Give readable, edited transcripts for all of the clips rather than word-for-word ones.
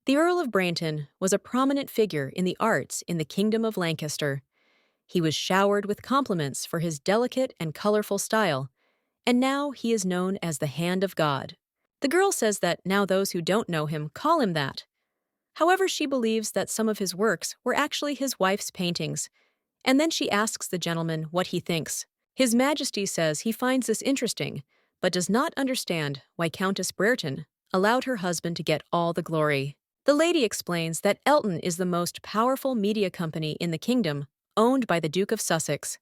The Earl of Brainton was a prominent figure in the arts in the Kingdom of Lancaster. He was showered with compliments for his delicate and colorful style, and now he is known as the Hand of God. The girl says that now those who don't know him call him that. However, she believes that some of his works were actually his wife's paintings, and then she asks the gentleman what he thinks. His Majesty says he finds this interesting, but does not understand why Countess Brereton allowed her husband to get all the glory. The lady explains that Elton is the most powerful media company in the kingdom, owned by the Duke of Sussex,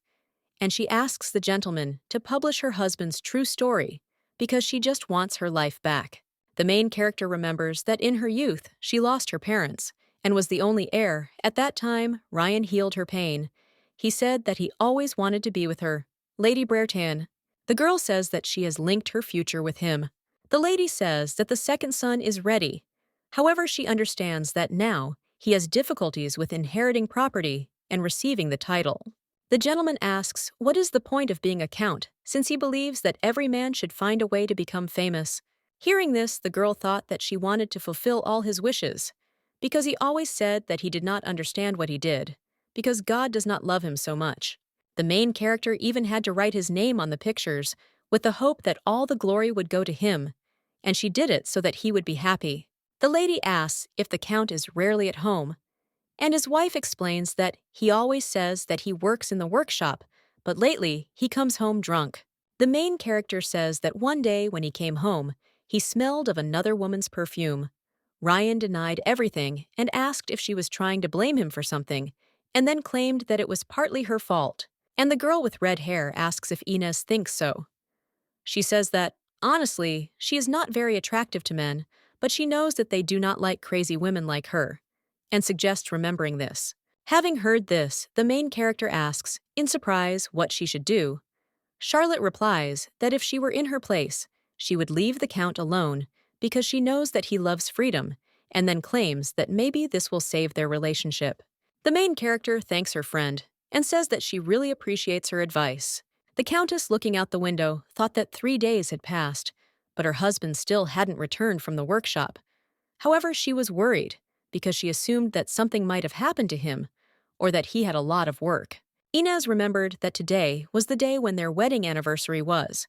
and she asks the gentleman to publish her husband's true story because she just wants her life back. The main character remembers that in her youth she lost her parents and was the only heir. At that time, Ryan healed her pain. He said that he always wanted to be with her, Lady Brereton. The girl says that she has linked her future with him. The lady says that the second son is ready. However, she understands that now he has difficulties with inheriting property and receiving the title. The gentleman asks what is the point of being a count, since he believes that every man should find a way to become famous. Hearing this, the girl thought that she wanted to fulfill all his wishes, because he always said that he did not understand what he did, because God does not love him so much. The main character even had to write his name on the pictures, with the hope that all the glory would go to him, and she did it so that he would be happy. The lady asks if the count is rarely at home, and his wife explains that he always says that he works in the workshop, but lately he comes home drunk. The main character says that one day when he came home, he smelled of another woman's perfume. Ryan denied everything and asked if she was trying to blame him for something, and then claimed that it was partly her fault. And the girl with red hair asks if Inez thinks so. She says that, honestly, she is not very attractive to men, but she knows that they do not like crazy women like her, and suggests remembering this. Having heard this, the main character asks, in surprise, what she should do. Charlotte replies that if she were in her place, she would leave the count alone because she knows that he loves freedom, and then claims that maybe this will save their relationship. The main character thanks her friend and says that she really appreciates her advice. The countess, looking out the window, thought that 3 days had passed, but her husband still hadn't returned from the workshop. However, she was worried because she assumed that something might have happened to him or that he had a lot of work. Inez remembered that today was the day when their wedding anniversary was,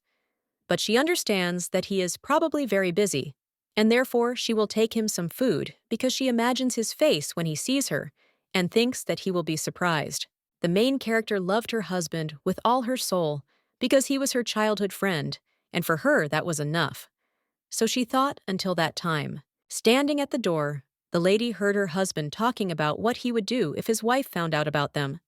but she understands that he is probably very busy, and therefore she will take him some food because she imagines his face when he sees her and thinks that he will be surprised. The main character loved her husband with all her soul because he was her childhood friend, and for her that was enough. So she thought until that time. Standing at the door, the lady heard her husband talking about what he would do if his wife found out about them.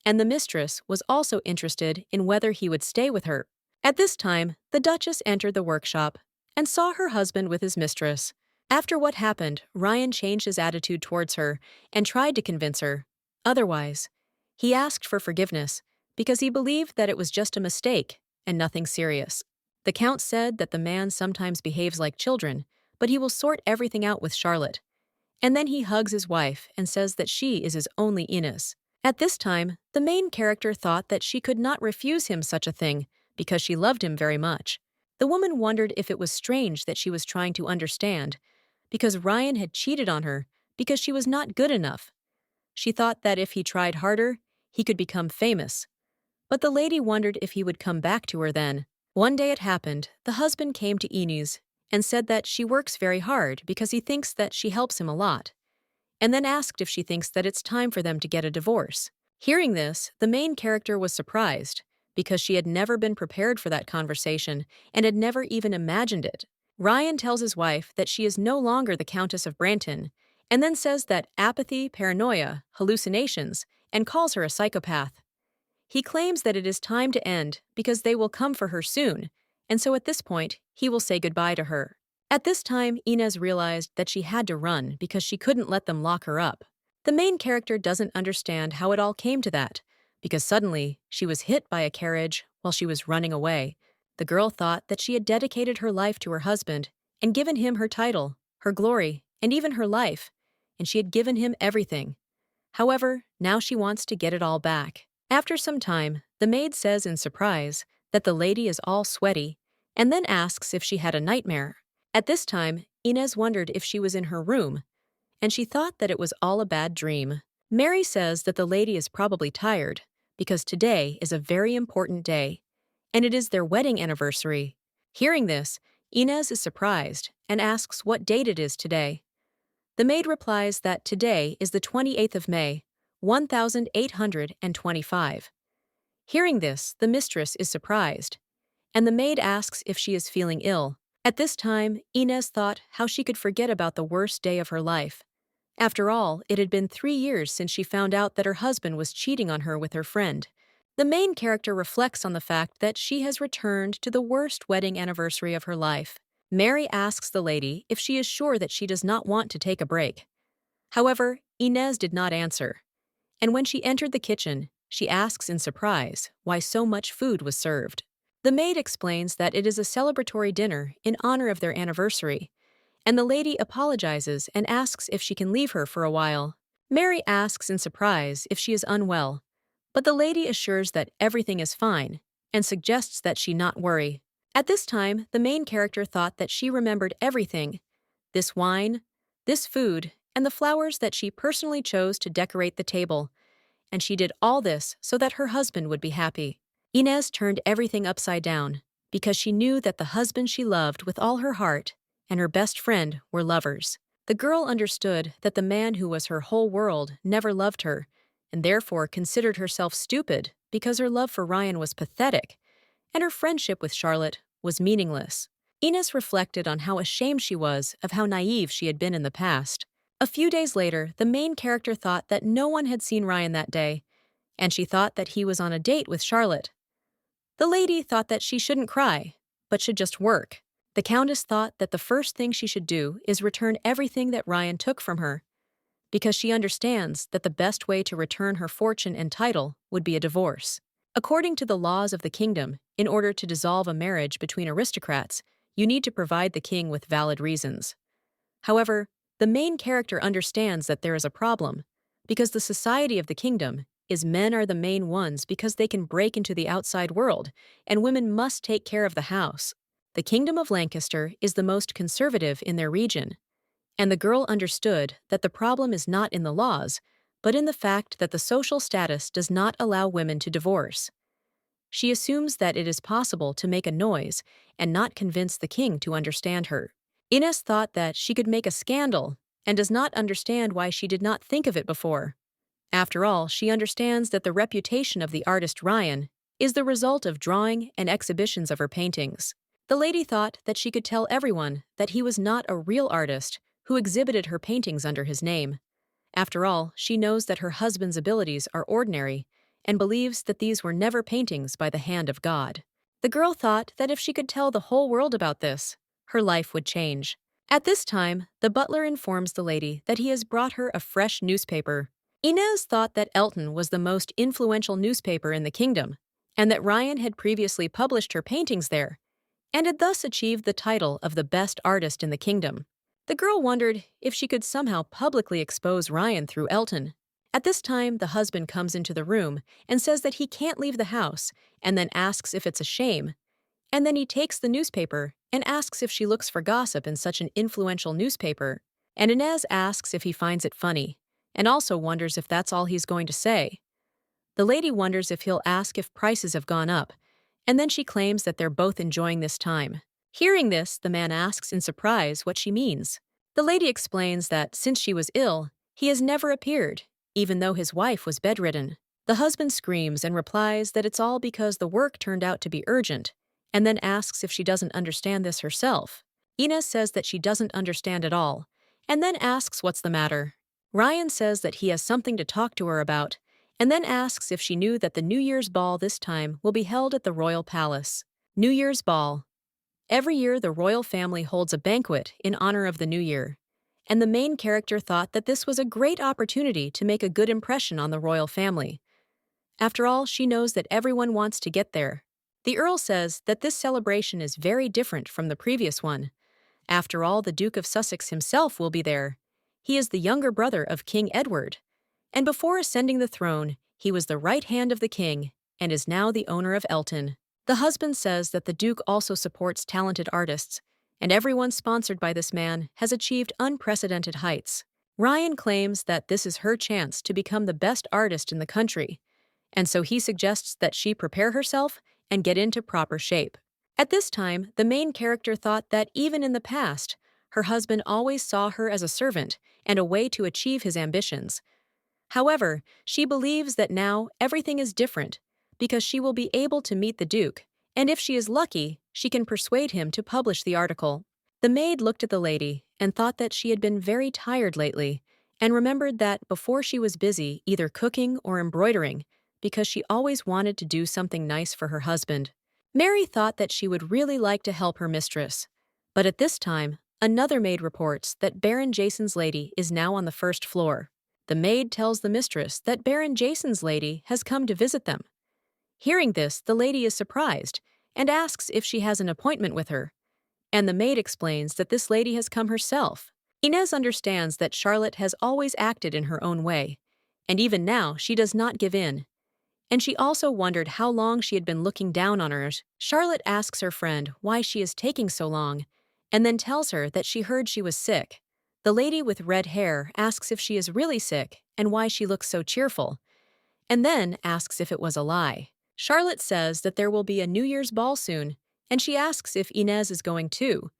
And the mistress was also interested in whether he would stay with her. At this time, the Duchess entered the workshop and saw her husband with his mistress. After what happened, Ryan changed his attitude towards her and tried to convince her. Otherwise, he asked for forgiveness because he believed that it was just a mistake and nothing serious. The count said that the man sometimes behaves like children, but he will sort everything out with Charlotte. And then he hugs his wife and says that she is his only Inez. At this time, the main character thought that she could not refuse him such a thing because she loved him very much. The woman wondered if it was strange that she was trying to understand, because Ryan had cheated on her because she was not good enough. She thought that if he tried harder, he could become famous. But the lady wondered if he would come back to her then. One day it happened, the husband came to Inez and said that she works very hard because he thinks that she helps him a lot, and then asked if she thinks that it's time for them to get a divorce. Hearing this, the main character was surprised because she had never been prepared for that conversation and had never even imagined it. Ryan tells his wife that she is no longer the Countess of Brainton, and then says that apathy, paranoia, hallucinations, and calls her a psychopath. He claims that it is time to end because they will come for her soon, and so at this point, he will say goodbye to her. At this time, Inez realized that she had to run because she couldn't let them lock her up. The main character doesn't understand how it all came to that, because suddenly she was hit by a carriage while she was running away. The girl thought that she had dedicated her life to her husband and given him her title, her glory, and even her life, and she had given him everything. However, now she wants to get it all back. After some time, the maid says in surprise that the lady is all sweaty, and then asks if she had a nightmare. At this time, Inez wondered if she was in her room, and she thought that it was all a bad dream. Mary says that the lady is probably tired, because today is a very important day, and it is their wedding anniversary. Hearing this, Inez is surprised and asks what date it is today. The maid replies that today is the 28th of May, 1825. Hearing this, the mistress is surprised, and the maid asks if she is feeling ill. At this time, Inez thought how she could forget about the worst day of her life. After all, it had been 3 years since she found out that her husband was cheating on her with her friend. The main character reflects on the fact that she has returned to the worst wedding anniversary of her life. Mary asks the lady if she is sure that she does not want to take a break. However, Inez did not answer, and when she entered the kitchen, she asks in surprise why so much food was served. The maid explains that it is a celebratory dinner in honor of their anniversary, and the lady apologizes and asks if she can leave her for a while. Mary asks in surprise if she is unwell, but the lady assures that everything is fine and suggests that she not worry. At this time, the main character thought that she remembered everything: this wine, this food, and the flowers that she personally chose to decorate the table, and she did all this so that her husband would be happy. Inez turned everything upside down because she knew that the husband she loved with all her heart and her best friend were lovers. The girl understood that the man who was her whole world never loved her, and therefore considered herself stupid because her love for Ryan was pathetic, and her friendship with Charlotte was meaningless. Inez reflected on how ashamed she was of how naive she had been in the past. A few days later, the main character thought that no one had seen Ryan that day, and she thought that he was on a date with Charlotte. The lady thought that she shouldn't cry, but should just work. The countess thought that the first thing she should do is return everything that Ryan took from her, because she understands that the best way to return her fortune and title would be a divorce. According to the laws of the kingdom, in order to dissolve a marriage between aristocrats, you need to provide the king with valid reasons. However, the main character understands that there is a problem, because the society of the kingdom is men are the main ones because they can break into the outside world, and women must take care of the house. The kingdom of Lancaster is the most conservative in their region, and the girl understood that the problem is not in the laws, but in the fact that the social status does not allow women to divorce. She assumes that it is possible to make a noise and not convince the king to understand her. Inez thought that she could make a scandal and does not understand why she did not think of it before. After all, she understands that the reputation of the artist Ryan is the result of drawing and exhibitions of her paintings. The lady thought that she could tell everyone that he was not a real artist who exhibited her paintings under his name. After all, she knows that her husband's abilities are ordinary and believes that these were never paintings by the hand of God. The girl thought that if she could tell the whole world about this, her life would change. At this time, the butler informs the lady that he has brought her a fresh newspaper. Inez thought that Elton was the most influential newspaper in the kingdom, and that Ryan had previously published her paintings there, and had thus achieved the title of the best artist in the kingdom. The girl wondered if she could somehow publicly expose Ryan through Elton. At this time, the husband comes into the room and says that he can't leave the house, and then asks if it's a shame. And then he takes the newspaper and asks if she looks for gossip in such an influential newspaper. And Inez asks if he finds it funny, and also wonders if that's all he's going to say. The lady wonders if he'll ask if prices have gone up, and then she claims that they're both enjoying this time. Hearing this, the man asks in surprise what she means. The lady explains that since she was ill, he has never appeared, even though his wife was bedridden. The husband screams and replies that it's all because the work turned out to be urgent, and then asks if she doesn't understand this herself. Inez says that she doesn't understand at all, and then asks what's the matter. Ryan says that he has something to talk to her about, and then asks if she knew that the New Year's ball this time will be held at the royal palace. New Year's ball. Every year, the royal family holds a banquet in honor of the new year, and the main character thought that this was a great opportunity to make a good impression on the royal family. After all, she knows that everyone wants to get there. The Earl says that this celebration is very different from the previous one. After all, the Duke of Sussex himself will be there. He is the younger brother of King Edward, and before ascending the throne, he was the right hand of the king and is now the owner of Elton. The husband says that the Duke also supports talented artists, and everyone sponsored by this man has achieved unprecedented heights. Ryan claims that this is her chance to become the best artist in the country, and so he suggests that she prepare herself and get into proper shape. At this time, the main character thought that even in the past, her husband always saw her as a servant and a way to achieve his ambitions. However, she believes that now everything is different because she will be able to meet the Duke, and if she is lucky, she can persuade him to publish the article. The maid looked at the lady and thought that she had been very tired lately, and remembered that before she was busy either cooking or embroidering because she always wanted to do something nice for her husband. Mary thought that she would really like to help her mistress, but at this time, another maid reports that Baron Jason's lady is now on the first floor. The maid tells the mistress that Baron Jason's lady has come to visit them. Hearing this, the lady is surprised and asks if she has an appointment with her, and the maid explains that this lady has come herself. Inez understands that Charlotte has always acted in her own way, and even now she does not give in. And she also wondered how long she had been looking down on her. Charlotte asks her friend why she is taking so long, and then tells her that she heard she was sick. The lady with red hair asks if she is really sick and why she looks so cheerful, and then asks if it was a lie. Charlotte says that there will be a New Year's ball soon, and she asks if Inez is going too.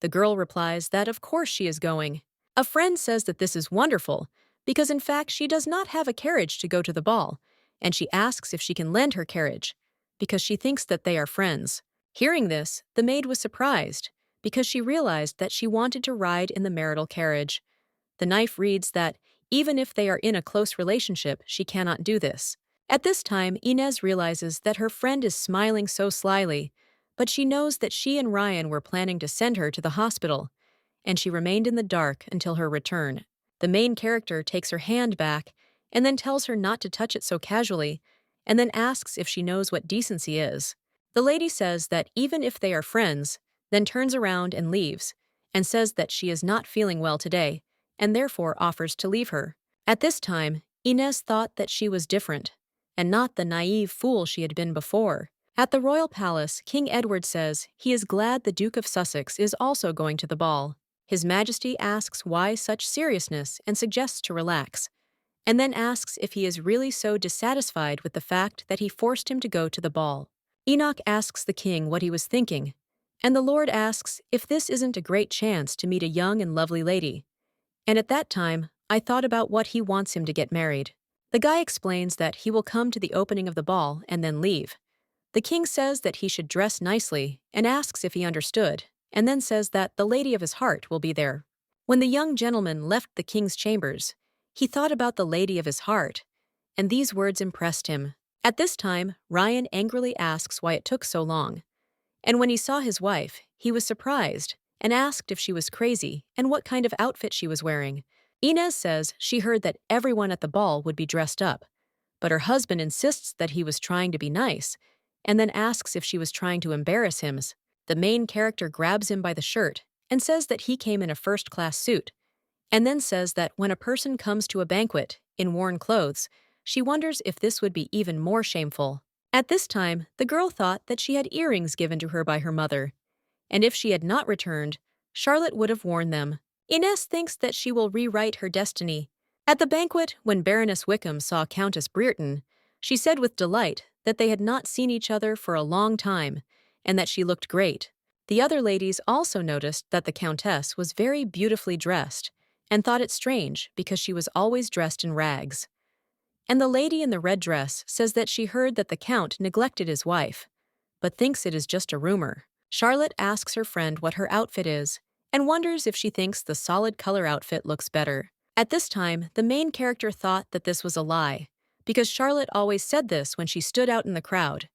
The girl replies that of course she is going. A friend says that this is wonderful, because in fact she does not have a carriage to go to the ball, and she asks if she can lend her carriage, because she thinks that they are friends. Hearing this, the maid was surprised, because she realized that she wanted to ride in the marital carriage. The knife reads that, even if they are in a close relationship, she cannot do this. At this time, Inez realizes that her friend is smiling so slyly, but she knows that she and Ryan were planning to send her to the hospital, and she remained in the dark until her return. The main character takes her hand back and then tells her not to touch it so casually, and then asks if she knows what decency is. The lady says that even if they are friends, then turns around and leaves, and says that she is not feeling well today, and therefore offers to leave her. At this time, Inez thought that she was different, and not the naive fool she had been before. At the royal palace, King Edward says he is glad the Duke of Sussex is also going to the ball. His Majesty asks why such seriousness and suggests to relax, and then asks if he is really so dissatisfied with the fact that he forced him to go to the ball. Enoch asks the king what he was thinking, and the Lord asks if this isn't a great chance to meet a young and lovely lady. And at that time, I thought about what he wants him to get married. The guy explains that he will come to the opening of the ball and then leave. The king says that he should dress nicely and asks if he understood, and then says that the lady of his heart will be there. When the young gentleman left the king's chambers, he thought about the lady of his heart, and these words impressed him. At this time, Ryan angrily asks why it took so long. And when he saw his wife, he was surprised and asked if she was crazy and what kind of outfit she was wearing. Inez says she heard that everyone at the ball would be dressed up, but her husband insists that he was trying to be nice, and then asks if she was trying to embarrass him. The main character grabs him by the shirt and says that he came in a first-class suit, and then says that when a person comes to a banquet in worn clothes, she wonders if this would be even more shameful. At this time, the girl thought that she had earrings given to her by her mother, and if she had not returned, Charlotte would have worn them. Inez thinks that she will rewrite her destiny. At the banquet, when Baroness Wickham saw Countess Brereton, she said with delight that they had not seen each other for a long time, and that she looked great. The other ladies also noticed that the Countess was very beautifully dressed, and thought it strange because she was always dressed in rags. And the lady in the red dress says that she heard that the Count neglected his wife, but thinks it is just a rumor. Charlotte asks her friend what her outfit is, and wonders if she thinks the solid color outfit looks better. At this time, the main character thought that this was a lie, because Charlotte always said this when she stood out in the crowd.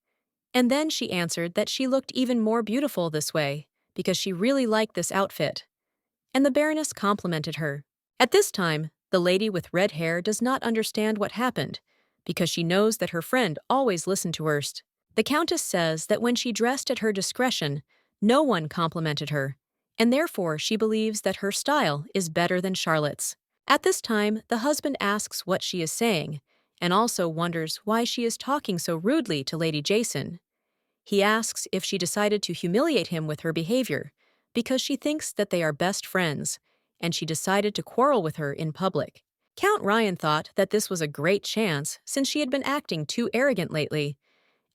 And then she answered that she looked even more beautiful this way, because she really liked this outfit. And the Baroness complimented her. At this time, the lady with red hair does not understand what happened, because she knows that her friend always listened to her. The Countess says that when she dressed at her discretion, no one complimented her, and therefore she believes that her style is better than Charlotte's. At this time, the husband asks what she is saying, and also wonders why she is talking so rudely to Lady Jason. He asks if she decided to humiliate him with her behavior, because she thinks that they are best friends, and she decided to quarrel with her in public. Count Ryan thought that this was a great chance since she had been acting too arrogant lately,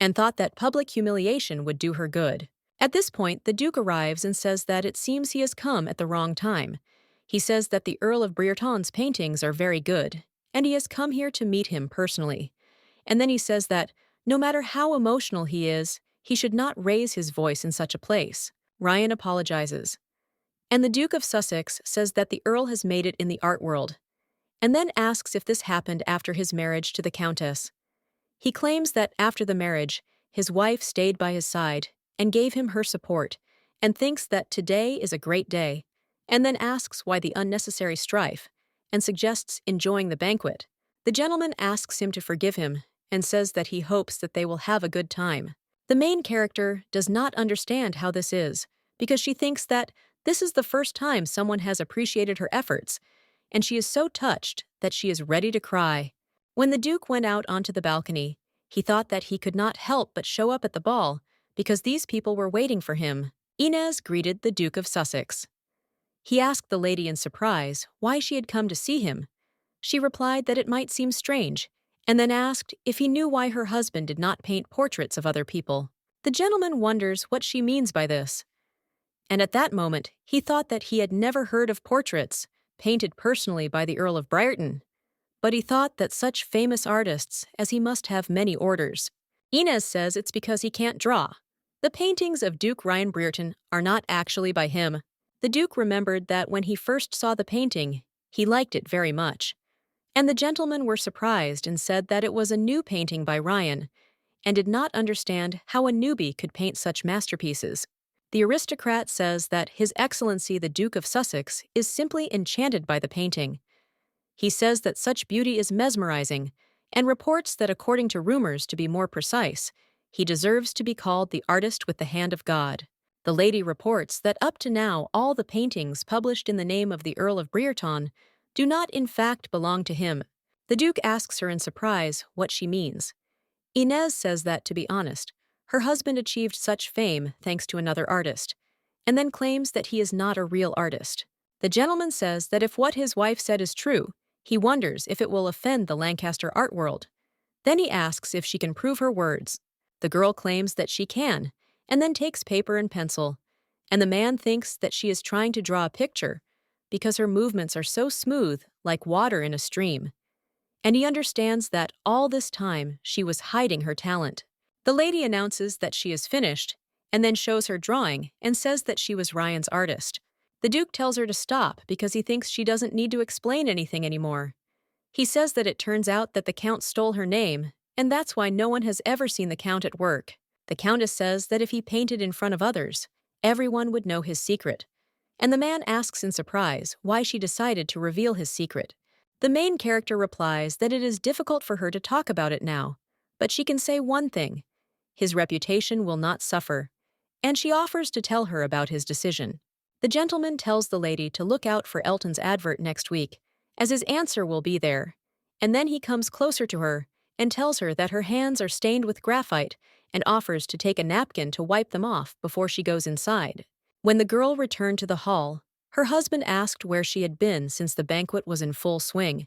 and thought that public humiliation would do her good. At this point, the Duke arrives and says that it seems he has come at the wrong time. He says that the Earl of Brereton's paintings are very good, and he has come here to meet him personally. And then he says that, no matter how emotional he is, he should not raise his voice in such a place. Ryan apologizes. And the Duke of Sussex says that the Earl has made it in the art world, and then asks if this happened after his marriage to the countess. He claims that after the marriage, his wife stayed by his side and gave him her support, and thinks that today is a great day, and then asks why the unnecessary strife, and suggests enjoying the banquet. The gentleman asks him to forgive him, and says that he hopes that they will have a good time. The main character does not understand how this is, because she thinks that this is the first time someone has appreciated her efforts, and she is so touched that she is ready to cry. When the Duke went out onto the balcony, he thought that he could not help but show up at the ball, because these people were waiting for him. Inez greeted the Duke of Sussex. He asked the lady in surprise why she had come to see him. She replied that it might seem strange, and then asked if he knew why her husband did not paint portraits of other people. The gentleman wonders what she means by this. And at that moment, he thought that he had never heard of portraits painted personally by the Earl of Brereton, but he thought that such famous artists as he must have many orders. Inez says it's because he can't draw. The paintings of Duke Ryan Brereton are not actually by him. The Duke remembered that when he first saw the painting, he liked it very much. And the gentlemen were surprised and said that it was a new painting by Ryan, and did not understand how a newbie could paint such masterpieces. The aristocrat says that His Excellency the Duke of Sussex is simply enchanted by the painting. He says that such beauty is mesmerizing, and reports that according to rumors, to be more precise, he deserves to be called the artist with the hand of God. The lady reports that up to now all the paintings published in the name of the Earl of Brereton do not in fact belong to him. The Duke asks her in surprise what she means. Inez says that, to be honest, her husband achieved such fame thanks to another artist, and then claims that he is not a real artist. The gentleman says that if what his wife said is true, he wonders if it will offend the Lancaster art world. Then he asks if she can prove her words. The girl claims that she can, and then takes paper and pencil, and the man thinks that she is trying to draw a picture because her movements are so smooth, like water in a stream. And he understands that all this time she was hiding her talent. The lady announces that she is finished, and then shows her drawing and says that she was Ryan's artist. The Duke tells her to stop because he thinks she doesn't need to explain anything anymore. He says that it turns out that the Count stole her name, and that's why no one has ever seen the Count at work. The Countess says that if he painted in front of others, everyone would know his secret. And the man asks in surprise why she decided to reveal his secret. The main character replies that it is difficult for her to talk about it now, but she can say one thing: his reputation will not suffer, and she offers to tell her about his decision. The gentleman tells the lady to look out for Elton's advert next week, as his answer will be there, and then he comes closer to her and tells her that her hands are stained with graphite and offers to take a napkin to wipe them off before she goes inside. When the girl returned to the hall, her husband asked where she had been since the banquet was in full swing.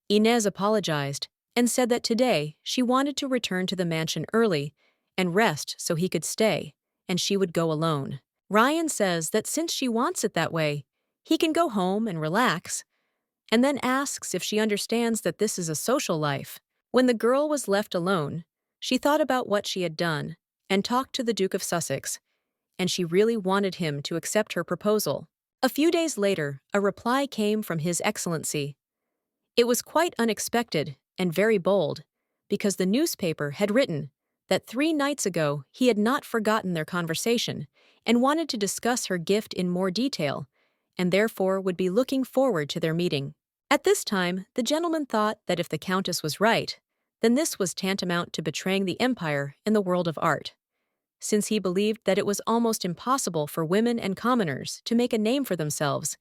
Inez apologized and said that today she wanted to return to the mansion early and rest so he could stay, and she would go alone. Ryan says that since she wants it that way, he can go home and relax, and then asks if she understands that this is a social life. When the girl was left alone, she thought about what she had done and talked to the Duke of Sussex, and she really wanted him to accept her proposal. A few days later, a reply came from His Excellency. It was quite unexpected and very bold, because the newspaper had written that 3 nights ago he had not forgotten their conversation and wanted to discuss her gift in more detail, and therefore would be looking forward to their meeting. At this time, the gentleman thought that if the Countess was right, then this was tantamount to betraying the empire in the world of art, since he believed that it was almost impossible for women and commoners to make a name for themselves,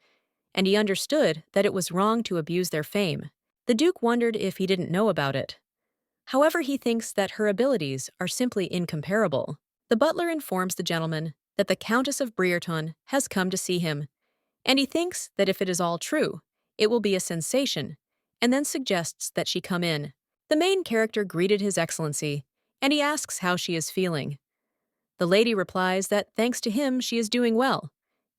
and he understood that it was wrong to abuse their fame. The Duke wondered if he didn't know about it. However, he thinks that her abilities are simply incomparable. The butler informs the gentleman that the Countess of Brereton has come to see him, And he thinks that if it is all true, it will be a sensation, and then suggests that she come in. The main character greeted His Excellency, and he asks how she is feeling. The lady replies that thanks to him she is doing well,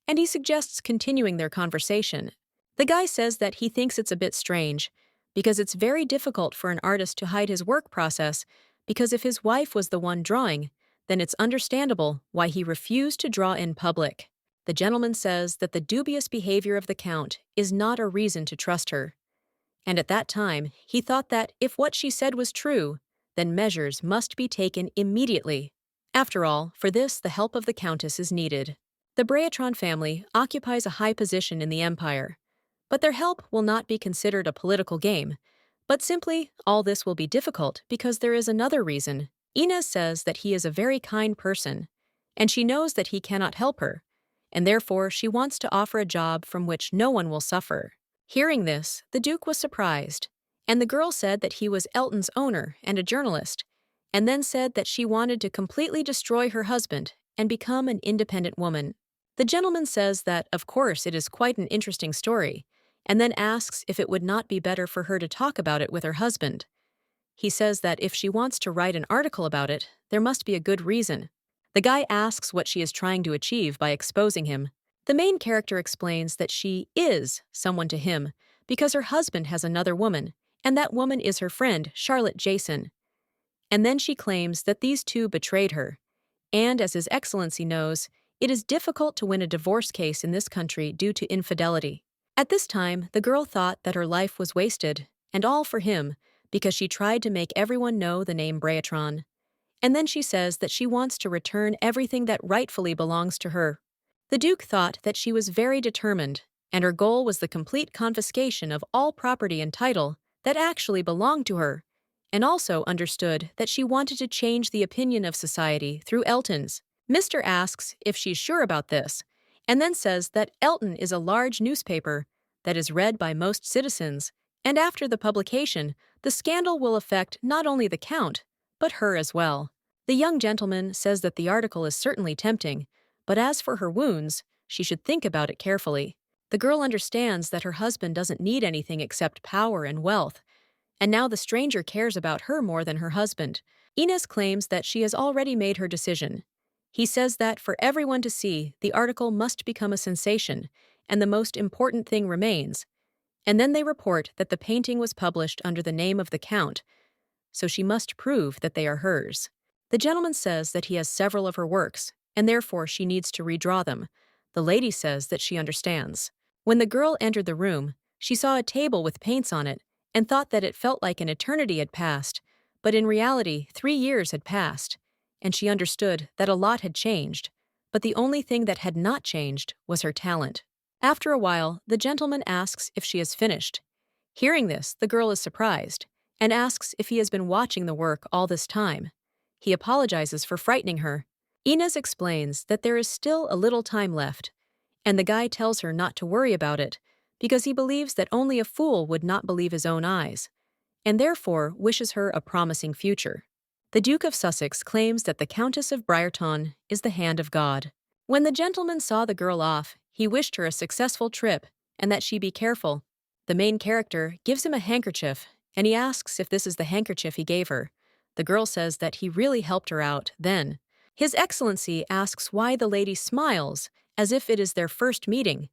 and he suggests continuing their conversation. The guy says that he thinks it's a bit strange, because it's very difficult for an artist to hide his work process, because if his wife was the one drawing, then it's understandable why he refused to draw in public. The gentleman says that the dubious behavior of the Count is not a reason to trust her. And at that time, he thought that if what she said was true, then measures must be taken immediately. After all, for this the help of the Countess is needed. The Betrayal family occupies a high position in the empire, but their help will not be considered a political game, but simply all this will be difficult because there is another reason. Inez says that he is a very kind person, and she knows that he cannot help her, and therefore she wants to offer a job from which no one will suffer. Hearing this, the Duke was surprised, and the girl said that he was Elton's owner and a journalist, and then said that she wanted to completely destroy her husband and become an independent woman. The gentleman says that, of course, it is quite an interesting story, and then asks if it would not be better for her to talk about it with her husband. He says that if she wants to write an article about it, there must be a good reason. The guy asks what she is trying to achieve by exposing him. The main character explains that she is someone to him because her husband has another woman, and that woman is her friend, Charlotte Jason. And then she claims that these two betrayed her. And as His Excellency knows, it is difficult to win a divorce case in this country due to infidelity. At this time, the girl thought that her life was wasted, and all for him, because she tried to make everyone know the name Betrayal. And then she says that she wants to return everything that rightfully belongs to her. The Duke thought that she was very determined, and her goal was the complete confiscation of all property and title that actually belonged to her, and also understood that she wanted to change the opinion of society through Elton's. Mr. asks if she's sure about this, and then says that Elton is a large newspaper that is read by most citizens, and after the publication, the scandal will affect not only the Count, but her as well. The young gentleman says that the article is certainly tempting, but as for her wounds, she should think about it carefully. The girl understands that her husband doesn't need anything except power and wealth, and now the stranger cares about her more than her husband. Inez claims that she has already made her decision. He says that for everyone to see, the article must become a sensation, and the most important thing remains. And then they report that the painting was published under the name of the Count, so she must prove that they are hers. The gentleman says that he has several of her works, and therefore she needs to redraw them. The lady says that she understands. When the girl entered the room, she saw a table with paints on it and thought that it felt like an eternity had passed, but in reality 3 years had passed, and she understood that a lot had changed, but the only thing that had not changed was her talent. After a while, the gentleman asks if she has finished. Hearing this, the girl is surprised and asks if he has been watching the work all this time. He apologizes for frightening her. Inez explains that there is still a little time left, and the guy tells her not to worry about it because he believes that only a fool would not believe his own eyes, and therefore wishes her a promising future. The Duke of Sussex claims that the Countess of Briarton is the hand of God. When the gentleman saw the girl off, he wished her a successful trip and that she be careful. The main character gives him a handkerchief, and he asks if this is the handkerchief he gave her. The girl says that he really helped her out then. His Excellency asks why the lady smiles, as if it is their first meeting.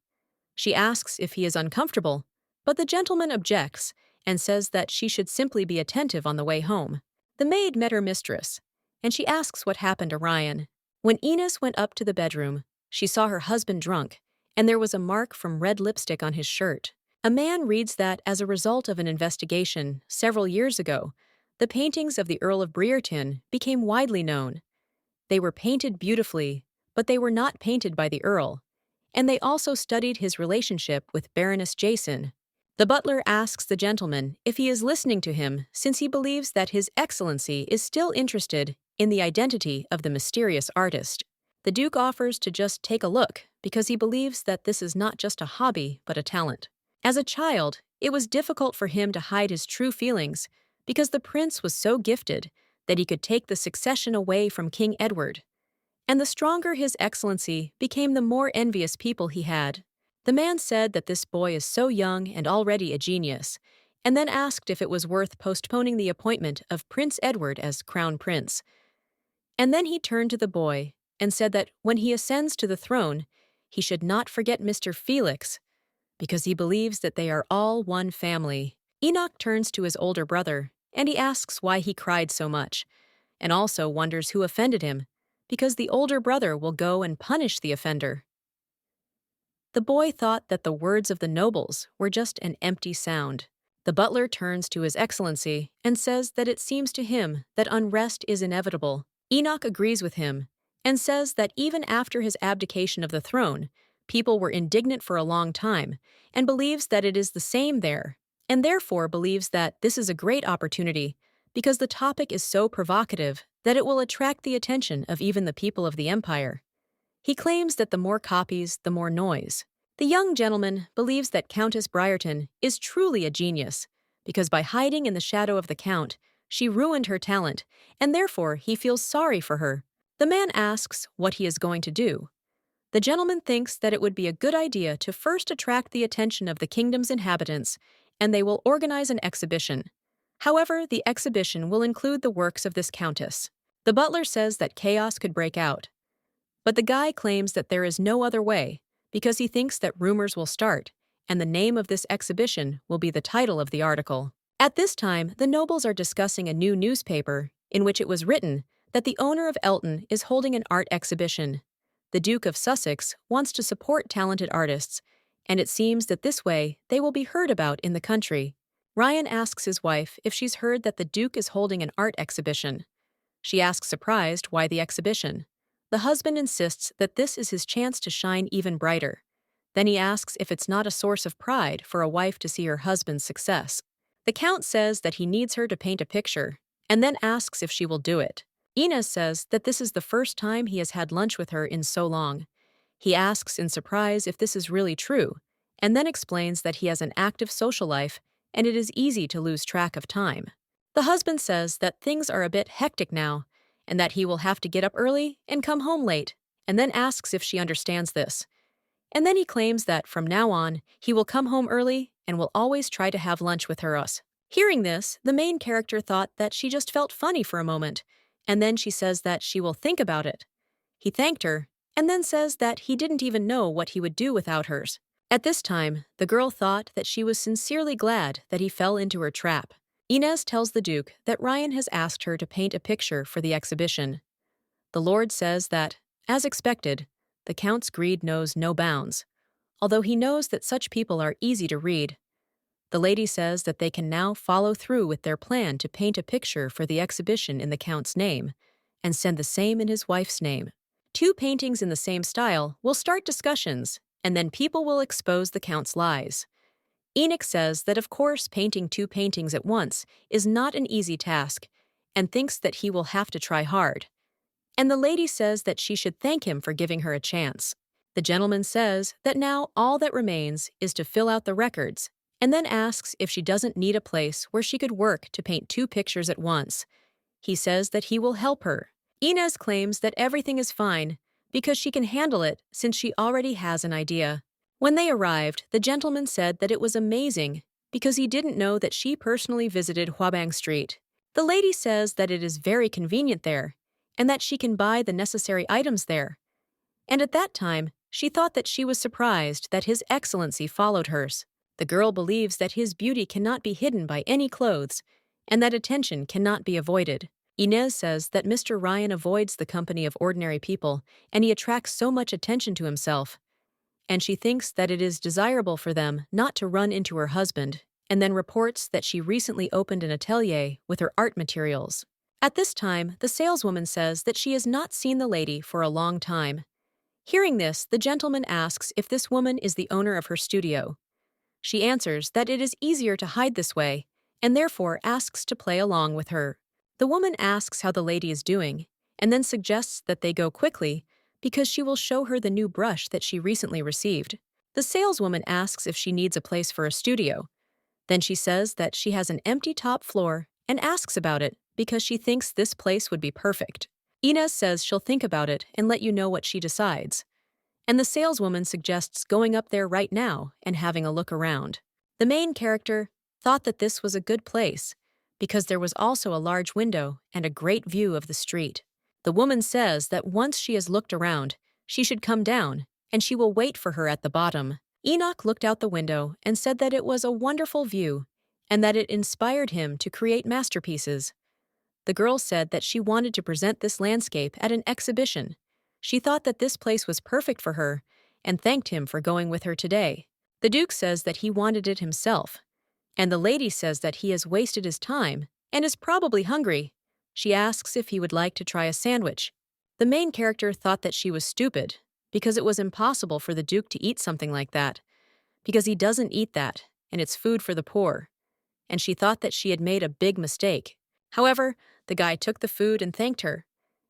She asks if he is uncomfortable, but the gentleman objects and says that she should simply be attentive on the way home. The maid met her mistress, and she asks what happened to Ryan. When Inez went up to the bedroom, she saw her husband drunk, and there was a mark from red lipstick on his shirt. A man reads that as a result of an investigation several years ago, the paintings of the Earl of Brereton became widely known. They were painted beautifully, but they were not painted by the Earl, and they also studied his relationship with Baroness Jason. The butler asks the gentleman if he is listening to him since he believes that His Excellency is still interested in the identity of the mysterious artist. The Duke offers to just take a look because he believes that this is not just a hobby but a talent. As a child, it was difficult for him to hide his true feelings because the prince was so gifted that he could take the succession away from King Edward. And the stronger His Excellency became, the more envious people he had. The man said that this boy is so young and already a genius, and then asked if it was worth postponing the appointment of Prince Edward as Crown Prince. And then he turned to the boy and said that when he ascends to the throne, he should not forget Mr. Felix, because he believes that they are all one family. Enoch turns to his older brother, and he asks why he cried so much, and also wonders who offended him, because the older brother will go and punish the offender. The boy thought that the words of the nobles were just an empty sound. The butler turns to His Excellency and says that it seems to him that unrest is inevitable. Enoch agrees with him and says that even after his abdication of the throne, people were indignant for a long time and believes that it is the same there, and therefore believes that this is a great opportunity because the topic is so provocative that it will attract the attention of even the people of the empire. He claims that the more copies, the more noise. The young gentleman believes that Countess Briarton is truly a genius, because by hiding in the shadow of the Count, she ruined her talent, and therefore he feels sorry for her. The man asks what he is going to do. The gentleman thinks that it would be a good idea to first attract the attention of the kingdom's inhabitants, and they will organize an exhibition. However, the exhibition will include the works of this countess. The butler says that chaos could break out. But the guy claims that there is no other way, because he thinks that rumors will start, and the name of this exhibition will be the title of the article. At this time, the nobles are discussing a new newspaper in which it was written that the owner of Elton is holding an art exhibition. The Duke of Sussex wants to support talented artists, and it seems that this way they will be heard about in the country. Ryan asks his wife if she's heard that the Duke is holding an art exhibition. She asks surprised why the exhibition. The husband insists that this is his chance to shine even brighter. Then he asks if it's not a source of pride for a wife to see her husband's success. The Count says that he needs her to paint a picture, and then asks if she will do it. Inez says that this is the first time he has had lunch with her in so long. He asks in surprise if this is really true, and then explains that he has an active social life and it is easy to lose track of time. The husband says that things are a bit hectic now, and that he will have to get up early and come home late, and then asks if she understands this. And then he claims that from now on, he will come home early and will always try to have lunch with her. Hearing this, the main character thought that she just felt funny for a moment, and then she says that she will think about it. He thanked her, and then says that he didn't even know what he would do without hers. At this time, the girl thought that she was sincerely glad that he fell into her trap. Inez tells the Duke that Ryan has asked her to paint a picture for the exhibition. The Lord says that, as expected, the Count's greed knows no bounds, although he knows that such people are easy to read. The lady says that they can now follow through with their plan to paint a picture for the exhibition in the Count's name, and send the same in his wife's name. 2 paintings in the same style will start discussions, and then people will expose the Count's lies. Enoch says that of course painting 2 paintings at once is not an easy task, and thinks that he will have to try hard. And the lady says that she should thank him for giving her a chance. The gentleman says that now all that remains is to fill out the records, and then asks if she doesn't need a place where she could work to paint 2 pictures at once. He says that he will help her. Inez claims that everything is fine because she can handle it since she already has an idea. When they arrived, the gentleman said that it was amazing because he didn't know that she personally visited Huabang Street. The lady says that it is very convenient there and that she can buy the necessary items there. And at that time, she thought that she was surprised that His Excellency followed hers. The girl believes that his beauty cannot be hidden by any clothes and that attention cannot be avoided. Inez says that Mr. Ryan avoids the company of ordinary people and he attracts so much attention to himself. And she thinks that it is desirable for them not to run into her husband, and then reports that she recently opened an atelier with her art materials. At this time, the saleswoman says that she has not seen the lady for a long time. Hearing this, the gentleman asks if this woman is the owner of her studio. She answers that it is easier to hide this way, and therefore asks to play along with her. The woman asks how the lady is doing, and then suggests that they go quickly because she will show her the new brush that she recently received. The saleswoman asks if she needs a place for a studio. Then she says that she has an empty top floor and asks about it because she thinks this place would be perfect. Inez says she'll think about it and let you know what she decides. and the saleswoman suggests going up there right now and having a look around. The main character thought that this was a good place because there was also a large window and a great view of the street. The woman says that once she has looked around, she should come down, and she will wait for her at the bottom. Enoch looked out the window and said that it was a wonderful view and that it inspired him to create masterpieces. The girl said that she wanted to present this landscape at an exhibition. She thought that this place was perfect for her and thanked him for going with her today. The Duke says that he wanted it himself, and the lady says that he has wasted his time and is probably hungry. She asks if he would like to try a sandwich. The main character thought that she was stupid because it was impossible for the Duke to eat something like that, because he doesn't eat that, and it's food for the poor. And she thought that she had made a big mistake. However, the guy took the food and thanked her.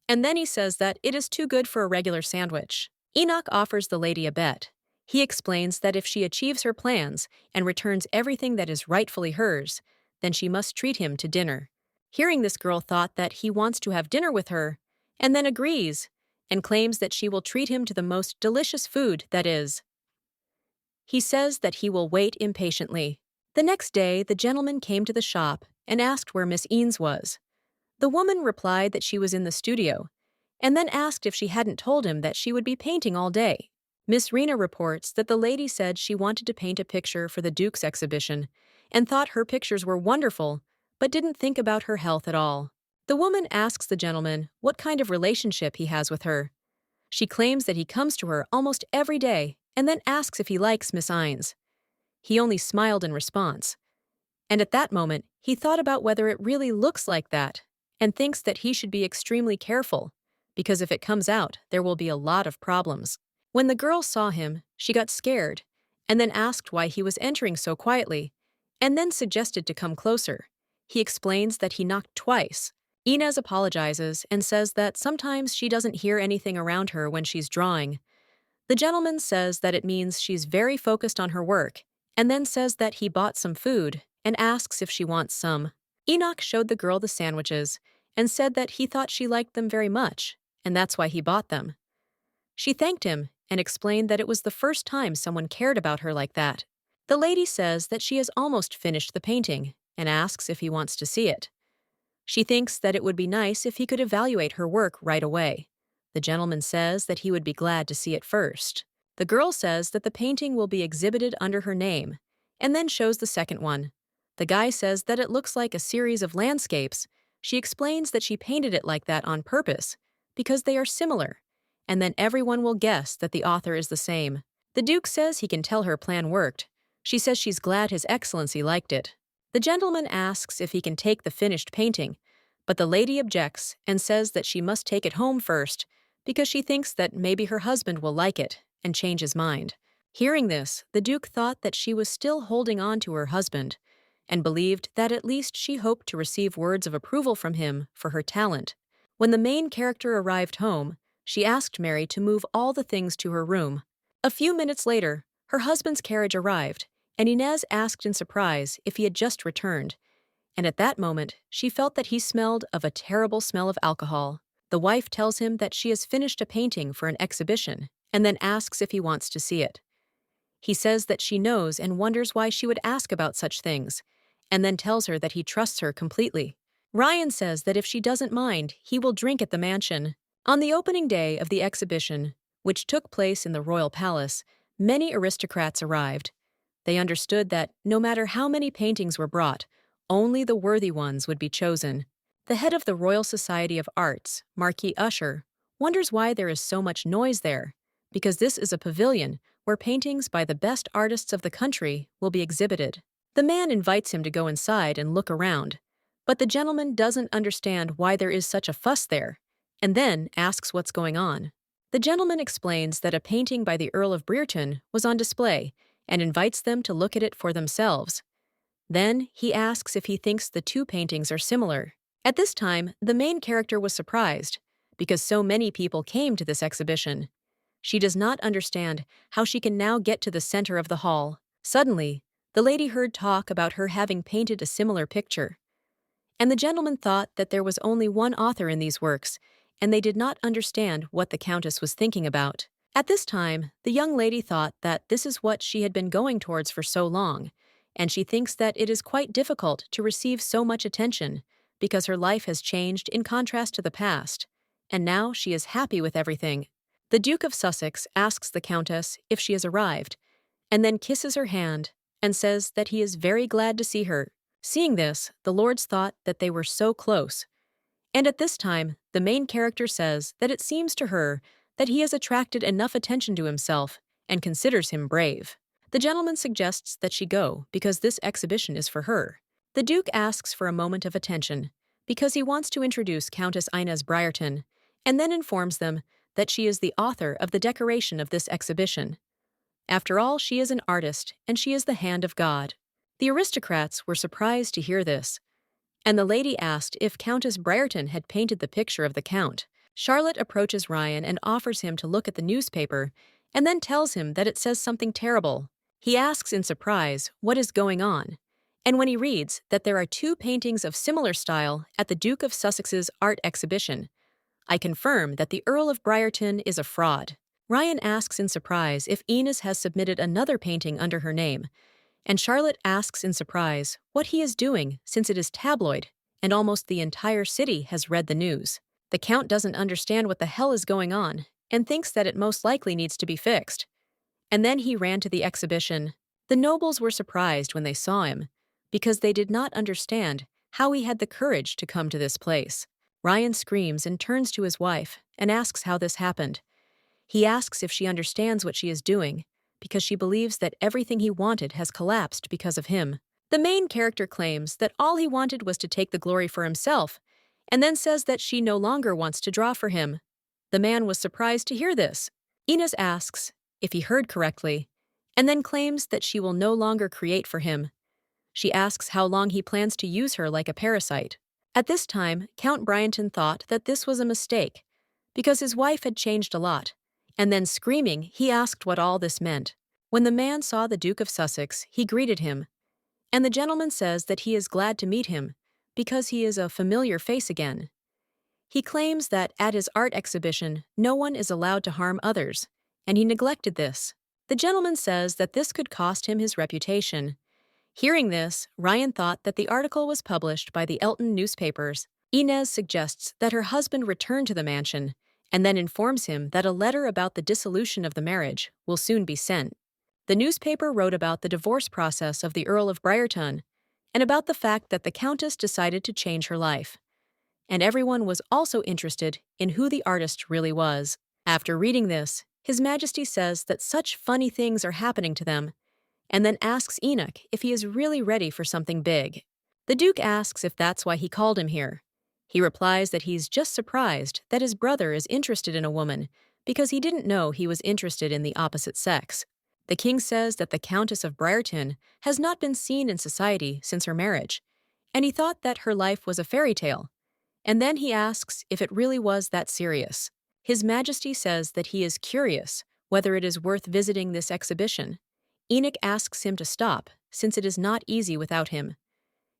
And then he says that it is too good for a regular sandwich. Enoch offers the lady a bet. He explains that if she achieves her plans and returns everything that is rightfully hers, then she must treat him to dinner. Hearing this, girl thought that he wants to have dinner with her, and then agrees, and claims that she will treat him to the most delicious food that is. He says that he will wait impatiently. The next day, the gentleman came to the shop and asked where Miss Eanes was. The woman replied that she was in the studio, and then asked if she hadn't told him that she would be painting all day. Miss Rena reports that the lady said she wanted to paint a picture for the Duke's exhibition and thought her pictures were wonderful, but didn't think about her health at all. The woman asks the gentleman what kind of relationship he has with her. She claims that he comes to her almost every day and then asks if he likes Miss Eanes. He only smiled in response. And at that moment, he thought about whether it really looks like that and thinks that he should be extremely careful, because if it comes out, there will be a lot of problems. When the girl saw him, she got scared and then asked why he was entering so quietly, and then suggested to come closer. He explains that he knocked twice. Inez apologizes and says that sometimes she doesn't hear anything around her when she's drawing. The gentleman says that it means she's very focused on her work, and then says that he bought some food and asks if she wants some. Enoch showed the girl the sandwiches and said that he thought she liked them very much, and that's why he bought them. She thanked him and explained that it was the first time someone cared about her like that. The lady says that she has almost finished the painting and asks if he wants to see it. She thinks that it would be nice if he could evaluate her work right away. The gentleman says that he would be glad to see it first. The girl says that the painting will be exhibited under her name, and then shows the second one. The guy says that it looks like a series of landscapes. She explains that she painted it like that on purpose, because they are similar, and then everyone will guess that the author is the same. The Duke says he can tell her plan worked. She says she's glad His Excellency liked it. The gentleman asks if he can take the finished painting, but the lady objects and says that she must take it home first because she thinks that maybe her husband will like it and change his mind. Hearing this, the Duke thought that she was still holding on to her husband and believed that at least she hoped to receive words of approval from him for her talent. When the main character arrived home, she asked Mary to move all the things to her room. A few minutes later, her husband's carriage arrived, and Inez asked in surprise if he had just returned, and at that moment she felt that he smelled of a terrible smell of alcohol. The wife tells him that she has finished a painting for an exhibition, and then asks if he wants to see it. He says that she knows and wonders why she would ask about such things, and then tells her that he trusts her completely. Ryan says that if she doesn't mind, he will drink at the mansion. On the opening day of the exhibition, which took place in the royal palace, many aristocrats arrived. They understood that no matter how many paintings were brought, only the worthy ones would be chosen. The head of the Royal Society of Arts, Marquis Usher, wonders why there is so much noise there, because this is a pavilion where paintings by the best artists of the country will be exhibited. The man invites him to go inside and look around, but the gentleman doesn't understand why there is such a fuss there, and then asks what's going on. The gentleman explains that a painting by the Earl of Brereton was on display and invites them to look at it for themselves. Then he asks if he thinks the two paintings are similar. At this time, the main character was surprised because so many people came to this exhibition. She does not understand how she can now get to the center of the hall. Suddenly, the lady heard talk about her having painted a similar picture, and the gentleman thought that there was only one author in these works, and they did not understand what the countess was thinking about. At this time, the young lady thought that this is what she had been going towards for so long, and she thinks that it is quite difficult to receive so much attention because her life has changed in contrast to the past, and now she is happy with everything. The Duke of Sussex asks the Countess if she has arrived, and then kisses her hand and says that he is very glad to see her. Seeing this, the lords thought that they were so close. And at this time, the main character says that it seems to her that he has attracted enough attention to himself and considers him brave. The gentleman suggests that she go because this exhibition is for her. The Duke asks for a moment of attention because he wants to introduce Countess Inez Briarton, and then informs them that she is the author of the decoration of this exhibition. After all, she is an artist, and she is the hand of God. The aristocrats were surprised to hear this, and the lady asked if Countess Briarton had painted the picture of the Count. Charlotte approaches Ryan and offers him to look at the newspaper, and then tells him that it says something terrible. He asks in surprise what is going on, and when he reads that there are two paintings of similar style at the Duke of Sussex's art exhibition, I confirm that the Earl of Briarton is a fraud. Ryan asks in surprise if Inez has submitted another painting under her name, and Charlotte asks in surprise what he is doing since it is tabloid and almost the entire city has read the news. The Count doesn't understand what the hell is going on and thinks that it most likely needs to be fixed. And then he ran to the exhibition. The nobles were surprised when they saw him because they did not understand how he had the courage to come to this place. Ryan screams and turns to his wife and asks how this happened. He asks if she understands what she is doing, because she believes that everything he wanted has collapsed because of him. The main character claims that all he wanted was to take the glory for himself, and then says that she no longer wants to draw for him. The man was surprised to hear this. Inez asks if he heard correctly, and then claims that she will no longer create for him. She asks how long he plans to use her like a parasite. At this time, Count Briarton thought that this was a mistake, because his wife had changed a lot, and then screaming, he asked what all this meant. When the man saw the Duke of Sussex, he greeted him, and the gentleman says that he is glad to meet him, because he is a familiar face again. He claims that at his art exhibition, no one is allowed to harm others, and he neglected this. The gentleman says that this could cost him his reputation. Hearing this, Ryan thought that the article was published by the Elton newspapers. Inez suggests that her husband return to the mansion, and then informs him that a letter about the dissolution of the marriage will soon be sent. The newspaper wrote about the divorce process of the Earl of Briarton, and about the fact that the Countess decided to change her life. And everyone was also interested in who the artist really was. After reading this, His Majesty says that such funny things are happening to them, and then asks Enoch if he is really ready for something big. The Duke asks if that's why he called him here. He replies that he's just surprised that his brother is interested in a woman because he didn't know he was interested in the opposite sex. The king says that the Countess of Briarton has not been seen in society since her marriage, and he thought that her life was a fairy tale. And then he asks if it really was that serious. His Majesty says that he is curious whether it is worth visiting this exhibition. Enoch asks him to stop, since it is not easy without him.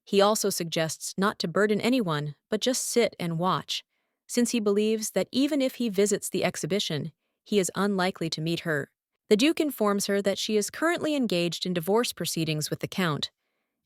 He also suggests not to burden anyone, but just sit and watch, since he believes that even if he visits the exhibition, he is unlikely to meet her. The Duke informs her that she is currently engaged in divorce proceedings with the Count,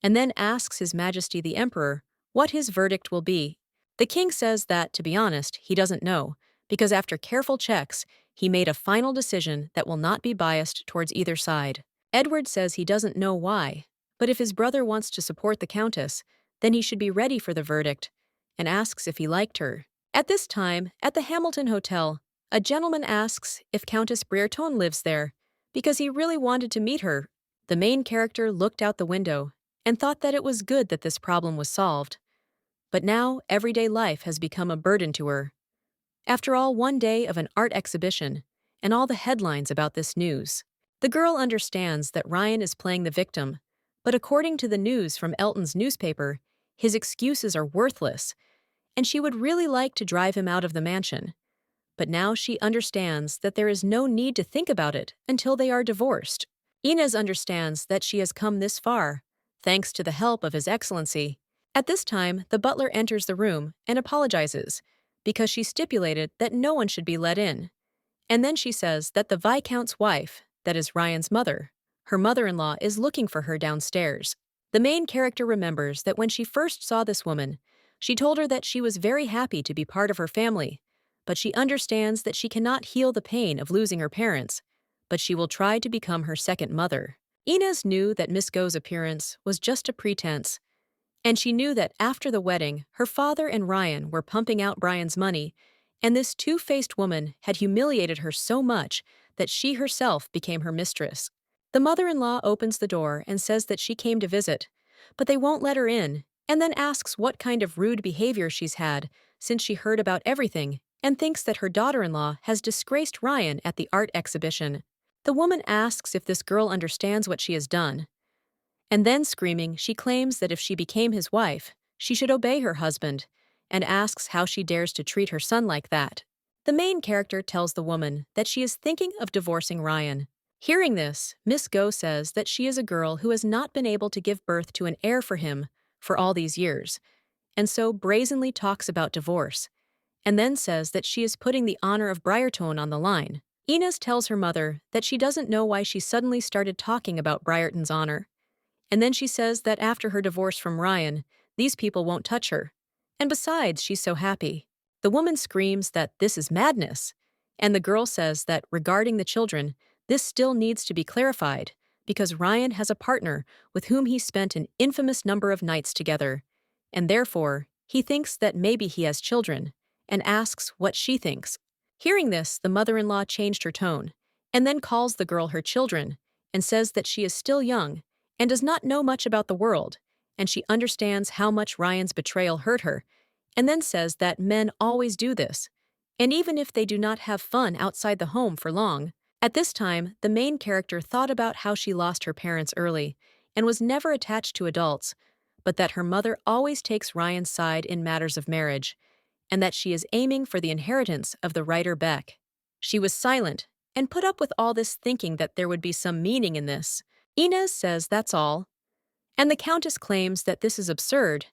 and then asks His Majesty the Emperor what his verdict will be. The king says that, to be honest, he doesn't know, because after careful checks, he made a final decision that will not be biased towards either side. Edward says he doesn't know why, but if his brother wants to support the Countess, then he should be ready for the verdict, and asks if he liked her. At this time, at the Hamilton Hotel, a gentleman asks if Countess Briarton lives there, because he really wanted to meet her. The main character looked out the window and thought that it was good that this problem was solved. But now, everyday life has become a burden to her. After all, one day of an art exhibition, and all the headlines about this news. The girl understands that Ryan is playing the victim, but according to the news from Elton's newspaper, his excuses are worthless, and she would really like to drive him out of the mansion. But now she understands that there is no need to think about it until they are divorced. Inez understands that she has come this far, thanks to the help of His Excellency. At this time, the butler enters the room and apologizes, because she stipulated that no one should be let in. And then she says that the Viscount's wife, that is Ryan's mother, her mother-in-law, is looking for her downstairs. The main character remembers that when she first saw this woman, she told her that she was very happy to be part of her family, but she understands that she cannot heal the pain of losing her parents, but she will try to become her second mother. Inez knew that Miss Go's appearance was just a pretense, and she knew that after the wedding, her father and Ryan were pumping out Brian's money, and this two-faced woman had humiliated her so much that she herself became her mistress. The mother-in-law opens the door and says that she came to visit, but they won't let her in, and then asks what kind of rude behavior she's had since she heard about everything and thinks that her daughter-in-law has disgraced Ryan at the art exhibition. The woman asks if this girl understands what she has done, and then screaming, she claims that if she became his wife, she should obey her husband, and asks how she dares to treat her son like that. The main character tells the woman that she is thinking of divorcing Ryan. Hearing this, Miss Go says that she is a girl who has not been able to give birth to an heir for him for all these years, and so brazenly talks about divorce, and then says that she is putting the honor of Briarton on the line. Inez tells her mother that she doesn't know why she suddenly started talking about Briarton's honor. And then she says that after her divorce from Ryan, these people won't touch her. And besides, she's so happy. The woman screams that this is madness. And the girl says that regarding the children, this still needs to be clarified because Ryan has a partner with whom he spent an infamous number of nights together. And therefore, he thinks that maybe he has children and asks what she thinks. Hearing this, the mother-in-law changed her tone and then calls the girl her children and says that she is still young and does not know much about the world, and she understands how much Ryan's betrayal hurt her, and then says that men always do this, and even if they do not have fun outside the home for long. At this time, the main character thought about how she lost her parents early and was never attached to adults, but that her mother always takes Ryan's side in matters of marriage, and that she is aiming for the inheritance of the writer Beck. She was silent and put up with all this thinking that there would be some meaning in this. Inez says that's all, and the countess claims that this is absurd,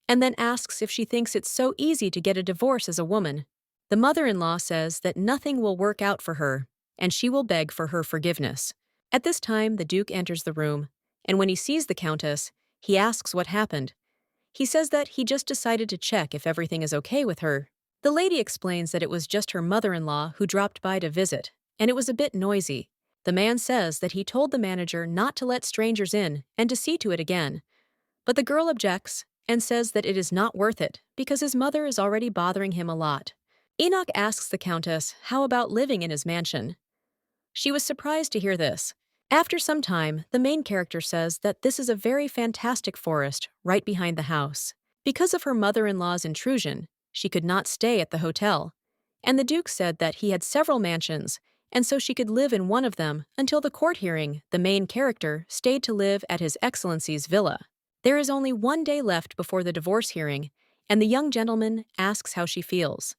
and then asks if she thinks it's so easy to get a divorce as a woman. The mother-in-law says that nothing will work out for her, and she will beg for her forgiveness. At this time, the Duke enters the room, and when he sees the countess, he asks what happened. He says that he just decided to check if everything is okay with her. The lady explains that it was just her mother-in-law who dropped by to visit, and it was a bit noisy. The man says that he told the manager not to let strangers in and to see to it again. But the girl objects and says that it is not worth it because his mother is already bothering him a lot. Enoch asks the countess how about living in his mansion. She was surprised to hear this. After some time, the main character says that this is a very fantastic forest right behind the house. Because of her mother-in-law's intrusion, she could not stay at the hotel, and the Duke said that he had several mansions, and so she could live in one of them until the court hearing. The main character stayed to live at His Excellency's villa. There is only one day left before the divorce hearing, and the young gentleman asks how she feels.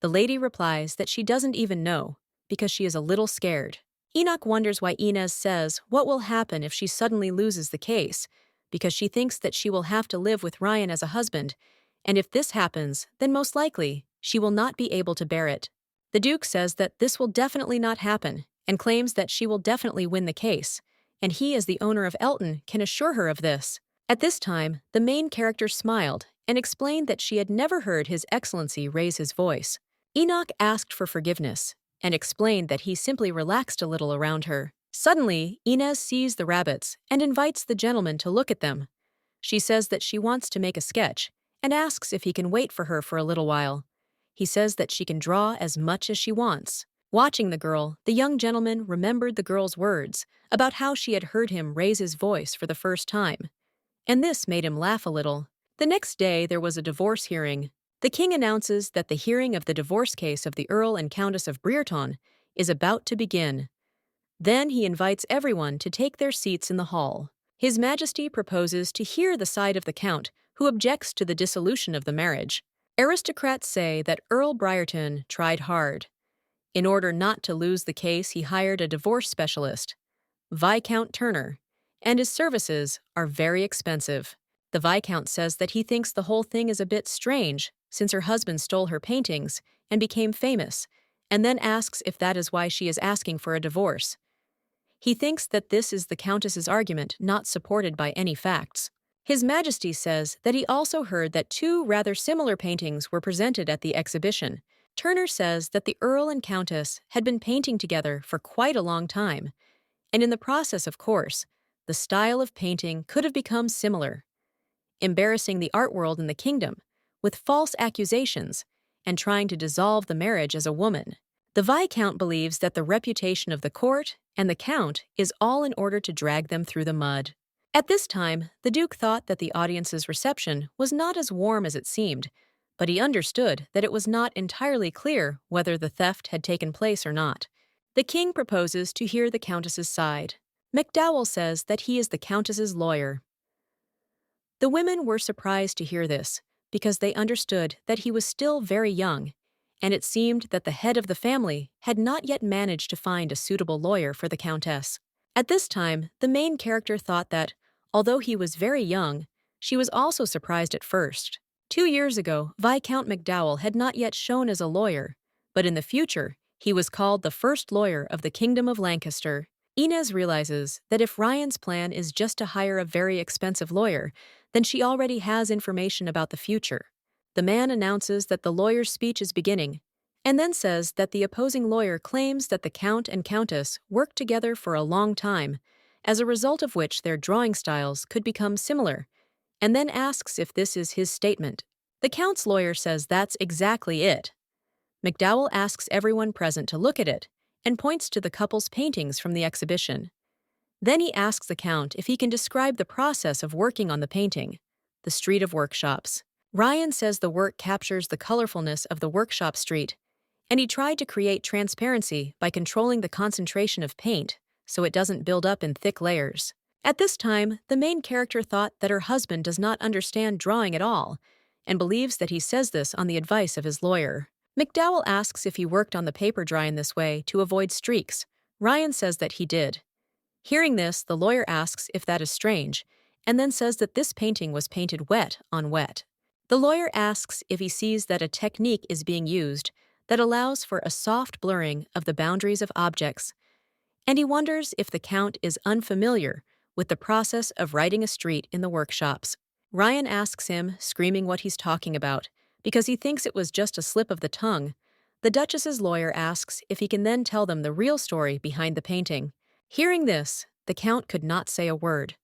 The lady replies that she doesn't even know, because she is a little scared. Enoch wonders why Inez says what will happen if she suddenly loses the case, because she thinks that she will have to live with Ryan as a husband, and if this happens, then most likely she will not be able to bear it. The Duke says that this will definitely not happen and claims that she will definitely win the case, and he, as the owner of Elton, can assure her of this. At this time, the main character smiled and explained that she had never heard His Excellency raise his voice. Enoch asked for forgiveness and explained that he simply relaxed a little around her. Suddenly, Inez sees the rabbits and invites the gentleman to look at them. She says that she wants to make a sketch and asks if he can wait for her for a little while. He says that she can draw as much as she wants. Watching the girl, the young gentleman remembered the girl's words about how she had heard him raise his voice for the first time, and this made him laugh a little. The next day, there was a divorce hearing. The king announces that the hearing of the divorce case of the Earl and Countess of Briarton is about to begin. Then he invites everyone to take their seats in the hall. His Majesty proposes to hear the side of the Count, who objects to the dissolution of the marriage. Aristocrats say that Earl Briarton tried hard. In order not to lose the case, he hired a divorce specialist, Viscount Turner, and his services are very expensive. The Viscount says that he thinks the whole thing is a bit strange, since her husband stole her paintings and became famous, and then asks if that is why she is asking for a divorce. He thinks that this is the Countess's argument not supported by any facts. His Majesty says that he also heard that two rather similar paintings were presented at the exhibition. Turner says that the Earl and Countess had been painting together for quite a long time, and in the process, of course, the style of painting could have become similar, embarrassing the art world in the kingdom with false accusations and trying to dissolve the marriage as a woman. The Viscount believes that the reputation of the court and the Count is all in order to drag them through the mud. At this time, the Duke thought that the audience's reception was not as warm as it seemed, but he understood that it was not entirely clear whether the theft had taken place or not. The king proposes to hear the Countess's side. McDowell says that he is the Countess's lawyer. The women were surprised to hear this, because they understood that he was still very young, and it seemed that the head of the family had not yet managed to find a suitable lawyer for the Countess. At this time, the main character thought that, although he was very young, she was also surprised at first. 2 years ago, Viscount McDowell had not yet shown as a lawyer, but in the future, he was called the first lawyer of the Kingdom of Lancaster. Inez realizes that if Ryan's plan is just to hire a very expensive lawyer, then she already has information about the future. The man announces that the lawyer's speech is beginning, and then says that the opposing lawyer claims that the Count and Countess worked together for a long time, as a result of which their drawing styles could become similar, and then asks if this is his statement. The Count's lawyer says that's exactly it. McDowell asks everyone present to look at it, and points to the couple's paintings from the exhibition. Then he asks the Count if he can describe the process of working on the painting, the street of workshops. Ryan says the work captures the colorfulness of the workshop street, and he tried to create transparency by controlling the concentration of paint so it doesn't build up in thick layers. At this time, the main character thought that her husband does not understand drawing at all, and believes that he says this on the advice of his lawyer. McDowell asks if he worked on the paper dry in this way to avoid streaks. Ryan says that he did. Hearing this, the lawyer asks if that is strange, and then says that this painting was painted wet on wet. The lawyer asks if he sees that a technique is being used that allows for a soft blurring of the boundaries of objects, and he wonders if the Count is unfamiliar with the process of writing a street in the workshops. Ryan asks him, screaming what he's talking about, because he thinks it was just a slip of the tongue. The Duchess's lawyer asks if he can then tell them the real story behind the painting. Hearing this, the Count could not say a word,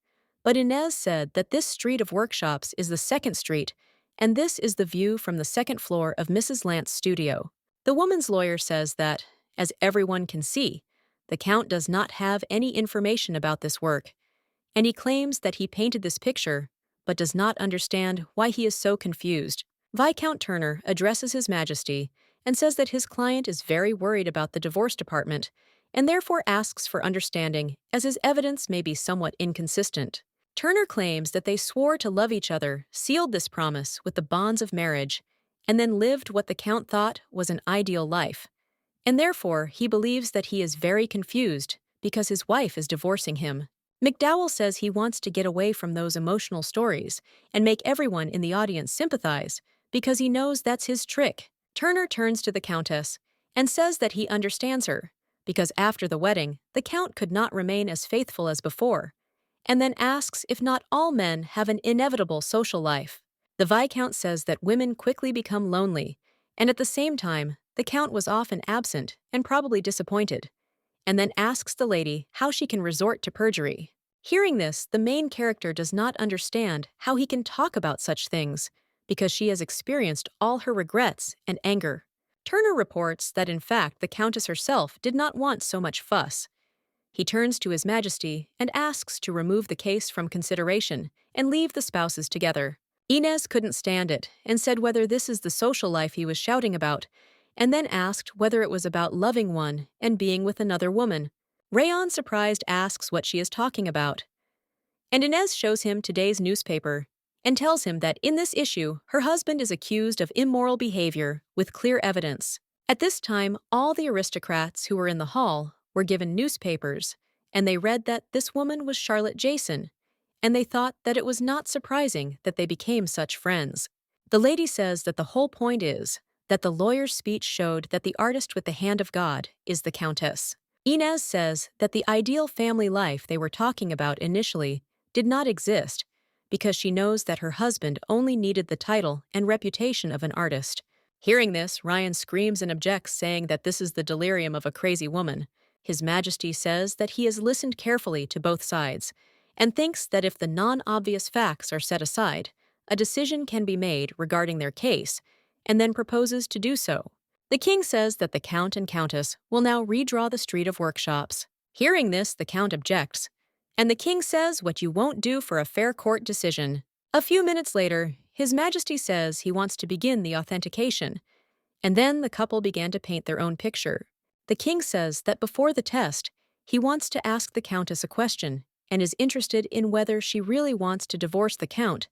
but Inez said that this street of workshops is the second street, and this is the view from the second floor of Mrs. Lance's studio. The woman's lawyer says that, as everyone can see, the Count does not have any information about this work, and he claims that he painted this picture, but does not understand why he is so confused. Viscount Turner addresses His Majesty and says that his client is very worried about the divorce department and therefore asks for understanding as his evidence may be somewhat inconsistent. Turner claims that they swore to love each other, sealed this promise with the bonds of marriage, and then lived what the Count thought was an ideal life, and therefore he believes that he is very confused because his wife is divorcing him. McDowell says he wants to get away from those emotional stories and make everyone in the audience sympathize because he knows that's his trick. Turner turns to the Countess and says that he understands her because after the wedding, the Count could not remain as faithful as before, and then asks if not all men have an inevitable social life. The Viscount says that women quickly become lonely, and at the same time, the Count was often absent and probably disappointed, and then asks the lady how she can resort to perjury. Hearing this, the main character does not understand how he can talk about such things because she has experienced all her regrets and anger. Turner reports that in fact the Countess herself did not want so much fuss. He turns to His Majesty and asks to remove the case from consideration and leave the spouses together. Inez couldn't stand it and said whether this is the social life he was shouting about, and then asked whether it was about loving one and being with another woman. Rayon, surprised, asks what she is talking about, and Inez shows him today's newspaper and tells him that in this issue, her husband is accused of immoral behavior with clear evidence. At this time, all the aristocrats who were in the hall were given newspapers, and they read that this woman was Charlotte Jason, and they thought that it was not surprising that they became such friends. The lady says that the whole point is that the lawyer's speech showed that the artist with the hand of God is the countess. Inez says that the ideal family life they were talking about initially did not exist because she knows that her husband only needed the title and reputation of an artist. Hearing this, Ryan screams and objects, saying that this is the delirium of a crazy woman. His Majesty says that he has listened carefully to both sides and thinks that if the non-obvious facts are set aside, a decision can be made regarding their case, and then proposes to do so. The king says that the count and countess will now redraw the street of workshops. Hearing this, the count objects, and the king says what you won't do for a fair court decision. A few minutes later, His Majesty says he wants to begin the authentication, and then the couple began to paint their own picture. The king says that before the test, he wants to ask the countess a question and is interested in whether she really wants to divorce the count,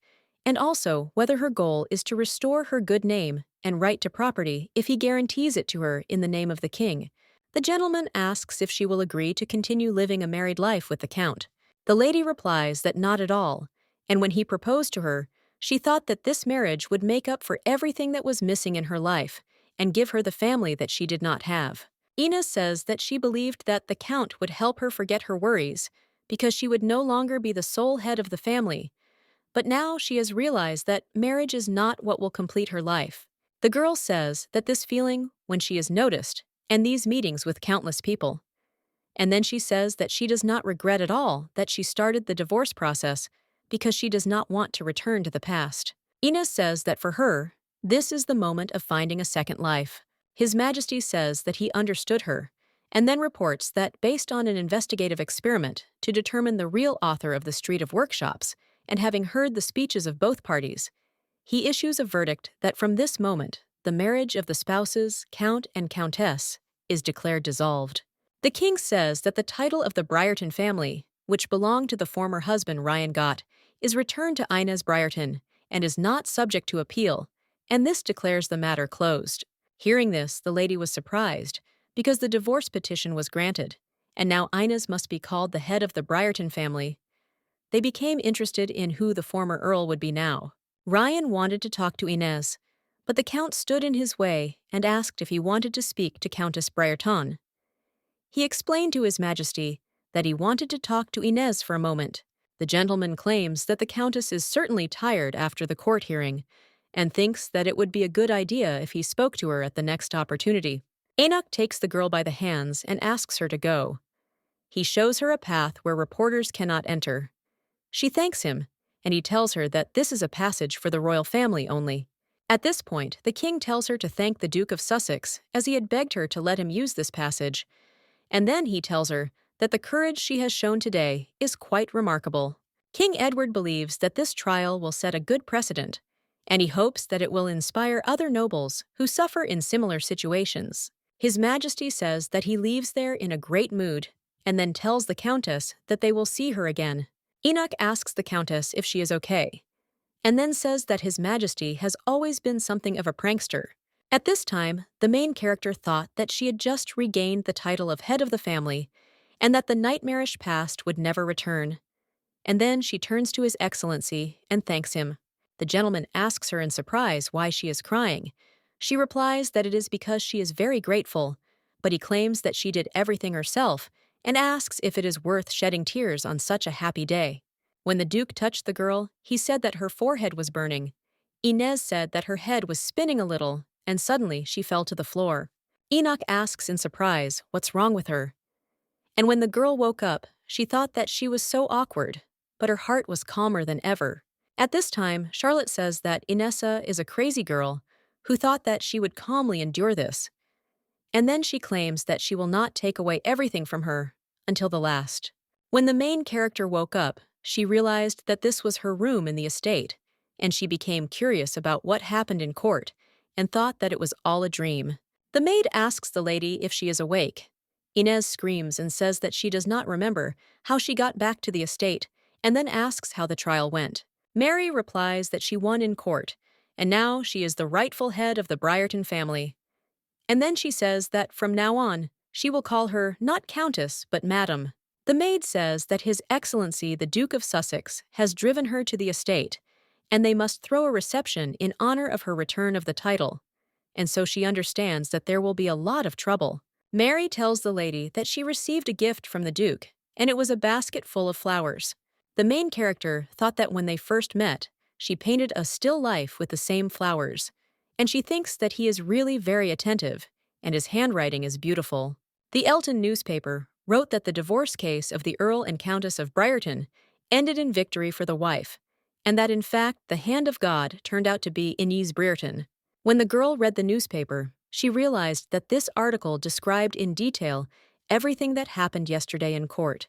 and also whether her goal is to restore her good name and right to property if he guarantees it to her in the name of the king. The gentleman asks if she will agree to continue living a married life with the count. The lady replies that not at all, and when he proposed to her, she thought that this marriage would make up for everything that was missing in her life and give her the family that she did not have. Inez says that she believed that the count would help her forget her worries because she would no longer be the sole head of the family, but now she has realized that marriage is not what will complete her life. The girl says that this feeling when she is noticed and these meetings with countless people. And then she says that she does not regret at all that she started the divorce process because she does not want to return to the past. Inez says that for her, this is the moment of finding a second life. His Majesty says that he understood her, and then reports that based on an investigative experiment to determine the real author of the Street of Workshops, and having heard the speeches of both parties, he issues a verdict that from this moment, the marriage of the spouses, Count and Countess, is declared dissolved. The king says that the title of the Briarton family, which belonged to the former husband Ryan Gott, is returned to Inez Briarton and is not subject to appeal, and this declares the matter closed. Hearing this, the lady was surprised because the divorce petition was granted, and now Inez must be called the head of the Briarton family. They became interested in who the former earl would be now. Ryan wanted to talk to Inez, but the count stood in his way and asked if he wanted to speak to Countess Briarton. He explained to His Majesty that he wanted to talk to Inez for a moment. The gentleman claims that the countess is certainly tired after the court hearing and thinks that it would be a good idea if he spoke to her at the next opportunity. Enoch takes the girl by the hands and asks her to go. He shows her a path where reporters cannot enter. She thanks him, and he tells her that this is a passage for the royal family only. At this point, the king tells her to thank the Duke of Sussex, as he had begged her to let him use this passage, and then he tells her that the courage she has shown today is quite remarkable. King Edward believes that this trial will set a good precedent, and he hopes that it will inspire other nobles who suffer in similar situations. His Majesty says that he leaves there in a great mood, and then tells the countess that they will see her again. Enoch asks the countess if she is okay, and then says that His Majesty has always been something of a prankster. At this time, the main character thought that she had just regained the title of head of the family, and that the nightmarish past would never return. And then she turns to His Excellency and thanks him. The gentleman asks her in surprise why she is crying. She replies that it is because she is very grateful, but he claims that she did everything herself and asks if it is worth shedding tears on such a happy day. When the Duke touched the girl, he said that her forehead was burning. Inez said that her head was spinning a little, and suddenly she fell to the floor. Enoch asks in surprise what's wrong with her. And when the girl woke up, she thought that she was so awkward, but her heart was calmer than ever. At this time, Charlotte says that Inessa is a crazy girl who thought that she would calmly endure this. And then she claims that she will not take away everything from her until the last. When the main character woke up, she realized that this was her room in the estate, and she became curious about what happened in court and thought that it was all a dream. The maid asks the lady if she is awake. Inez screams and says that she does not remember how she got back to the estate, and then asks how the trial went. Mary replies that she won in court, and now she is the rightful head of the Briarton family. And then she says that from now on, she will call her not Countess, but Madam. The maid says that His Excellency the Duke of Sussex has driven her to the estate, and they must throw a reception in honor of her return of the title. and so she understands that there will be a lot of trouble. Mary tells the lady that she received a gift from the Duke, and it was a basket full of flowers. The main character thought that when they first met, she painted a still life with the same flowers, and she thinks that he is really very attentive, and his handwriting is beautiful. The Elton newspaper wrote that the divorce case of the Earl and Countess of Briarton ended in victory for the wife, and that in fact the hand of God turned out to be Inez Brereton. When the girl read the newspaper, she realized that this article described in detail everything that happened yesterday in court,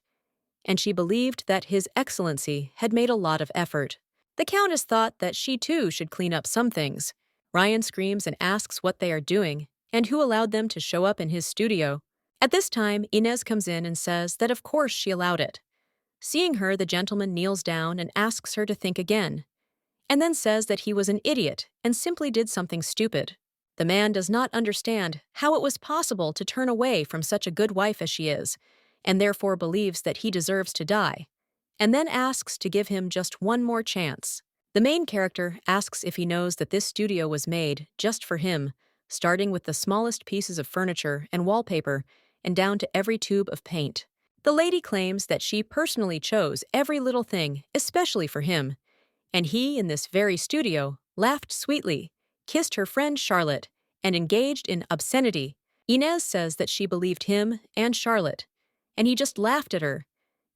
and she believed that His Excellency had made a lot of effort. The Countess thought that she too should clean up some things. Ryan screams and asks what they are doing, and who allowed them to show up in his studio. At this time, Inez comes in and says that of course she allowed it. Seeing her, the gentleman kneels down and asks her to think again, and then says that he was an idiot and simply did something stupid. The man does not understand how it was possible to turn away from such a good wife as she is, and therefore believes that he deserves to die, and then asks to give him just one more chance. The main character asks if he knows that this studio was made just for him, starting with the smallest pieces of furniture and wallpaper and down to every tube of paint. The lady claims that she personally chose every little thing, especially for him, and he, in this very studio, laughed sweetly, kissed her friend Charlotte, and engaged in obscenity. Inez says that she believed him and Charlotte, and he just laughed at her,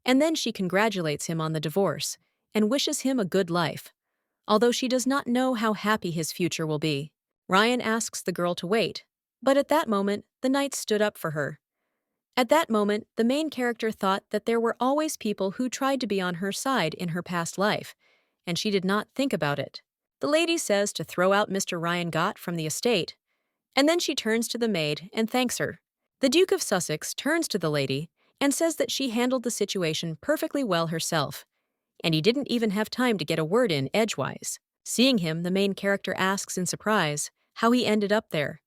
and then she congratulates him on the divorce and wishes him a good life, although she does not know how happy his future will be. Ryan asks the girl to wait, but at that moment, the knight stood up for her. At that moment, the main character thought that there were always people who tried to be on her side in her past life, and she did not think about it. The lady says to throw out Mr. Ryan Gott from the estate, and then she turns to the maid and thanks her. The Duke of Sussex turns to the lady and says that she handled the situation perfectly well herself, and he didn't even have time to get a word in edgewise. Seeing him, the main character asks in surprise how he ended up there.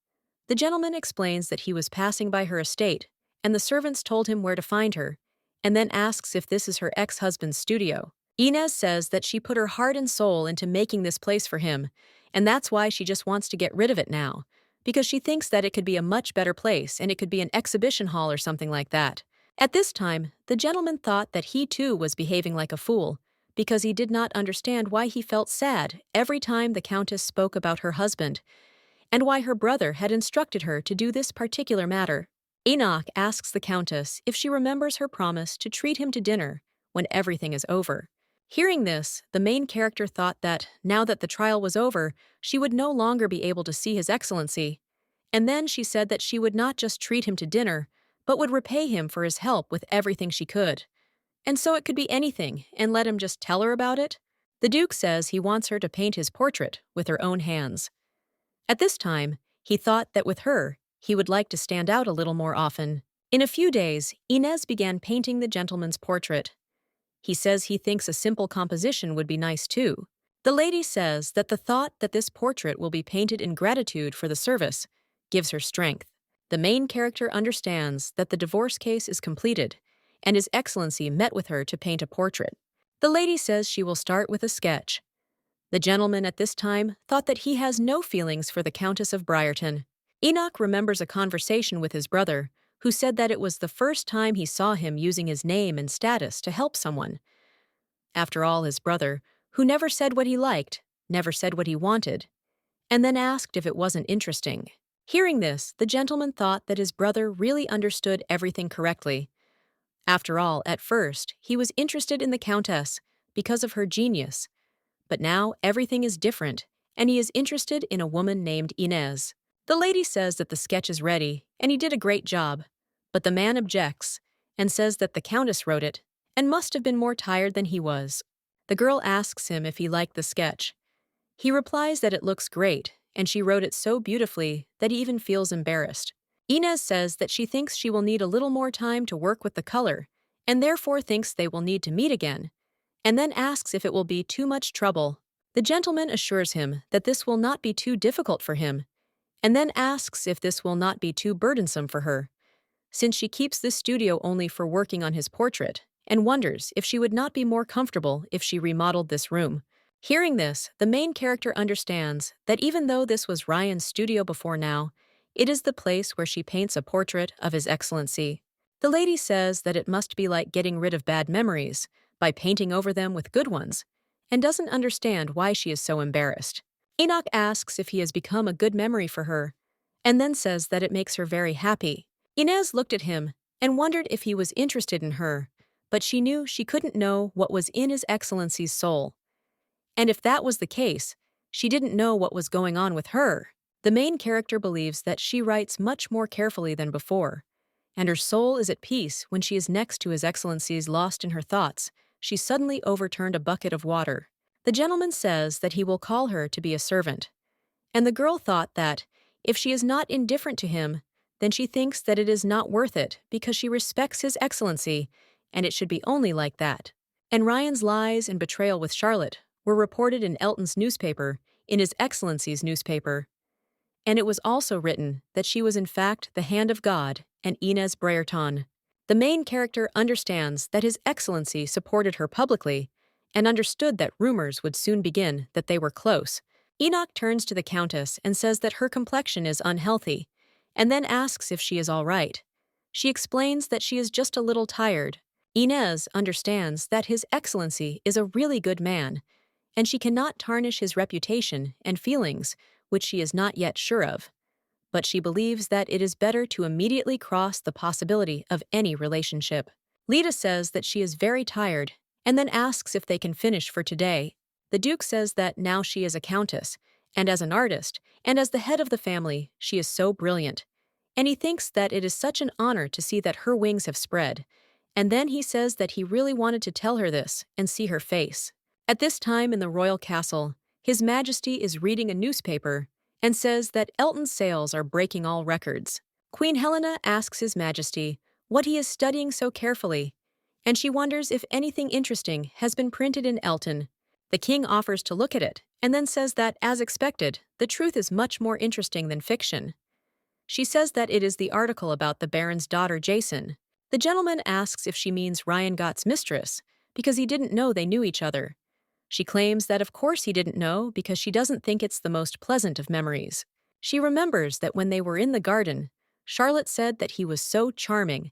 The gentleman explains that he was passing by her estate, and the servants told him where to find her, and then asks if this is her ex-husband's studio. Inez says that she put her heart and soul into making this place for him, and that's why she just wants to get rid of it now, because she thinks that it could be a much better place and it could be an exhibition hall or something like that. At this time, the gentleman thought that he too was behaving like a fool, because he did not understand why he felt sad every time the Countess spoke about her husband, and why her brother had instructed her to do this particular matter. Enoch asks the Countess if she remembers her promise to treat him to dinner when everything is over. Hearing this, the main character thought that, now that the trial was over, she would no longer be able to see His Excellency, and then she said that she would not just treat him to dinner, but would repay him for his help with everything she could. And so it could be anything, and let him just tell her about it. The Duke says he wants her to paint his portrait with her own hands. At this time, he thought that with her, he would like to stand out a little more often. In a few days, Inez began painting the gentleman's portrait. He says he thinks a simple composition would be nice too. The lady says that the thought that this portrait will be painted in gratitude for the service gives her strength. The main character understands that the divorce case is completed, and His Excellency met with her to paint a portrait. The lady says she will start with a sketch. The gentleman at this time thought that he has no feelings for the Countess of Briarton. Enoch remembers a conversation with his brother, who said that it was the first time he saw him using his name and status to help someone. After all, his brother, who never said what he liked, never said what he wanted, and then asked if it wasn't interesting. Hearing this, the gentleman thought that his brother really understood everything correctly. After all, at first, he was interested in the Countess because of her genius, but now everything is different, and he is interested in a woman named Inez. The lady says that the sketch is ready, and he did a great job, but the man objects and says that the Countess wrote it and must have been more tired than he was. The girl asks him if he liked the sketch. He replies that it looks great, and she wrote it so beautifully that he even feels embarrassed. Inez says that she thinks she will need a little more time to work with the color, and therefore thinks they will need to meet again, and then asks if it will be too much trouble. The gentleman assures him that this will not be too difficult for him, and then asks if this will not be too burdensome for her, since she keeps this studio only for working on his portrait, and wonders if she would not be more comfortable if she remodeled this room. Hearing this, the main character understands that even though this was Ryan's studio before now, it is the place where she paints a portrait of His Excellency. The lady says that it must be like getting rid of bad memories by painting over them with good ones, and doesn't understand why she is so embarrassed. Enoch asks if he has become a good memory for her, and then says that it makes her very happy. Inez looked at him and wondered if he was interested in her, but she knew she couldn't know what was in His Excellency's soul. And if that was the case, she didn't know what was going on with her. The main character believes that she writes much more carefully than before, and her soul is at peace when she is next to His Excellency's lost in her thoughts. She suddenly overturned a bucket of water. The gentleman says that he will call her to be a servant, and the girl thought that, if she is not indifferent to him, then she thinks that it is not worth it because she respects His Excellency, and it should be only like that. And Ryan's lies and betrayal with Charlotte were reported in Elton's newspaper, in His Excellency's newspaper. And it was also written that she was in fact the hand of God and Inez Brereton. The main character understands that His Excellency supported her publicly and understood that rumors would soon begin that they were close. Enoch turns to the countess and says that her complexion is unhealthy, and then asks if she is all right. She explains that she is just a little tired. Inez understands that His Excellency is a really good man, and she cannot tarnish his reputation and feelings, which she is not yet sure of. But she believes that it is better to immediately cross the possibility of any relationship. Lita says that she is very tired, and then asks if they can finish for today. The Duke says that now she is a countess, and as an artist, and as the head of the family, she is so brilliant. And he thinks that it is such an honor to see that her wings have spread. And then he says that he really wanted to tell her this and see her face. At this time in the royal castle, His Majesty is reading a newspaper and says that Elton's sales are breaking all records. Queen Helena asks His Majesty what he is studying so carefully, and she wonders if anything interesting has been printed in Elton. The king offers to look at it, and then says that, as expected, the truth is much more interesting than fiction. She says that it is the article about the Baron's daughter Jason. The gentleman asks if she means Ryan Gott's mistress, because he didn't know they knew each other. She claims that of course he didn't know because she doesn't think it's the most pleasant of memories. She remembers that when they were in the garden, Charlotte said that he was so charming,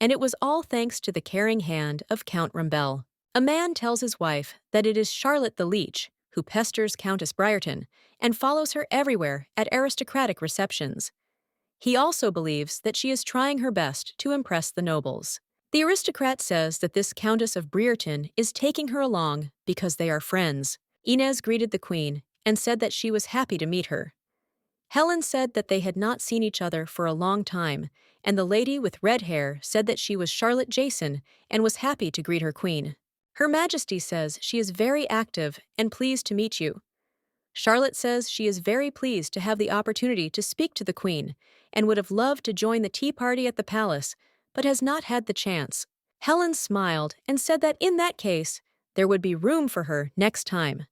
and it was all thanks to the caring hand of Count Rambel. A man tells his wife that it is Charlotte the leech who pesters Countess Brereton and follows her everywhere at aristocratic receptions. He also believes that she is trying her best to impress the nobles. The aristocrat says that this Countess of Brereton is taking her along because they are friends. Inez greeted the queen and said that she was happy to meet her. Helen said that they had not seen each other for a long time, and the lady with red hair said that she was Charlotte Jason and was happy to greet her queen. Her Majesty says she is very active and pleased to meet you. Charlotte says she is very pleased to have the opportunity to speak to the queen and would have loved to join the tea party at the palace, but has not had the chance. Helen smiled and said that in that case, there would be room for her next time.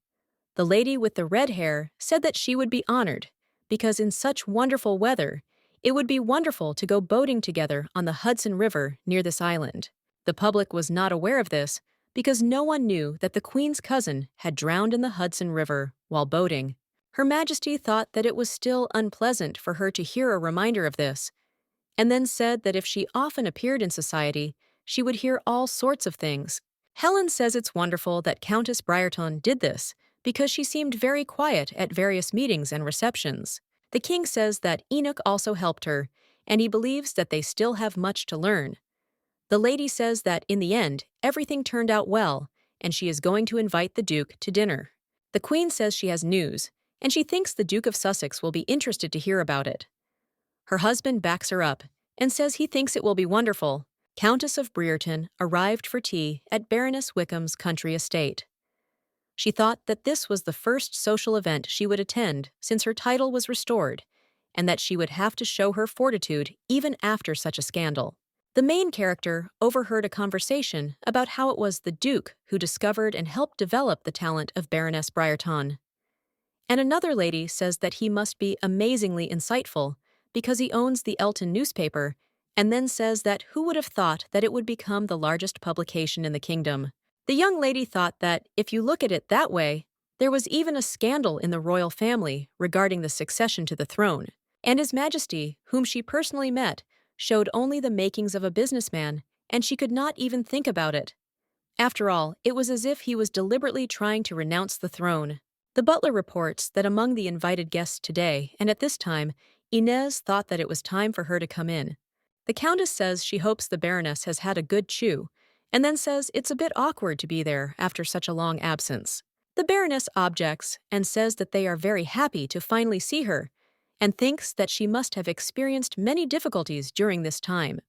The lady with the red hair said that she would be honored, because in such wonderful weather, it would be wonderful to go boating together on the Hudson River near this island. The public was not aware of this, because no one knew that the Queen's cousin had drowned in the Hudson River while boating. Her Majesty thought that it was still unpleasant for her to hear a reminder of this, and then said that if she often appeared in society, she would hear all sorts of things. Helen says it's wonderful that Countess Brereton did this, because she seemed very quiet at various meetings and receptions. The king says that Enoch also helped her, and he believes that they still have much to learn. The lady says that in the end, everything turned out well, and she is going to invite the Duke to dinner. The Queen says she has news, and she thinks the Duke of Sussex will be interested to hear about it. Her husband backs her up and says he thinks it will be wonderful. Countess of Brereton arrived for tea at Baroness Wickham's country estate. She thought that this was the first social event she would attend since her title was restored, and that she would have to show her fortitude even after such a scandal. The main character overheard a conversation about how it was the Duke who discovered and helped develop the talent of Baroness Brereton. And another lady says that he must be amazingly insightful because he owns the Elton newspaper, and then says that who would have thought that it would become the largest publication in the kingdom. The young lady thought that if you look at it that way, There was even a scandal in the royal family regarding the succession to the throne, and His Majesty, whom she personally met, showed only the makings of a businessman, and she could not even think about it. After all, it was as if he was deliberately trying to renounce the throne. The butler reports that among the invited guests today, and at this time, Inez thought that it was time for her to come in. The countess says she hopes the baroness has had a good chew, and then says it's a bit awkward to be there after such a long absence. The baroness objects and says that they are very happy to finally see her, and thinks that she must have experienced many difficulties during this time.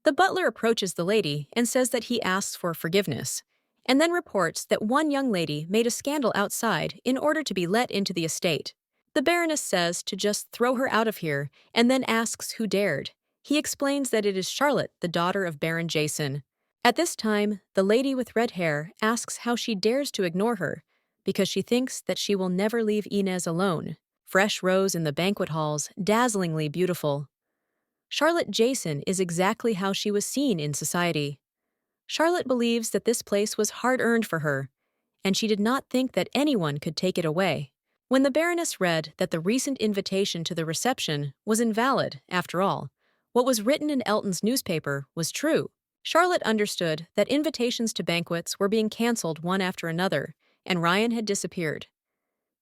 The butler approaches the lady and says that he asks for forgiveness, and then reports that one young lady made a scandal outside in order to be let into the estate. The baroness says to just throw her out of here and then asks who dared. He explains that it is Charlotte, the daughter of Baron Jason. At this time, the lady with red hair asks how she dares to ignore her, because she thinks that she will never leave Inez alone. Fresh rose in the banquet halls, dazzlingly beautiful. Charlotte Jason is exactly how she was seen in society. Charlotte believes that this place was hard-earned for her, and she did not think that anyone could take it away. When the Baroness read that the recent invitation to the reception was invalid, after all, what was written in Elton's newspaper was true. Charlotte understood that invitations to banquets were being cancelled one after another, and Ryan had disappeared.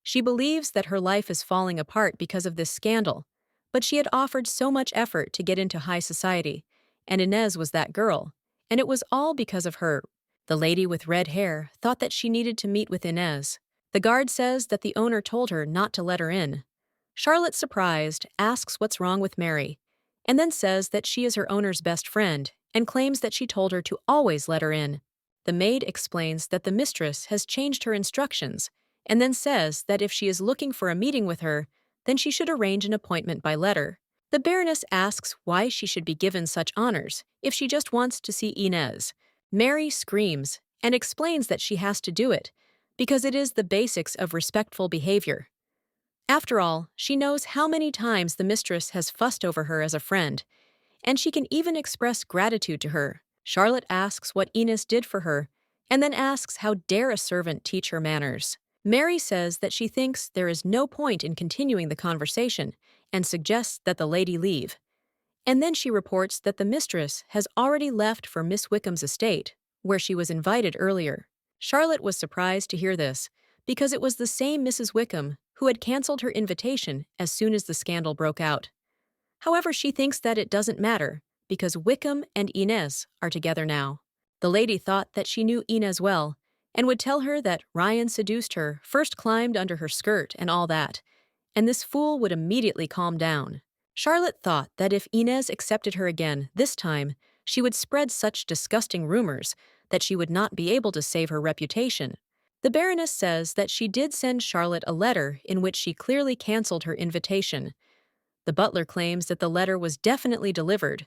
She believes that her life is falling apart because of this scandal, but she had offered so much effort to get into high society, and Inez was that girl, and it was all because of her. The lady with red hair thought that she needed to meet with Inez. The guard says that the owner told her not to let her in. Charlotte, surprised, asks what's wrong with Mary, and then says that she is her owner's best friend and claims that she told her to always let her in. The maid explains that the mistress has changed her instructions, and then says that if she is looking for a meeting with her, then she should arrange an appointment by letter. The Baroness asks why she should be given such honors if she just wants to see Inez. Mary screams and explains that she has to do it because it is the basics of respectful behavior. After all, she knows how many times the mistress has fussed over her as a friend, and she can even express gratitude to her. Charlotte asks what Inez did for her, and then asks how dare a servant teach her manners. Mary says that she thinks there is no point in continuing the conversation and suggests that the lady leave. And then she reports that the mistress has already left for Miss Wickham's estate, where she was invited earlier. Charlotte was surprised to hear this, because it was the same Mrs. Wickham who had cancelled her invitation as soon as the scandal broke out. However, she thinks that it doesn't matter, because Wickham and Inez are together now. The lady thought that she knew Inez well, and would tell her that Ryan seduced her, first climbed under her skirt and all that, and this fool would immediately calm down. Charlotte thought that if Inez accepted her again, this time, she would spread such disgusting rumors that she would not be able to save her reputation. The Baroness says that she did send Charlotte a letter in which she clearly cancelled her invitation. The butler claims that the letter was definitely delivered,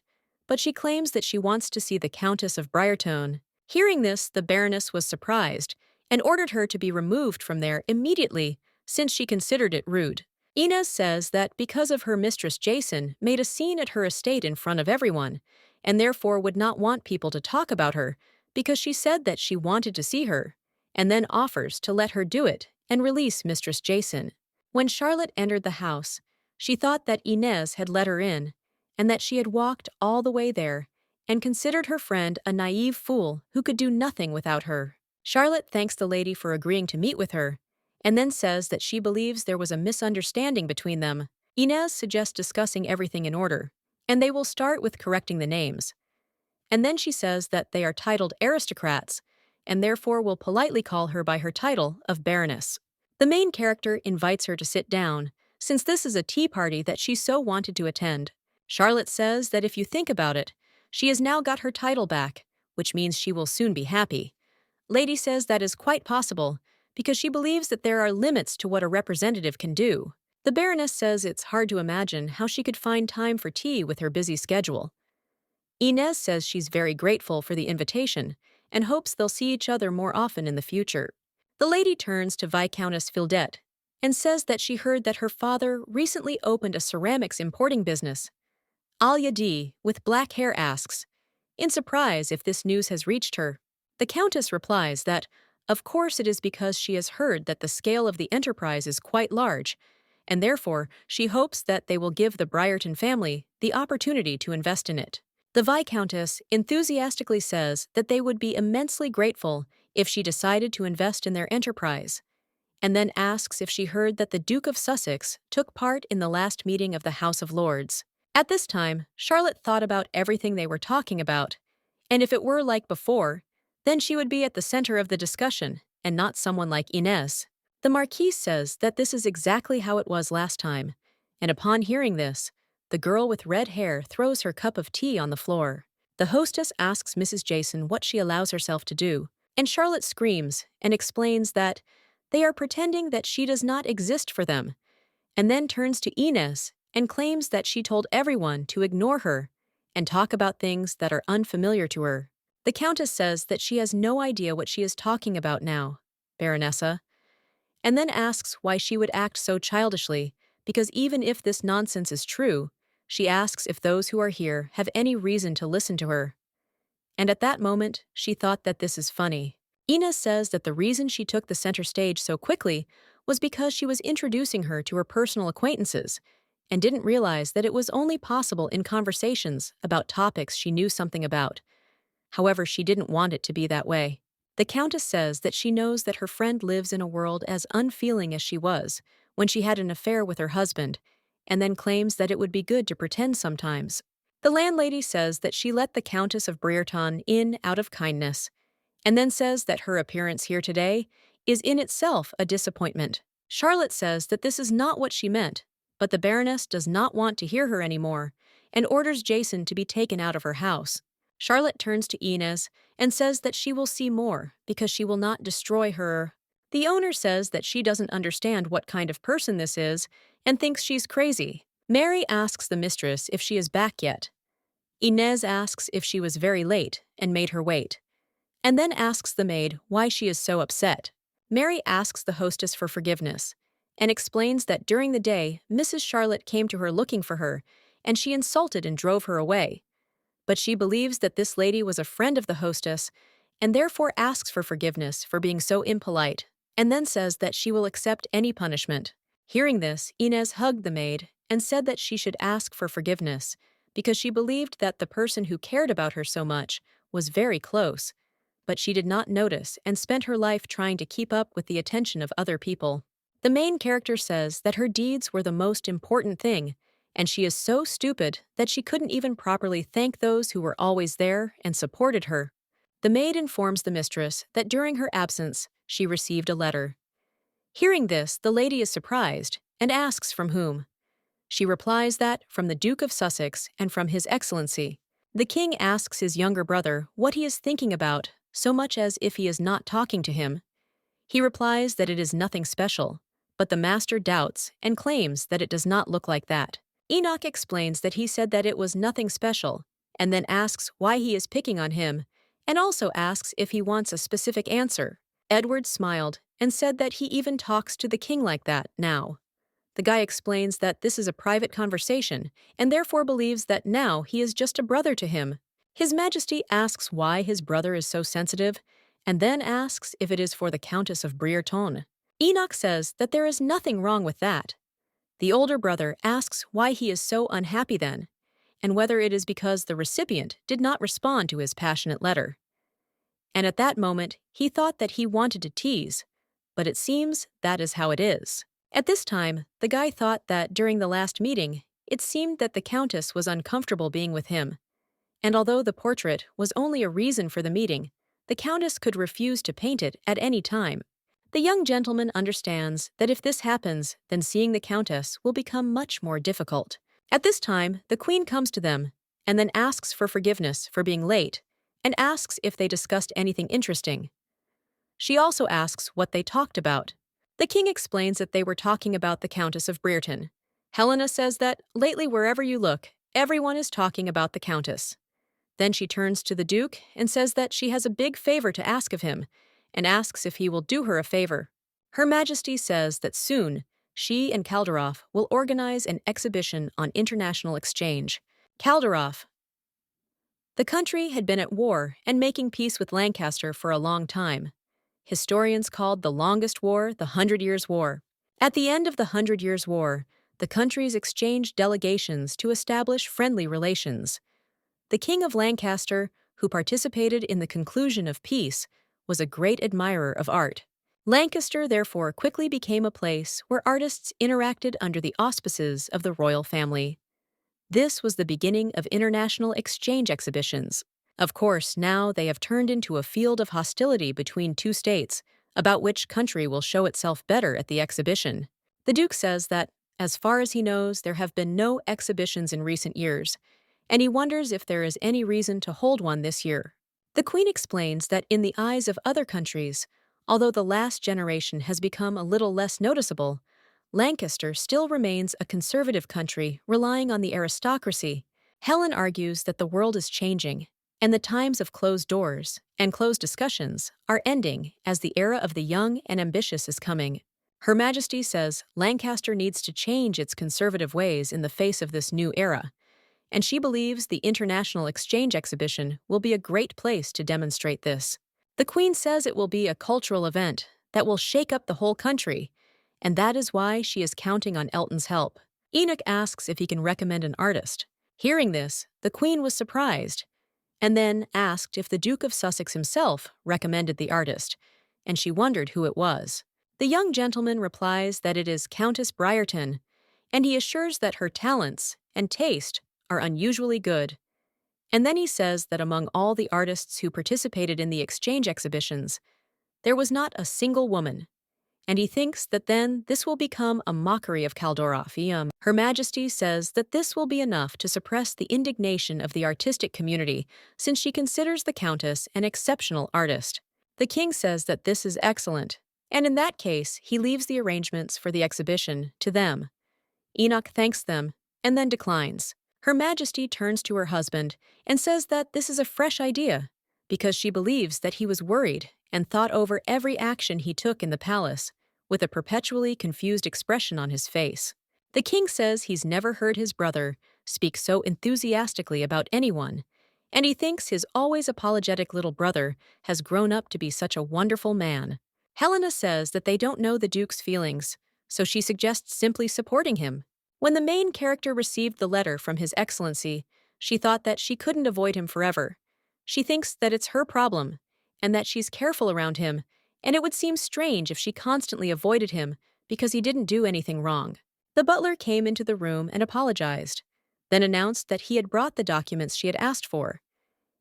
but she claims that she wants to see the Countess of Briartone. Hearing this, the Baroness was surprised and ordered her to be removed from there immediately, since she considered it rude. Inez says that because of her mistress Jason made a scene at her estate in front of everyone, and therefore would not want people to talk about her because she said that she wanted to see her, and then offers to let her do it and release Mistress Jason. When Charlotte entered the house, she thought that Inez had let her in, and that she had walked all the way there, and considered her friend a naive fool who could do nothing without her. Charlotte thanks the lady for agreeing to meet with her, and then says that she believes there was a misunderstanding between them. Inez suggests discussing everything in order, and they will start with correcting the names. And then she says that they are titled aristocrats, and therefore will politely call her by her title of Baroness. The main character invites her to sit down, since this is a tea party that she so wanted to attend. Charlotte says that if you think about it, she has now got her title back, which means she will soon be happy. Lady says that is quite possible, because she believes that there are limits to what a representative can do. The Baroness says it's hard to imagine how she could find time for tea with her busy schedule. Inez says she's very grateful for the invitation and hopes they'll see each other more often in the future. The lady turns to Viscountess Fildette and says that she heard that her father recently opened a ceramics importing business. Alia D, with black hair, asks, in surprise, if this news has reached her. The Countess replies that, Of course, it is because she has heard that the scale of the enterprise is quite large, and therefore she hopes that they will give the Briarton family the opportunity to invest in it. The Viscountess enthusiastically says that they would be immensely grateful if she decided to invest in their enterprise, and then asks if she heard that the Duke of Sussex took part in the last meeting of the House of Lords. At this time, Charlotte thought about everything they were talking about, and if it were like before, then she would be at the center of the discussion and not someone like Inez. The Marquise says that this is exactly how it was last time, and upon hearing this, the girl with red hair throws her cup of tea on the floor. The hostess asks Mrs. Jason what she allows herself to do, and Charlotte screams and explains that they are pretending that she does not exist for them, and then turns to Inez and claims that she told everyone to ignore her and talk about things that are unfamiliar to her. The Countess says that she has no idea what she is talking about now, Baronessa, and then asks why she would act so childishly, because even if this nonsense is true, she asks if those who are here have any reason to listen to her. And at that moment, she thought that this is funny. Inez says that the reason she took the center stage so quickly was because she was introducing her to her personal acquaintances and didn't realize that it was only possible in conversations about topics she knew something about. However, she didn't want it to be that way. The Countess says that she knows that her friend lives in a world as unfeeling as she was when she had an affair with her husband, and then claims that it would be good to pretend sometimes. The landlady says that she let the Countess of Briarton in out of kindness, and then says that her appearance here today is in itself a disappointment. Charlotte says that this is not what she meant, but the Baroness does not want to hear her anymore and orders Jason to be taken out of her house. Charlotte turns to Inez and says that she will see more because she will not destroy her. The owner says that she doesn't understand what kind of person this is and thinks she's crazy. Mary asks the mistress if she is back yet. Inez asks if she was very late and made her wait, and then asks the maid why she is so upset. Mary asks the hostess for forgiveness and explains that during the day, Mrs. Charlotte came to her looking for her, and she insulted and drove her away. But she believes that this lady was a friend of the hostess and therefore asks for forgiveness for being so impolite, and then says that she will accept any punishment. Hearing this, Inez hugged the maid and said that she should ask for forgiveness because she believed that the person who cared about her so much was very close, but she did not notice and spent her life trying to keep up with the attention of other people. The main character says that her deeds were the most important thing, and she is so stupid that she couldn't even properly thank those who were always there and supported her. The maid informs the mistress that during her absence, she received a letter. Hearing this, the lady is surprised and asks from whom. She replies that from the Duke of Sussex and from His Excellency. The king asks his younger brother what he is thinking about, so much as if he is not talking to him. He replies that it is nothing special, but the master doubts and claims that it does not look like that. Enoch explains that he said that it was nothing special, and then asks why he is picking on him, and also asks if he wants a specific answer. Edward smiled and said that he even talks to the king like that now. The guy explains that this is a private conversation, and therefore believes that now he is just a brother to him. His Majesty asks why his brother is so sensitive, and then asks if it is for the Countess of Briarton. Enoch says that there is nothing wrong with that. The older brother asks why he is so unhappy then, and whether it is because the recipient did not respond to his passionate letter. And at that moment, he thought that he wanted to tease, but it seems that is how it is. At this time, the guy thought that during the last meeting, it seemed that the Countess was uncomfortable being with him, and although the portrait was only a reason for the meeting, the Countess could refuse to paint it at any time. The young gentleman understands that if this happens, then seeing the Countess will become much more difficult. At this time, the Queen comes to them and then asks for forgiveness for being late and asks if they discussed anything interesting. She also asks what they talked about. The king explains that they were talking about the Countess of Briarton. Helena says that, lately wherever you look, everyone is talking about the Countess. Then she turns to the Duke and says that she has a big favor to ask of him, and asks if he will do her a favor. Her Majesty says that soon, she and Calderoff will organize an exhibition on international exchange. Calderoff. The country had been at war and making peace with Lancaster for a long time. historians called the longest war the Hundred Years' War. At the end of the Hundred Years' War, the countries exchanged delegations to establish friendly relations. The King of Lancaster, who participated in the conclusion of peace, was a great admirer of art. Lancaster therefore quickly became a place where artists interacted under the auspices of the royal family. This was the beginning of international exchange exhibitions. Of course, now they have turned into a field of hostility between two states, about which country will show itself better at the exhibition. The Duke says that, as far as he knows, there have been no exhibitions in recent years, and he wonders if there is any reason to hold one this year. The Queen explains that in the eyes of other countries, although the last generation has become a little less noticeable, Lancaster still remains a conservative country relying on the aristocracy. Helen argues that the world is changing, and the times of closed doors and closed discussions are ending as the era of the young and ambitious is coming. Her Majesty says Lancaster needs to change its conservative ways in the face of this new era, and she believes the International Exchange Exhibition will be a great place to demonstrate this. The Queen says it will be a cultural event that will shake up the whole country, and that is why she is counting on Elton's help. Enoch asks if he can recommend an artist. Hearing this, the Queen was surprised, and then asked if the Duke of Sussex himself recommended the artist, and she wondered who it was. The young gentleman replies that it is Countess Briarton, and he assures that her talents and taste are unusually good. And then he says that among all the artists who participated in the exchange exhibitions, there was not a single woman, and he thinks that then this will become a mockery of Caldoraf. Her Majesty says that this will be enough to suppress the indignation of the artistic community, since she considers the Countess an exceptional artist. The King says that this is excellent, and in that case he leaves the arrangements for the exhibition to them. Enoch thanks them and then declines. Her Majesty turns to her husband and says that this is a fresh idea, because she believes that he was worried and thought over every action he took in the palace, with a perpetually confused expression on his face. The King says he's never heard his brother speak so enthusiastically about anyone, and he thinks his always apologetic little brother has grown up to be such a wonderful man. Helena says that they don't know the Duke's feelings, so she suggests simply supporting him. When the main character received the letter from His Excellency, she thought that she couldn't avoid him forever. She thinks that it's her problem, and that she's careful around him, and it would seem strange if she constantly avoided him because he didn't do anything wrong. The butler came into the room and apologized, then announced that he had brought the documents she had asked for.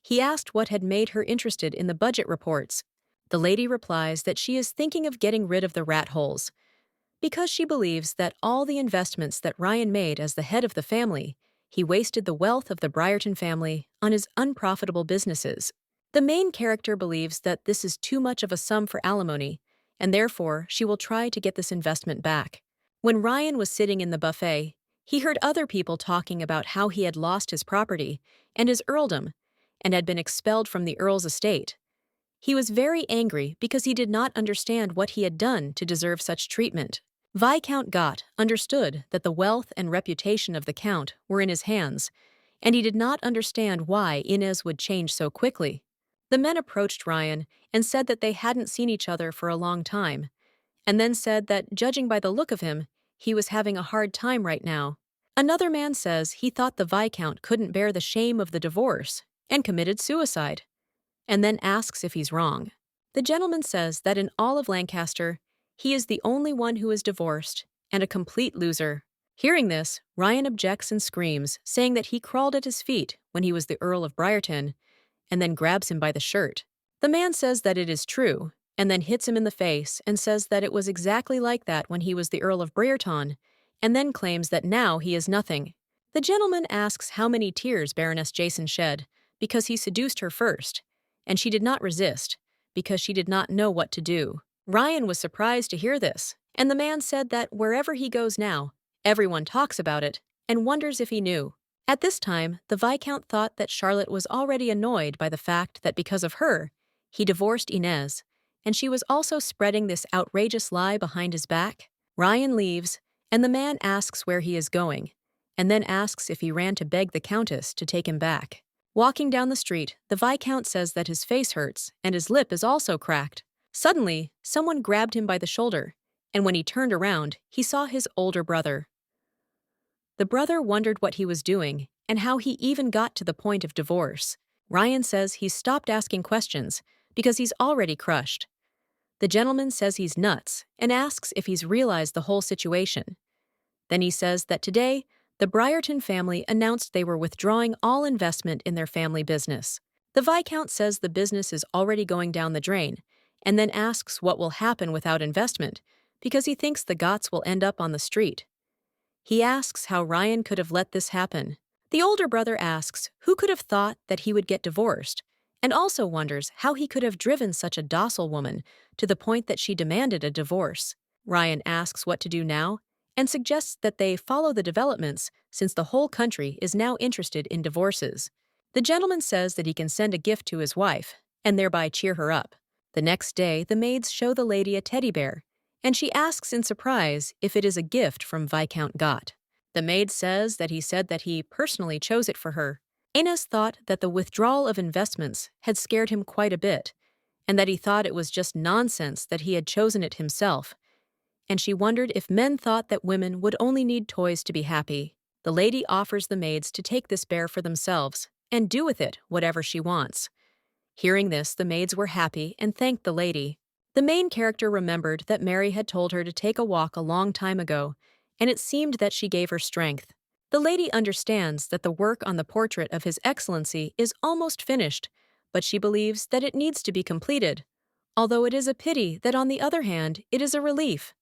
He asked what had made her interested in the budget reports. The lady replies that she is thinking of getting rid of the rat holes, because she believes that all the investments that Ryan made as the head of the family, he wasted the wealth of the Briarton family on his unprofitable businesses. The main character believes that this is too much of a sum for alimony, and therefore she will try to get this investment back. When Ryan was sitting in the buffet, he heard other people talking about how he had lost his property and his earldom, and had been expelled from the Earl's estate. He was very angry because he did not understand what he had done to deserve such treatment. Viscount Gott understood that the wealth and reputation of the Count were in his hands, and he did not understand why Inez would change so quickly. The men approached Ryan and said that they hadn't seen each other for a long time, and then said that, judging by the look of him, he was having a hard time right now. Another man says he thought the Viscount couldn't bear the shame of the divorce and committed suicide, and then asks if he's wrong. The gentleman says that in all of Lancaster, he is the only one who is divorced and a complete loser. Hearing this, Ryan objects and screams, saying that he crawled at his feet when he was the Earl of Briarton, and then grabs him by the shirt. The man says that it is true, and then hits him in the face and says that it was exactly like that when he was the Earl of Briarton, and then claims that now he is nothing. The gentleman asks how many tears Baroness Jason shed, because he seduced her first, and she did not resist, because she did not know what to do. Ryan was surprised to hear this, and the man said that wherever he goes now, everyone talks about it, and wonders if he knew. At this time, the Viscount thought that Charlotte was already annoyed by the fact that because of her, he divorced Inez, and she was also spreading this outrageous lie behind his back. Ryan leaves, and the man asks where he is going, and then asks if he ran to beg the Countess to take him back. Walking down the street, the Viscount says that his face hurts, and his lip is also cracked. Suddenly, someone grabbed him by the shoulder, and when he turned around, he saw his older brother. The brother wondered what he was doing and how he even got to the point of divorce. Ryan says he's stopped asking questions because he's already crushed. The gentleman says he's nuts and asks if he's realized the whole situation. Then he says that today, the Briarton family announced they were withdrawing all investment in their family business. The Viscount says the business is already going down the drain, and then asks what will happen without investment, because he thinks the Gotts will end up on the street. He asks how Ryan could have let this happen. The older brother asks who could have thought that he would get divorced, and also wonders how he could have driven such a docile woman to the point that she demanded a divorce. Ryan asks what to do now, and suggests that they follow the developments since the whole country is now interested in divorces. The gentleman says that he can send a gift to his wife, and thereby cheer her up. The next day, the maids show the lady a teddy bear, and she asks in surprise if it is a gift from Viscount Gott. The maid says that he personally chose it for her. Inez thought that the withdrawal of investments had scared him quite a bit, and that he thought it was just nonsense that he had chosen it himself, and she wondered if men thought that women would only need toys to be happy. The lady offers the maids to take this bear for themselves and do with it whatever she wants. Hearing this, the maids were happy and thanked the lady. The main character remembered that Mary had told her to take a walk a long time ago, and it seemed that she gave her strength. The lady understands that the work on the portrait of His Excellency is almost finished, but she believes that it needs to be completed, although it is a pity that on the other hand it is a relief.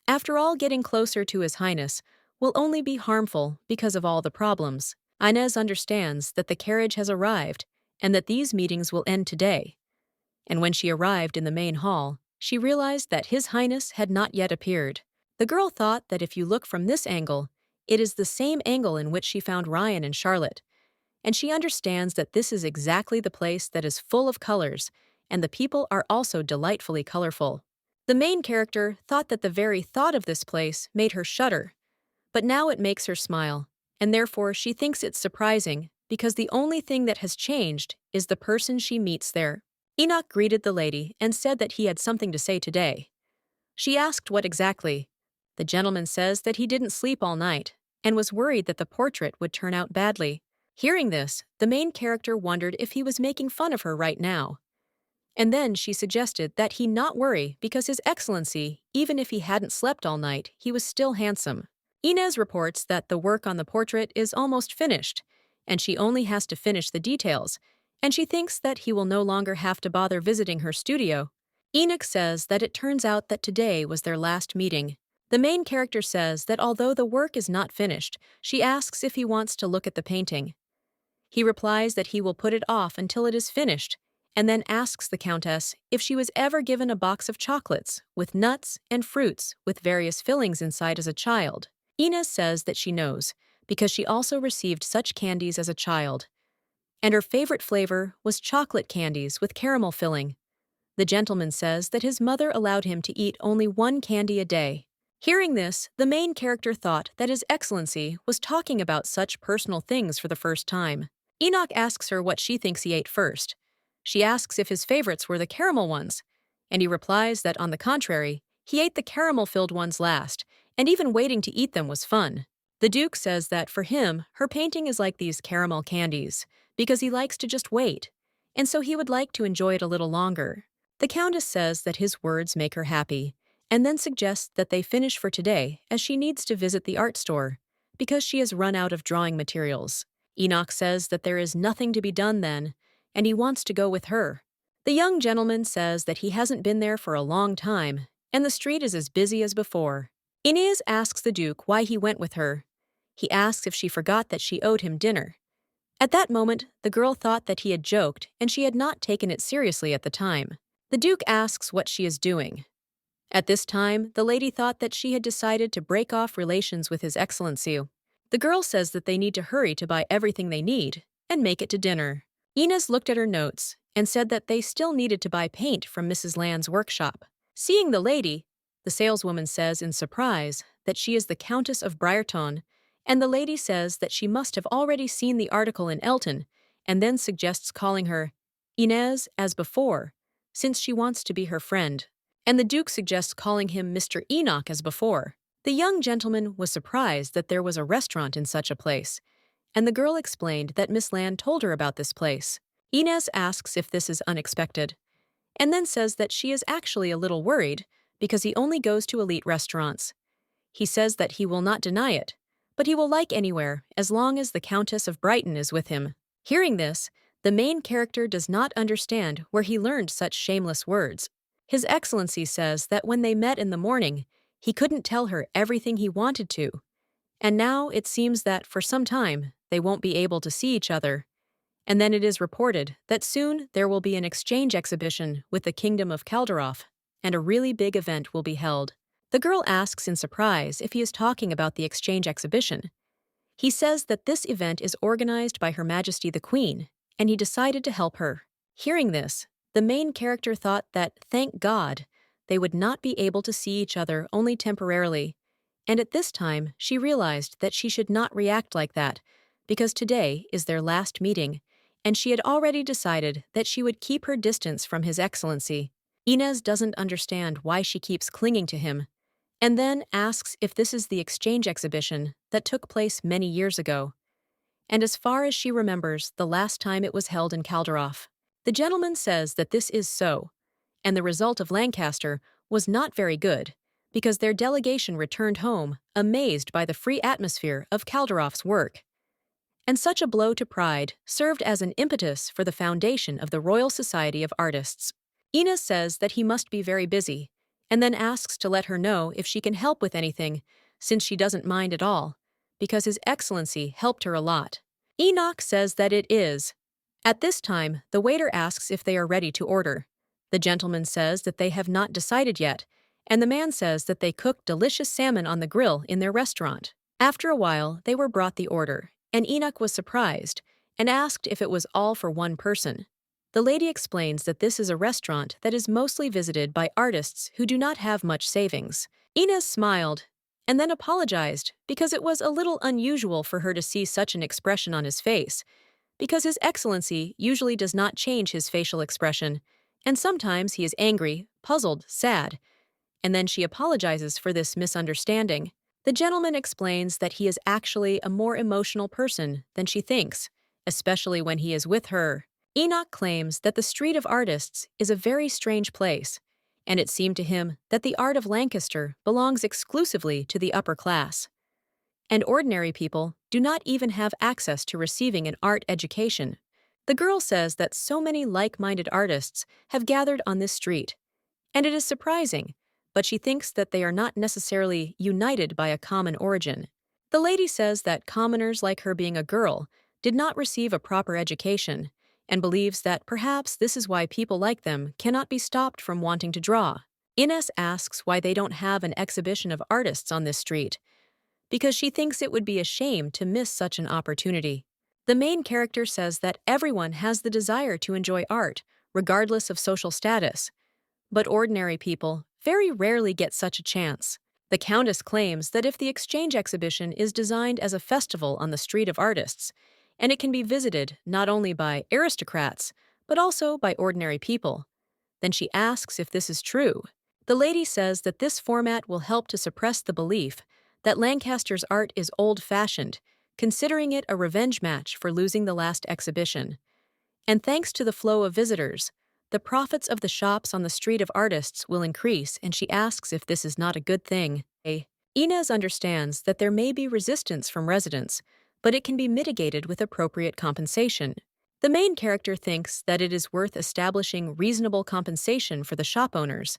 After all, getting closer to His Highness will only be harmful because of all the problems. Inez understands that the carriage has arrived and that these meetings will end today. And when she arrived in the main hall, she realized that His Highness had not yet appeared. The girl thought that if you look from this angle, it is the same angle in which she found Ryan and Charlotte, and she understands that this is exactly the place that is full of colors, and the people are also delightfully colorful. The main character thought that the very thought of this place made her shudder, but now it makes her smile, and therefore she thinks it's surprising because the only thing that has changed is the person she meets there. Enoch greeted the lady and said that he had something to say today. She asked what exactly. The gentleman says that he didn't sleep all night and was worried that the portrait would turn out badly. Hearing this, the main character wondered if he was making fun of her right now. And then she suggested that he not worry because His Excellency, even if he hadn't slept all night, he was still handsome. Inez reports that the work on the portrait is almost finished, and she only has to finish the details, and she thinks that he will no longer have to bother visiting her studio. Enoch says that it turns out that today was their last meeting. The main character says that although the work is not finished, she asks if he wants to look at the painting. He replies that he will put it off until it is finished, and then asks the countess if she was ever given a box of chocolates with nuts and fruits with various fillings inside as a child. Inez says that she knows, because she also received such candies as a child, and her favorite flavor was chocolate candies with caramel filling. The gentleman says that his mother allowed him to eat only one candy a day. Hearing this, the main character thought that His Excellency was talking about such personal things for the first time. Enoch asks her what she thinks he ate first. She asks if his favorites were the caramel ones, and he replies that, on the contrary, he ate the caramel-filled ones last, and even waiting to eat them was fun. The Duke says that, for him, her painting is like these caramel candies, because he likes to just wait, and so he would like to enjoy it a little longer. The Countess says that his words make her happy, and then suggests that they finish for today as she needs to visit the art store, because she has run out of drawing materials. Enoch says that there is nothing to be done then, and he wants to go with her. The young gentleman says that he hasn't been there for a long time, and the street is as busy as before. Inez asks the Duke why he went with her. He asks if she forgot that she owed him dinner. At that moment, the girl thought that he had joked, and she had not taken it seriously at the time. The Duke asks what she is doing. At this time, the lady thought that she had decided to break off relations with His Excellency. The girl says that they need to hurry to buy everything they need and make it to dinner. Inez looked at her notes and said that they still needed to buy paint from Mrs. Land's workshop. Seeing the lady, the saleswoman says in surprise that she is the Countess of Briarton, and the lady says that she must have already seen the article in Elton, and then suggests calling her Inez as before, since she wants to be her friend. And the Duke suggests calling him Mr. Enoch as before. The young gentleman was surprised that there was a restaurant in such a place, and the girl explained that Miss Land told her about this place. Inez asks if this is unexpected, and then says that she is actually a little worried because he only goes to elite restaurants. He says that he will not deny it, but he will like anywhere as long as the Countess of Brighton is with him. Hearing this, the main character does not understand where he learned such shameless words. His Excellency says that when they met in the morning, he couldn't tell her everything he wanted to, and now it seems that for some time they won't be able to see each other. And then it is reported that soon there will be an exchange exhibition with the Kingdom of Calderoff, and a really big event will be held. The girl asks in surprise if he is talking about the exchange exhibition. He says that this event is organized by Her Majesty the Queen, and he decided to help her. Hearing this, the main character thought that, thank God, they would not be able to see each other only temporarily, and at this time she realized that she should not react like that, because today is their last meeting, and she had already decided that she would keep her distance from His Excellency. Inez doesn't understand why she keeps clinging to him, and then asks if this is the exchange exhibition that took place many years ago, and as far as she remembers the last time it was held in Calderoff. The gentleman says that this is so, and the result of Lancaster was not very good, because their delegation returned home amazed by the free atmosphere of Calderoff's work. And such a blow to pride served as an impetus for the foundation of the Royal Society of Artists. Inez says that he must be very busy, and then asks to let her know if she can help with anything, since she doesn't mind at all, because His Excellency helped her a lot. Enoch says that it is. At this time, the waiter asks if they are ready to order. The gentleman says that they have not decided yet, and the man says that they cook delicious salmon on the grill in their restaurant. After a while, they were brought the order, and Enoch was surprised and asked if it was all for one person. The lady explains that this is a restaurant that is mostly visited by artists who do not have much savings. Inez smiled and then apologized because it was a little unusual for her to see such an expression on his face, because His Excellency usually does not change his facial expression, and sometimes he is angry, puzzled, sad, and then she apologizes for this misunderstanding. The gentleman explains that he is actually a more emotional person than she thinks, especially when he is with her. Enoch claims that the Street of Artists is a very strange place, and it seemed to him that the art of Lancaster belongs exclusively to the upper class, and ordinary people do not even have access to receiving an art education. The girl says that so many like-minded artists have gathered on this street, and it is surprising, but she thinks that they are not necessarily united by a common origin. The lady says that commoners like her, being a girl, did not receive a proper education, and believes that perhaps this is why people like them cannot be stopped from wanting to draw. Inez asks why they don't have an exhibition of artists on this street, because she thinks it would be a shame to miss such an opportunity. The main character says that everyone has the desire to enjoy art, regardless of social status, but ordinary people very rarely get such a chance. The Countess claims that if the exchange exhibition is designed as a festival on the Street of Artists, and it can be visited not only by aristocrats, but also by ordinary people, then she asks if this is true. The lady says that this format will help to suppress the belief that Lancaster's art is old-fashioned, considering it a revenge match for losing the last exhibition. And thanks to the flow of visitors, the profits of the shops on the Street of Artists will increase, and she asks if this is not a good thing. Inez understands that there may be resistance from residents, but it can be mitigated with appropriate compensation. The main character thinks that it is worth establishing reasonable compensation for the shop owners,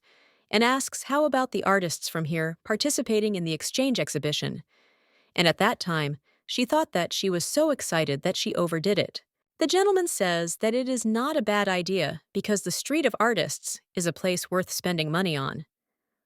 and asks how about the artists from here participating in the exchange exhibition. And at that time, she thought that she was so excited that she overdid it. The gentleman says that it is not a bad idea because the Street of Artists is a place worth spending money on.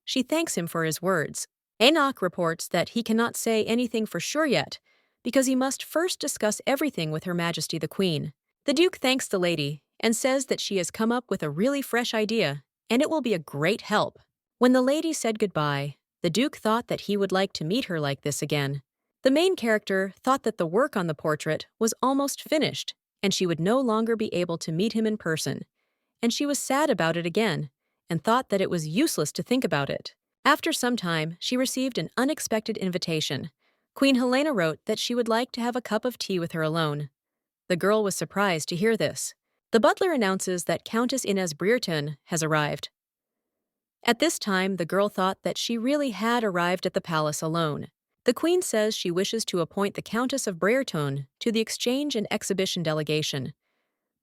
She thanks him for his words. Enoch reports that he cannot say anything for sure yet because he must first discuss everything with Her Majesty the Queen. The Duke thanks the lady and says that she has come up with a really fresh idea and it will be a great help. When the lady said goodbye, the Duke thought that he would like to meet her like this again. The main character thought that the work on the portrait was almost finished, and she would no longer be able to meet him in person, and she was sad about it again, and thought that it was useless to think about it. After some time, she received an unexpected invitation. Queen Helena wrote that she would like to have a cup of tea with her alone. The girl was surprised to hear this. The butler announces that Countess Inez Brereton has arrived. At this time, the girl thought that she really had arrived at the palace alone. The queen says she wishes to appoint the Countess of Brereton to the exchange and exhibition delegation,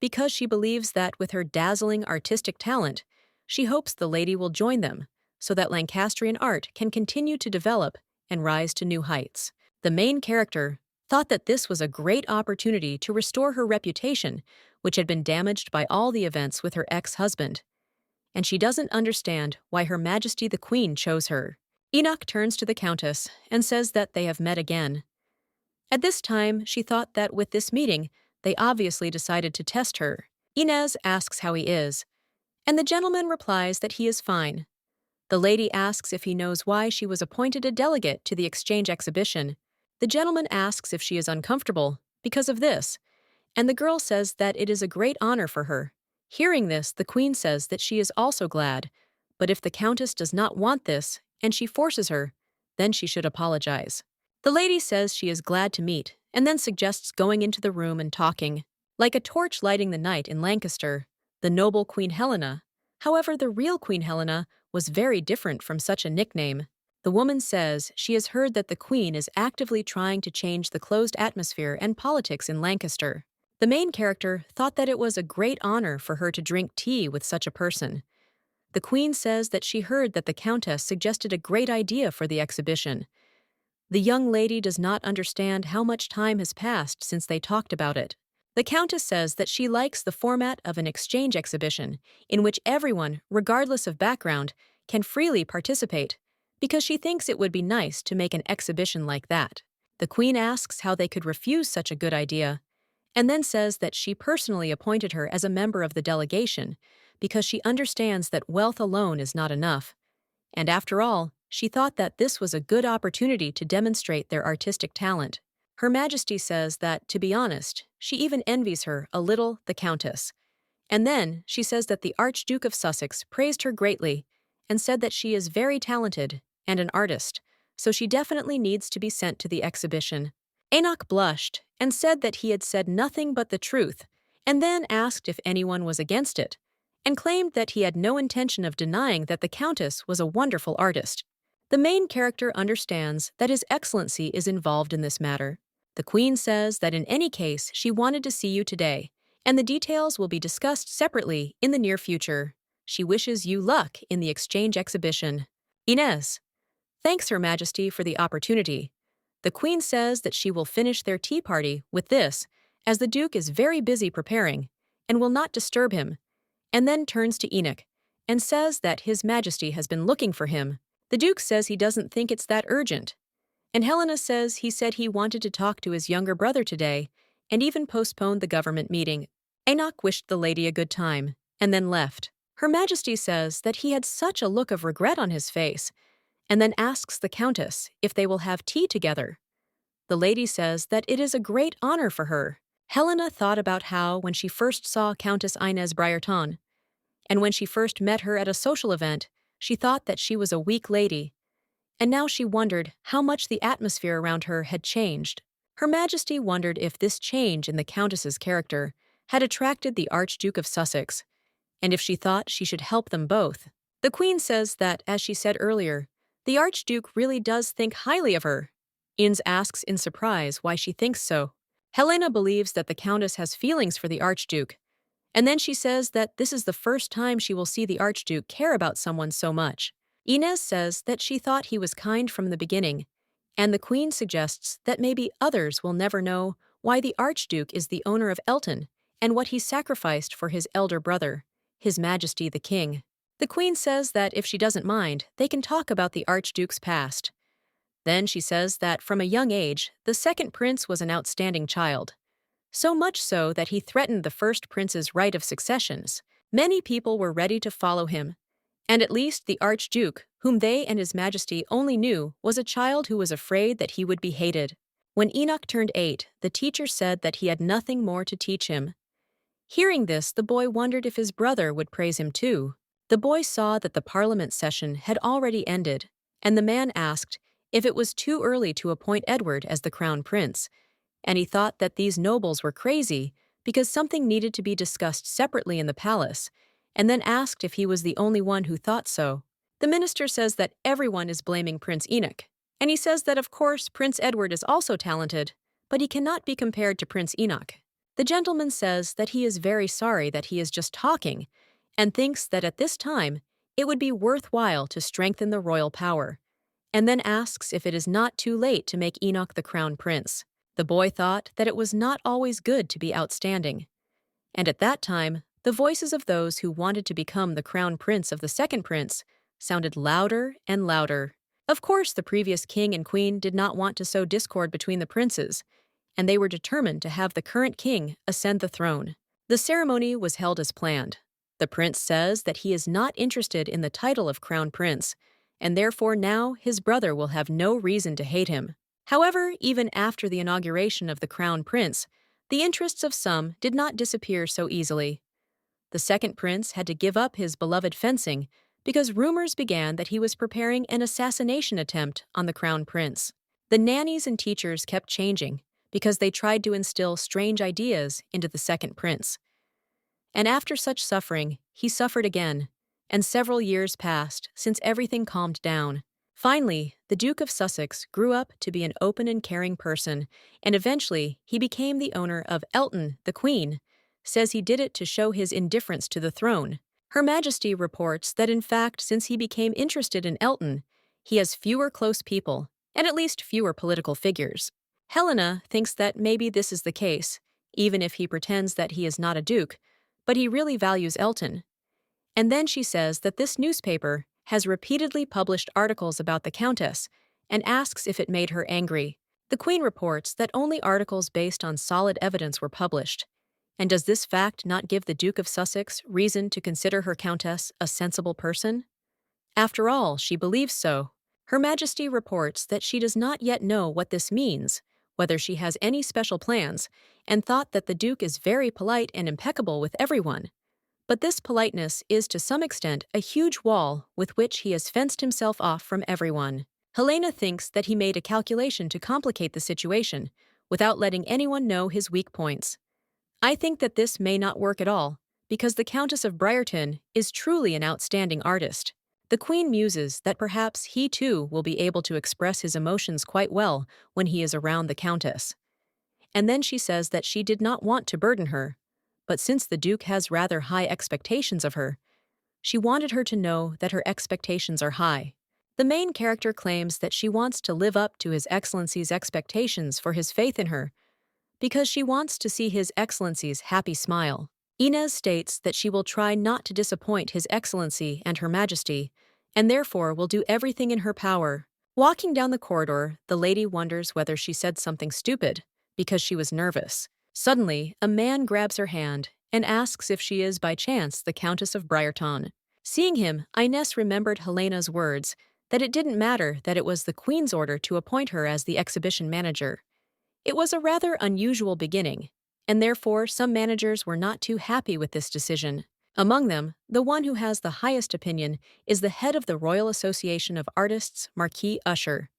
because she believes that with her dazzling artistic talent, she hopes the lady will join them, so that Lancastrian art can continue to develop and rise to new heights. The main character thought that this was a great opportunity to restore her reputation, which had been damaged by all the events with her ex-husband, and she doesn't understand why Her Majesty the Queen chose her. Enoch turns to the Countess and says that they have met again. At this time, she thought that with this meeting, they obviously decided to test her. Inez asks how he is, and the gentleman replies that he is fine. The lady asks if he knows why she was appointed a delegate to the exchange exhibition. The gentleman asks if she is uncomfortable because of this, and the girl says that it is a great honor for her. Hearing this, the queen says that she is also glad, but if the countess does not want this and she forces her, then she should apologize. The lady says she is glad to meet, and then suggests going into the room and talking. Like a torch lighting the night in Lancaster, the noble Queen Helena. However, the real Queen Helena was very different from such a nickname. The woman says she has heard that the queen is actively trying to change the closed atmosphere and politics in Lancaster. The main character thought that it was a great honor for her to drink tea with such a person. The queen says that she heard that the countess suggested a great idea for the exhibition. The young lady does not understand how much time has passed since they talked about it. The countess says that she likes the format of an exchange exhibition in which everyone, regardless of background, can freely participate, because she thinks it would be nice to make an exhibition like that. The queen asks how they could refuse such a good idea, and then says that she personally appointed her as a member of the delegation because she understands that wealth alone is not enough. And after all, she thought that this was a good opportunity to demonstrate their artistic talent. Her Majesty says that, to be honest, she even envies her a little, the Countess. And then she says that the Archduke of Sussex praised her greatly and said that she is very talented and an artist, so she definitely needs to be sent to the exhibition. Enoch blushed and said that he had said nothing but the truth, and then asked if anyone was against it, and claimed that he had no intention of denying that the Countess was a wonderful artist. The main character understands that His Excellency is involved in this matter. The Queen says that in any case she wanted to see you today, and the details will be discussed separately in the near future. She wishes you luck in the exchange exhibition. Inez thanks Her Majesty for the opportunity. The Queen says that she will finish their tea party with this, as the Duke is very busy preparing, and will not disturb him, and then turns to Enoch and says that His Majesty has been looking for him. The Duke says he doesn't think it's that urgent, and Helena says he said he wanted to talk to his younger brother today and even postponed the government meeting. Enoch wished the lady a good time and then left. Her Majesty says that he had such a look of regret on his face, and then asks the Countess if they will have tea together. The lady says that it is a great honor for her. Helena thought about how, when she first saw Countess Inez Brereton, and when she first met her at a social event, she thought that she was a weak lady, and now she wondered how much the atmosphere around her had changed. Her Majesty wondered if this change in the Countess's character had attracted the Archduke of Sussex, and if she thought she should help them both. The Queen says that, as she said earlier, the Archduke really does think highly of her. Inez asks in surprise why she thinks so. Helena believes that the Countess has feelings for the Archduke, and then she says that this is the first time she will see the Archduke care about someone so much. Inez says that she thought he was kind from the beginning, and the Queen suggests that maybe others will never know why the Archduke is the owner of Elton and what he sacrificed for his elder brother, His Majesty the King. The Queen says that if she doesn't mind, they can talk about the Archduke's past. Then she says that from a young age, the second prince was an outstanding child. So much so that he threatened the first prince's right of successions. Many people were ready to follow him, and at least the Archduke, whom they and His Majesty only knew, was a child who was afraid that he would be hated. When Enoch turned 8, the teacher said that he had nothing more to teach him. Hearing this, the boy wondered if his brother would praise him too. The boy saw that the parliament session had already ended, and the man asked if it was too early to appoint Edward as the crown prince, and he thought that these nobles were crazy because something needed to be discussed separately in the palace, and then asked if he was the only one who thought so. The minister says that everyone is blaming Prince Enoch, and he says that of course Prince Edward is also talented, but he cannot be compared to Prince Enoch. The gentleman says that he is very sorry that he is just talking, and thinks that at this time it would be worthwhile to strengthen the royal power, and then asks if it is not too late to make Enoch the crown prince. The boy thought that it was not always good to be outstanding, and at that time the voices of those who wanted to become the crown prince of the second prince sounded louder and louder. Of course, the previous king and queen did not want to sow discord between the princes, and they were determined to have the current king ascend the throne. The ceremony was held as planned. The prince says that he is not interested in the title of crown prince, and therefore now his brother will have no reason to hate him. However, even after the inauguration of the crown prince, the interests of some did not disappear so easily. The second prince had to give up his beloved fencing because rumors began that he was preparing an assassination attempt on the crown prince. The nannies and teachers kept changing because they tried to instill strange ideas into the second prince. And after such suffering, he suffered again, and several years passed since everything calmed down. Finally, the Duke of Sussex grew up to be an open and caring person, and eventually he became the owner of Elton. The Queen says he did it to show his indifference to the throne. Her Majesty reports that in fact, since he became interested in Elton, he has fewer close people, and at least fewer political figures. Helena thinks that maybe this is the case, even if he pretends that he is not a duke, but he really values Elton. And then she says that this newspaper has repeatedly published articles about the countess and asks if it made her angry. The Queen reports that only articles based on solid evidence were published. And does this fact not give the Duke of Sussex reason to consider her countess a sensible person? After all, she believes so. Her Majesty reports that she does not yet know what this means, whether she has any special plans, and thought that the Duke is very polite and impeccable with everyone. But this politeness is to some extent a huge wall with which he has fenced himself off from everyone. Helena thinks that he made a calculation to complicate the situation, without letting anyone know his weak points. I think that this may not work at all, because the Countess of Briarton is truly an outstanding artist. The Queen muses that perhaps he too will be able to express his emotions quite well when he is around the Countess. And then she says that she did not want to burden her, but since the Duke has rather high expectations of her, she wanted her to know that her expectations are high. The main character claims that she wants to live up to His Excellency's expectations for his faith in her, because she wants to see His Excellency's happy smile. Inez states that she will try not to disappoint His Excellency and Her Majesty, and therefore will do everything in her power. Walking down the corridor, the lady wonders whether she said something stupid, because she was nervous. Suddenly, a man grabs her hand and asks if she is by chance the Countess of Briarton. Seeing him, Inez remembered Helena's words that it didn't matter that it was the Queen's order to appoint her as the exhibition manager. It was a rather unusual beginning, and therefore some managers were not too happy with this decision. Among them, the one who has the highest opinion is the head of the Royal Association of Artists, Marquis Usher.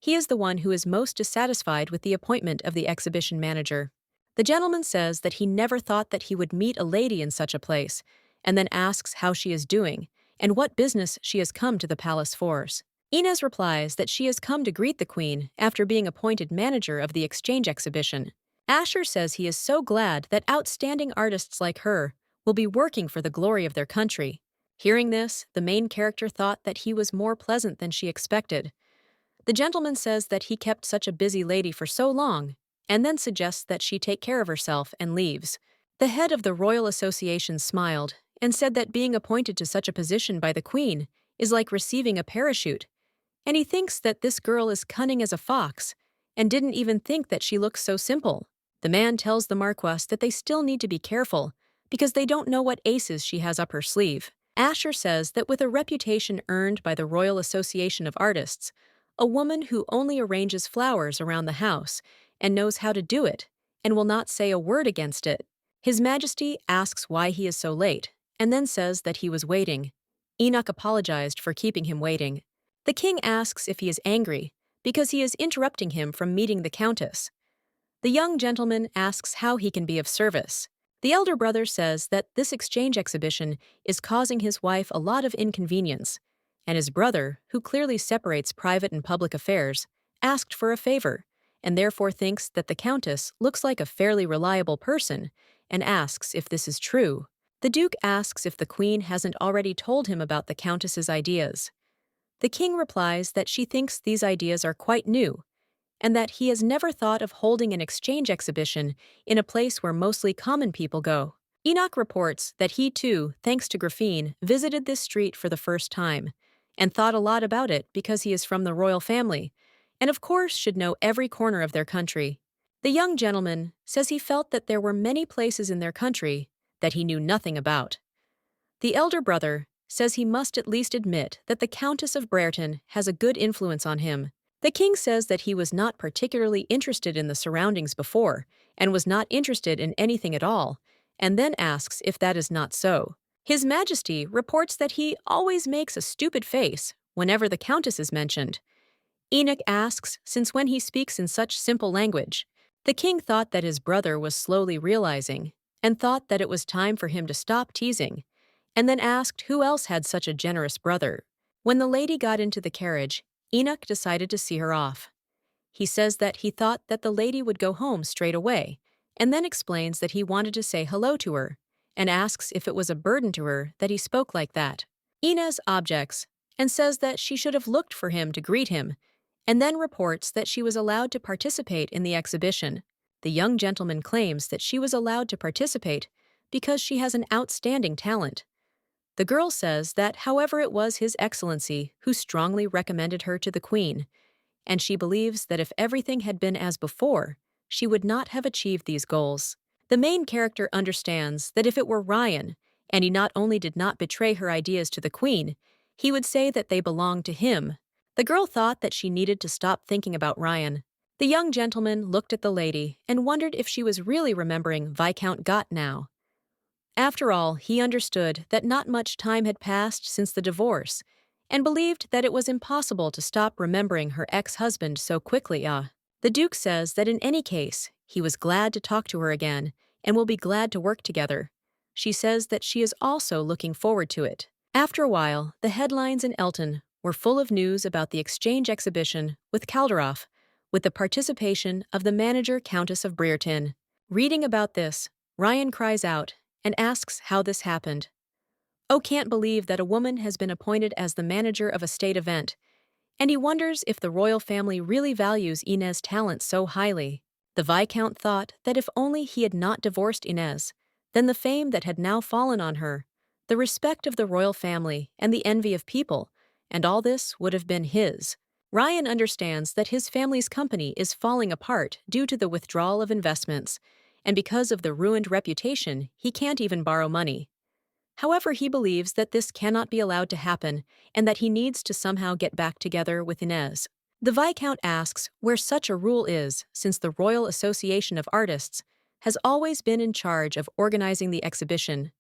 He is the one who is most dissatisfied with the appointment of the exhibition manager. The gentleman says that he never thought that he would meet a lady in such a place, and then asks how she is doing and what business she has come to the palace for. Inez replies that she has come to greet the Queen after being appointed manager of the exchange exhibition. Asher says he is so glad that outstanding artists like her will be working for the glory of their country. Hearing this, the main character thought that he was more pleasant than she expected. The gentleman says that he kept such a busy lady for so long, and then suggests that she take care of herself and leaves. The head of the Royal Association smiled and said that being appointed to such a position by the Queen is like receiving a parachute, and he thinks that this girl is cunning as a fox and didn't even think that she looks so simple. The man tells the Marquess that they still need to be careful because they don't know what aces she has up her sleeve. Asher says that with a reputation earned by the Royal Association of Artists, a woman who only arranges flowers around the house and knows how to do it and will not say a word against it, His Majesty asks why he is so late, and then says that he was waiting. Enoch apologized for keeping him waiting. The king asks if he is angry, because he is interrupting him from meeting the countess. The young gentleman asks how he can be of service. The elder brother says that this exchange exhibition is causing his wife a lot of inconvenience, and his brother, who clearly separates private and public affairs, asked for a favor, and therefore thinks that the countess looks like a fairly reliable person, and asks if this is true. The duke asks if the queen hasn't already told him about the countess's ideas. The king replies that she thinks these ideas are quite new, and that he has never thought of holding an exchange exhibition in a place where mostly common people go. Enoch reports that he too, thanks to Graphene, visited this street for the first time, and thought a lot about it because he is from the royal family, and of course should know every corner of their country. The young gentleman says he felt that there were many places in their country that he knew nothing about. The elder brother says he must at least admit that the Countess of Brereton has a good influence on him. The king says that he was not particularly interested in the surroundings before, and was not interested in anything at all, and then asks if that is not so. His Majesty reports that he always makes a stupid face whenever the countess is mentioned. Enoch asks since when he speaks in such simple language. The king thought that his brother was slowly realizing, and thought that it was time for him to stop teasing, and then asked who else had such a generous brother. When the lady got into the carriage, Enoch decided to see her off. He says that he thought that the lady would go home straight away, and then explains that he wanted to say hello to her, and asks if it was a burden to her that he spoke like that. Inez objects, and says that she should have looked for him to greet him, and then reports that she was allowed to participate in the exhibition. The young gentleman claims that she was allowed to participate because she has an outstanding talent. The girl says that, however, it was His Excellency who strongly recommended her to the Queen, and she believes that if everything had been as before, she would not have achieved these goals. The main character understands that if it were Ryan, and he not only did not betray her ideas to the Queen, he would say that they belonged to him. The girl thought that she needed to stop thinking about Ryan. The young gentleman looked at the lady and wondered if she was really remembering Viscount Gott now. After all, he understood that not much time had passed since the divorce, and believed that it was impossible to stop remembering her ex-husband so quickly. The Duke says that in any case, he was glad to talk to her again, and will be glad to work together. She says that she is also looking forward to it. After a while, the headlines in Elton were full of news about the exchange exhibition with Calderoff, with the participation of the manager Countess of Brereton. Reading about this, Ryan cries out and asks how this happened. Oh, can't believe that a woman has been appointed as the manager of a state event, and he wonders if the royal family really values Inez's talent so highly. The Viscount thought that if only he had not divorced Inez, then the fame that had now fallen on her, the respect of the royal family, and the envy of people, and all this would have been his. Ryan understands that his family's company is falling apart due to the withdrawal of investments, and because of the ruined reputation, he can't even borrow money. However, he believes that this cannot be allowed to happen, and that he needs to somehow get back together with Inez. The Viscount asks where such a rule is, since the Royal Association of Artists has always been in charge of organizing the exhibition.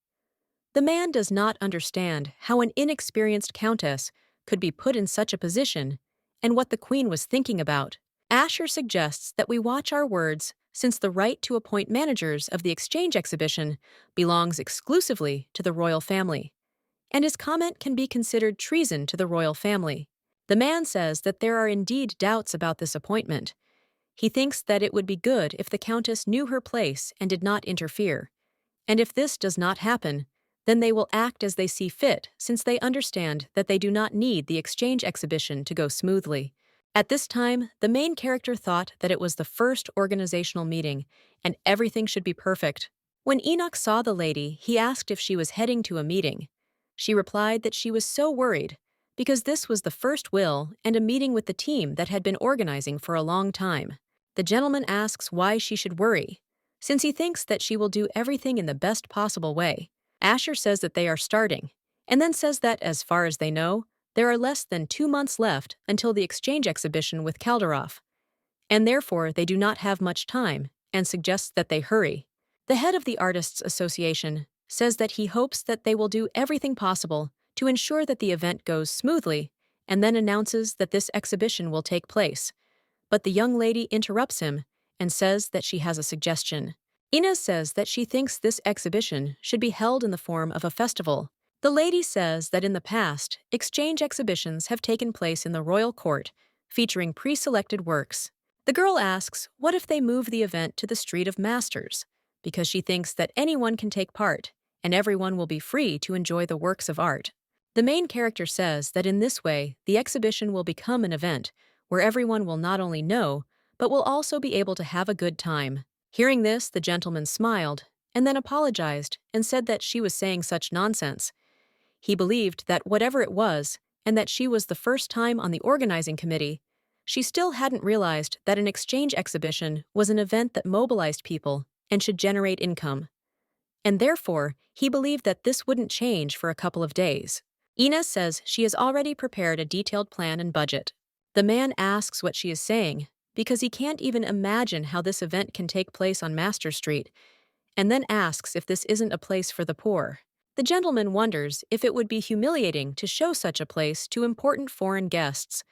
The man does not understand how an inexperienced countess could be put in such a position, and what the Queen was thinking about. Asher suggests that we watch our words, since the right to appoint managers of the exchange exhibition belongs exclusively to the royal family, and his comment can be considered treason to the royal family. The man says that there are indeed doubts about this appointment. He thinks that it would be good if the countess knew her place and did not interfere, and if this does not happen, then they will act as they see fit, since they understand that they do not need the exchange exhibition to go smoothly. At this time, the main character thought that it was the first organizational meeting, and everything should be perfect. When Enoch saw the lady, he asked if she was heading to a meeting. She replied that she was so worried, because this was the first will and a meeting with the team that had been organizing for a long time. The gentleman asks why she should worry, since he thinks that she will do everything in the best possible way. Asher says that they are starting, and then says that, as far as they know, there are less than 2 months left until the exchange exhibition with Calderoff, and therefore they do not have much time, and suggests that they hurry. The head of the Artists Association says that he hopes that they will do everything possible to ensure that the event goes smoothly, and then announces that this exhibition will take place. But the young lady interrupts him and says that she has a suggestion. Inez says that she thinks this exhibition should be held in the form of a festival. The lady says that in the past, exchange exhibitions have taken place in the royal court, featuring pre-selected works. The girl asks what if they move the event to the Street of Masters, because she thinks that anyone can take part, and everyone will be free to enjoy the works of art. The main character says that in this way, the exhibition will become an event where everyone will not only know, but will also be able to have a good time. Hearing this, the gentleman smiled, and then apologized and said that she was saying such nonsense. He believed that whatever it was, and that she was the first time on the organizing committee, she still hadn't realized that an exchange exhibition was an event that mobilized people and should generate income. And therefore, he believed that this wouldn't change for a couple of days. Inez says she has already prepared a detailed plan and budget. The man asks what she is saying, because he can't even imagine how this event can take place on Master Street, and then asks if this isn't a place for the poor. The gentleman wonders if it would be humiliating to show such a place to important foreign guests,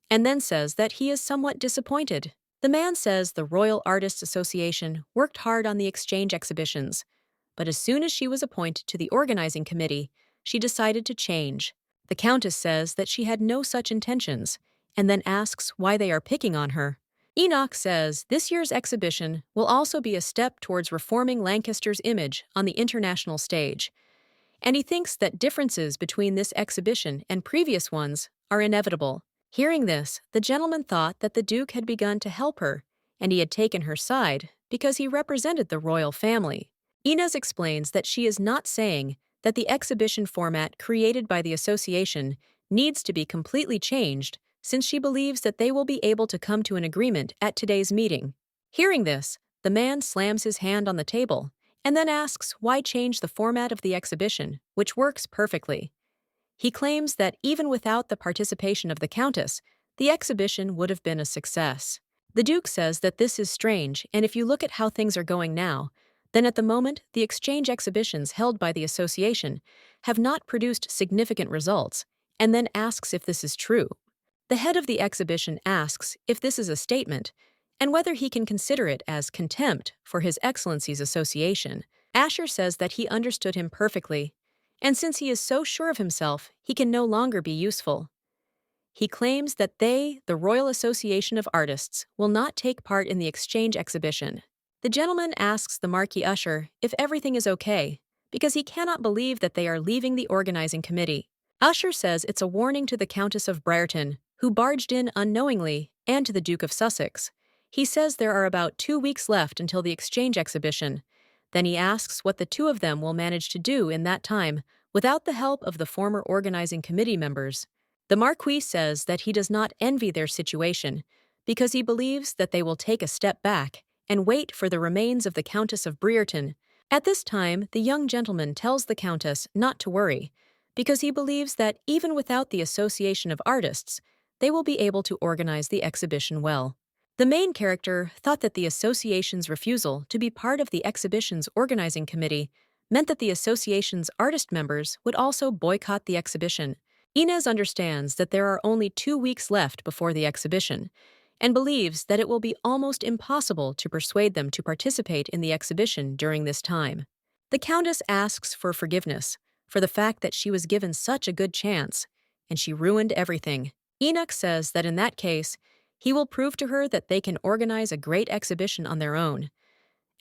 and then says that he is somewhat disappointed. The man says the Royal Artists Association worked hard on the exchange exhibitions, but as soon as she was appointed to the organizing committee, she decided to change. The countess says that she had no such intentions, and then asks why they are picking on her. Enoch says this year's exhibition will also be a step towards reforming Lancaster's image on the international stage, and he thinks that differences between this exhibition and previous ones are inevitable. Hearing this, the gentleman thought that the Duke had begun to help her, and he had taken her side because he represented the royal family. Inez explains that she is not saying that the exhibition format created by the association needs to be completely changed, since she believes that they will be able to come to an agreement at today's meeting. Hearing this, the man slams his hand on the table and then asks why change the format of the exhibition, which works perfectly. He claims that even without the participation of the countess, the exhibition would have been a success. The Duke says that this is strange, and if you look at how things are going now, then at the moment, the exchange exhibitions held by the association have not produced significant results, and then asks if this is true. The head of the exhibition asks if this is a statement, and whether he can consider it as contempt for His Excellency's association. Asher says that he understood him perfectly, and since he is so sure of himself, he can no longer be useful. He claims that they, the Royal Association of Artists, will not take part in the exchange exhibition. The gentleman asks the Marquis Usher if everything is okay, because he cannot believe that they are leaving the organizing committee. Usher says it's a warning to the Countess of Brereton, who barged in unknowingly, and to the Duke of Sussex. He says there are about 2 weeks left until the exchange exhibition. Then he asks what the two of them will manage to do in that time without the help of the former organizing committee members. The Marquis says that he does not envy their situation because he believes that they will take a step back and wait for the remains of the Countess of Brereton. At this time, the young gentleman tells the Countess not to worry, because he believes that even without the Association of Artists, they will be able to organize the exhibition well. The main character thought that the association's refusal to be part of the exhibition's organizing committee meant that the association's artist members would also boycott the exhibition. Inez understands that there are only 2 weeks left before the exhibition, and believes that it will be almost impossible to persuade them to participate in the exhibition during this time. The Countess asks for forgiveness for the fact that she was given such a good chance, and she ruined everything. Enoch says that in that case, he will prove to her that they can organize a great exhibition on their own,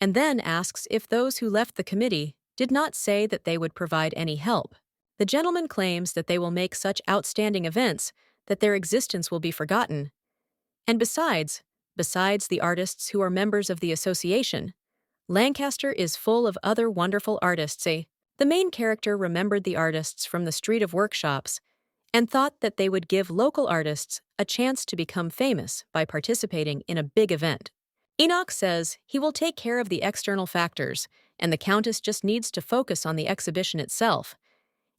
and then asks if those who left the committee did not say that they would provide any help. The gentleman claims that they will make such outstanding events that their existence will be forgotten. And besides the artists who are members of the association, Lancaster is full of other wonderful artists. The main character remembered the artists from the Street of Workshops and thought that they would give local artists a chance to become famous by participating in a big event. Enoch says he will take care of the external factors, and the Countess just needs to focus on the exhibition itself.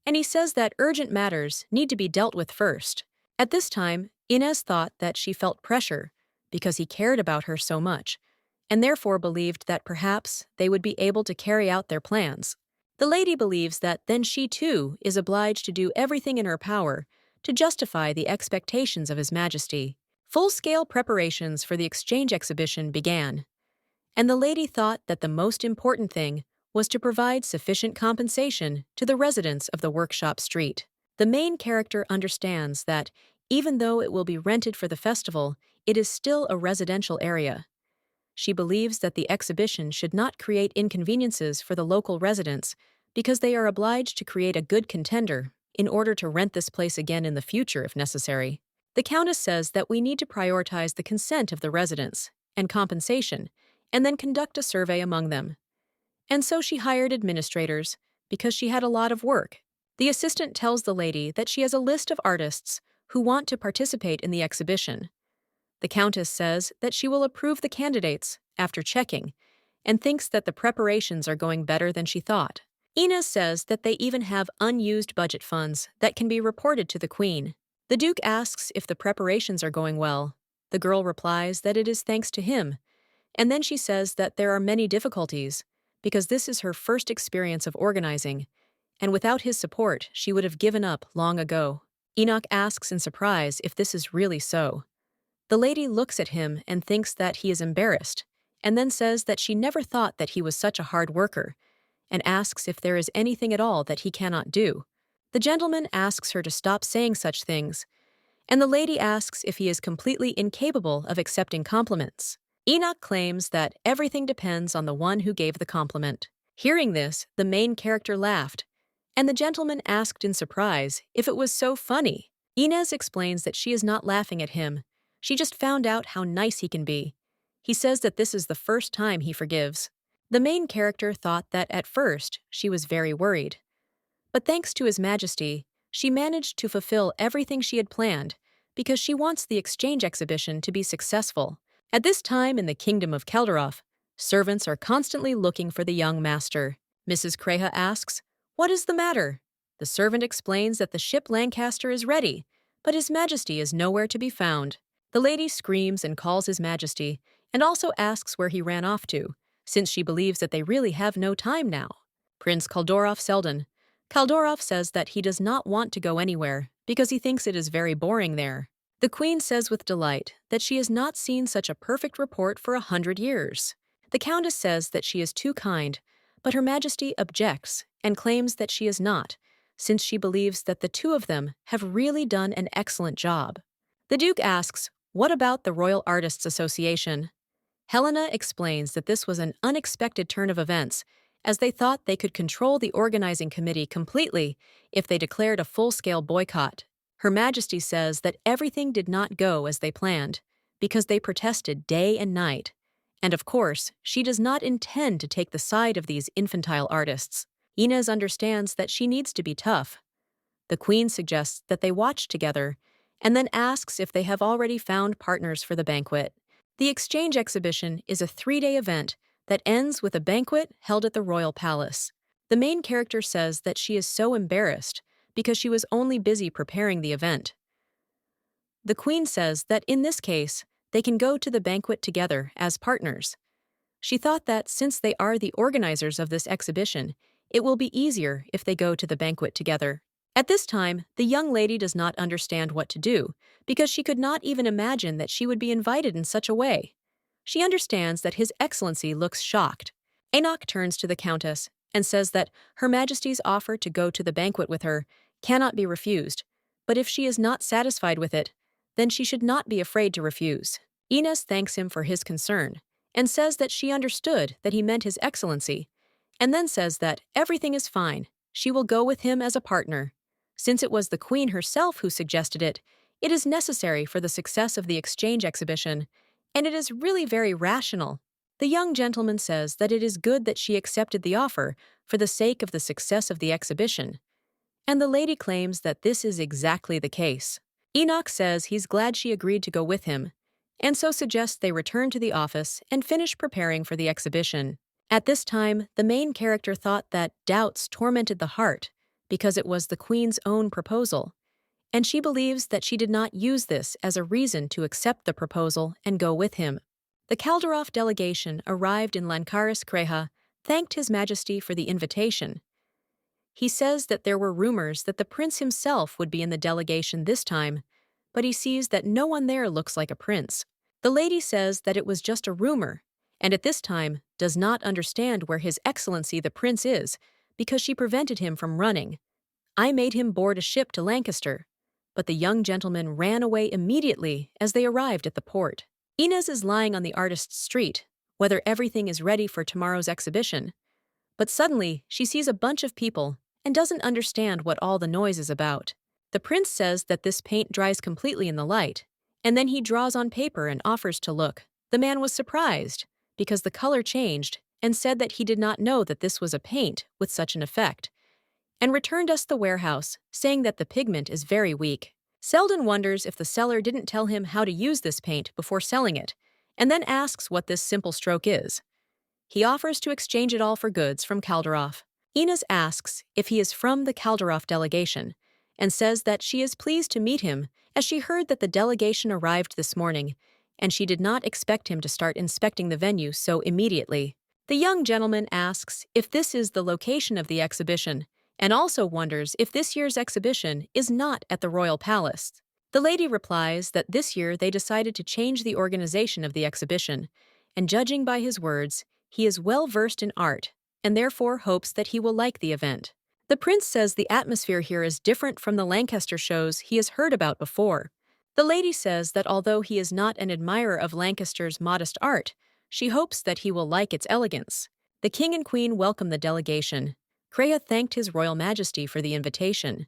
And he says that urgent matters need to be dealt with first. At this time, Inez thought that she felt pressure because he cared about her so much, and therefore believed that perhaps they would be able to carry out their plans. The lady believes that then she too is obliged to do everything in her power to justify the expectations of His Majesty. Full-scale preparations for the exchange exhibition began, and the lady thought that the most important thing was to provide sufficient compensation to the residents of the workshop street. The main character understands that, even though it will be rented for the festival, it is still a residential area. She believes that the exhibition should not create inconveniences for the local residents because they are obliged to create a good contender in order to rent this place again in the future if necessary. The Countess says that we need to prioritize the consent of the residents and compensation, and then conduct a survey among them. And so she hired administrators because she had a lot of work. The assistant tells the lady that she has a list of artists who want to participate in the exhibition. The Countess says that she will approve the candidates after checking and thinks that the preparations are going better than she thought. Inez says that they even have unused budget funds that can be reported to the Queen. The Duke asks if the preparations are going well. The girl replies that it is thanks to him, and then she says that there are many difficulties because this is her first experience of organizing, and without his support, she would have given up long ago. Enoch asks in surprise if this is really so. The lady looks at him and thinks that he is embarrassed, and then says that she never thought that he was such a hard worker, and asks if there is anything at all that he cannot do. The gentleman asks her to stop saying such things, and the lady asks if he is completely incapable of accepting compliments. Enoch claims that everything depends on the one who gave the compliment. Hearing this, the main character laughed, and the gentleman asked in surprise if it was so funny. Inez explains that she is not laughing at him. She just found out how nice he can be. He says that this is the first time he forgives. The main character thought that at first she was very worried. But thanks to His Majesty, she managed to fulfill everything she had planned because she wants the exchange exhibition to be successful. At this time in the kingdom of Keldaroth, servants are constantly looking for the young master. Mrs. Creha asks, "What is the matter?" The servant explains that the ship Lancaster is ready, but His Majesty is nowhere to be found. The lady screams and calls His Majesty, and also asks where he ran off to, since she believes that they really have no time now. Prince Kaldorov Selden. Kaldorov says that he does not want to go anywhere because he thinks it is very boring there. The Queen says with delight that she has not seen such a perfect report for 100 years. The Countess says that she is too kind, but Her Majesty objects and claims that she is not, since she believes that the two of them have really done an excellent job. The Duke asks, "What about the Royal Artists Association?" Helena explains that this was an unexpected turn of events, as they thought they could control the organizing committee completely if they declared a full-scale boycott. Her Majesty says that everything did not go as they planned, because they protested day and night. And of course, she does not intend to take the side of these infantile artists. Inez understands that she needs to be tough. The Queen suggests that they watch together, and then asks if they have already found partners for the banquet. The exchange exhibition is a 3-day event that ends with a banquet held at the royal palace. The main character says that she is so embarrassed because she was only busy preparing the event. The Queen says that in this case, they can go to the banquet together as partners. She thought that since they are the organizers of this exhibition, it will be easier if they go to the banquet together. At this time, the young lady does not understand what to do, because she could not even imagine that she would be invited in such a way. She understands that His Excellency looks shocked. Enoch turns to the Countess and says that Her Majesty's offer to go to the banquet with her cannot be refused, but if she is not satisfied with it, then she should not be afraid to refuse. Inez thanks him for his concern and says that she understood that he meant His Excellency, and then says that everything is fine. She will go with him as a partner. Since it was the Queen herself who suggested it, it is necessary for the success of the exchange exhibition, and it is really very rational. The young gentleman says that it is good that she accepted the offer for the sake of the success of the exhibition, and the lady claims that this is exactly the case. Enoch says he's glad she agreed to go with him, and so suggests they return to the office and finish preparing for the exhibition. At this time, the main character thought that doubts tormented the heart because it was the Queen's own proposal, and she believes that she did not use this as a reason to accept the proposal and go with him. The Calderoff delegation arrived in Lancaris thanked His Majesty for the invitation. He says that there were rumors that the prince himself would be in the delegation this time, but he sees that no one there looks like a prince. The lady says that it was just a rumor, and at this time does not understand where His Excellency the Prince is because she prevented him from running. I made him board a ship to Lancaster, but the young gentleman ran away immediately as they arrived at the port. Inez is lying on the artist's street, whether everything is ready for tomorrow's exhibition. But suddenly, she sees a bunch of people and doesn't understand what all the noise is about. The prince says that this paint dries completely in the light, and then he draws on paper and offers to look. The man was surprised, because the color changed, and said that he did not know that this was a paint with such an effect, and returned us the warehouse, saying that the pigment is very weak. Selden wonders if the seller didn't tell him how to use this paint before selling it, and then asks what this simple stroke is. He offers to exchange it all for goods from Calderoff. Inez asks if he is from the Calderoff delegation, and says that she is pleased to meet him as she heard that the delegation arrived this morning, and she did not expect him to start inspecting the venue so immediately. The young gentleman asks if this is the location of the exhibition, and also wonders if this year's exhibition is not at the Royal Palace. The lady replies that this year they decided to change the organization of the exhibition, and judging by his words, he is well versed in art, and therefore hopes that he will like the event. The prince says the atmosphere here is different from the Lancaster shows he has heard about before. The lady says that although he is not an admirer of Lancaster's modest art, she hopes that he will like its elegance. The king and queen welcome the delegation. Creha thanked His Royal Majesty for the invitation.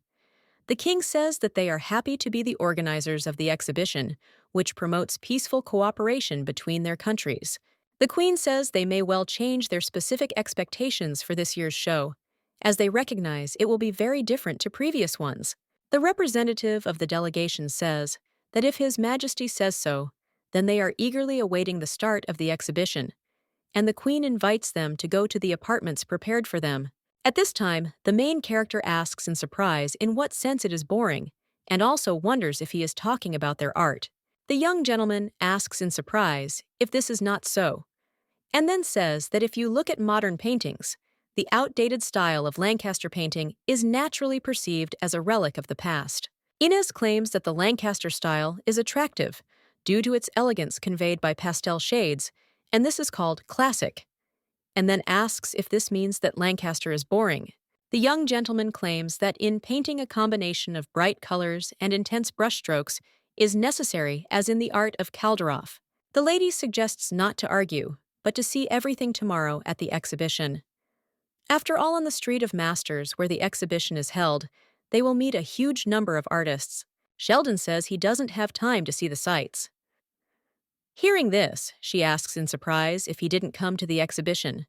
The king says that they are happy to be the organizers of the exhibition, which promotes peaceful cooperation between their countries. The queen says they may well change their specific expectations for this year's show, as they recognize it will be very different to previous ones. The representative of the delegation says that if His Majesty says so, then they are eagerly awaiting the start of the exhibition, and the queen invites them to go to the apartments prepared for them. At this time, the main character asks in surprise in what sense it is boring, and also wonders if he is talking about their art. The young gentleman asks in surprise if this is not so, and then says that if you look at modern paintings, the outdated style of Lancaster painting is naturally perceived as a relic of the past. Inez claims that the Lancaster style is attractive due to its elegance conveyed by pastel shades, and this is called classic, and then asks if this means that Lancaster is boring. The young gentleman claims that in painting a combination of bright colors and intense brushstrokes is necessary as in the art of Calderoff. The lady suggests not to argue, but to see everything tomorrow at the exhibition. After all, on the Street of Masters, where the exhibition is held, they will meet a huge number of artists. Sheldon says he doesn't have time to see the sights. Hearing this, she asks in surprise if he didn't come to the exhibition.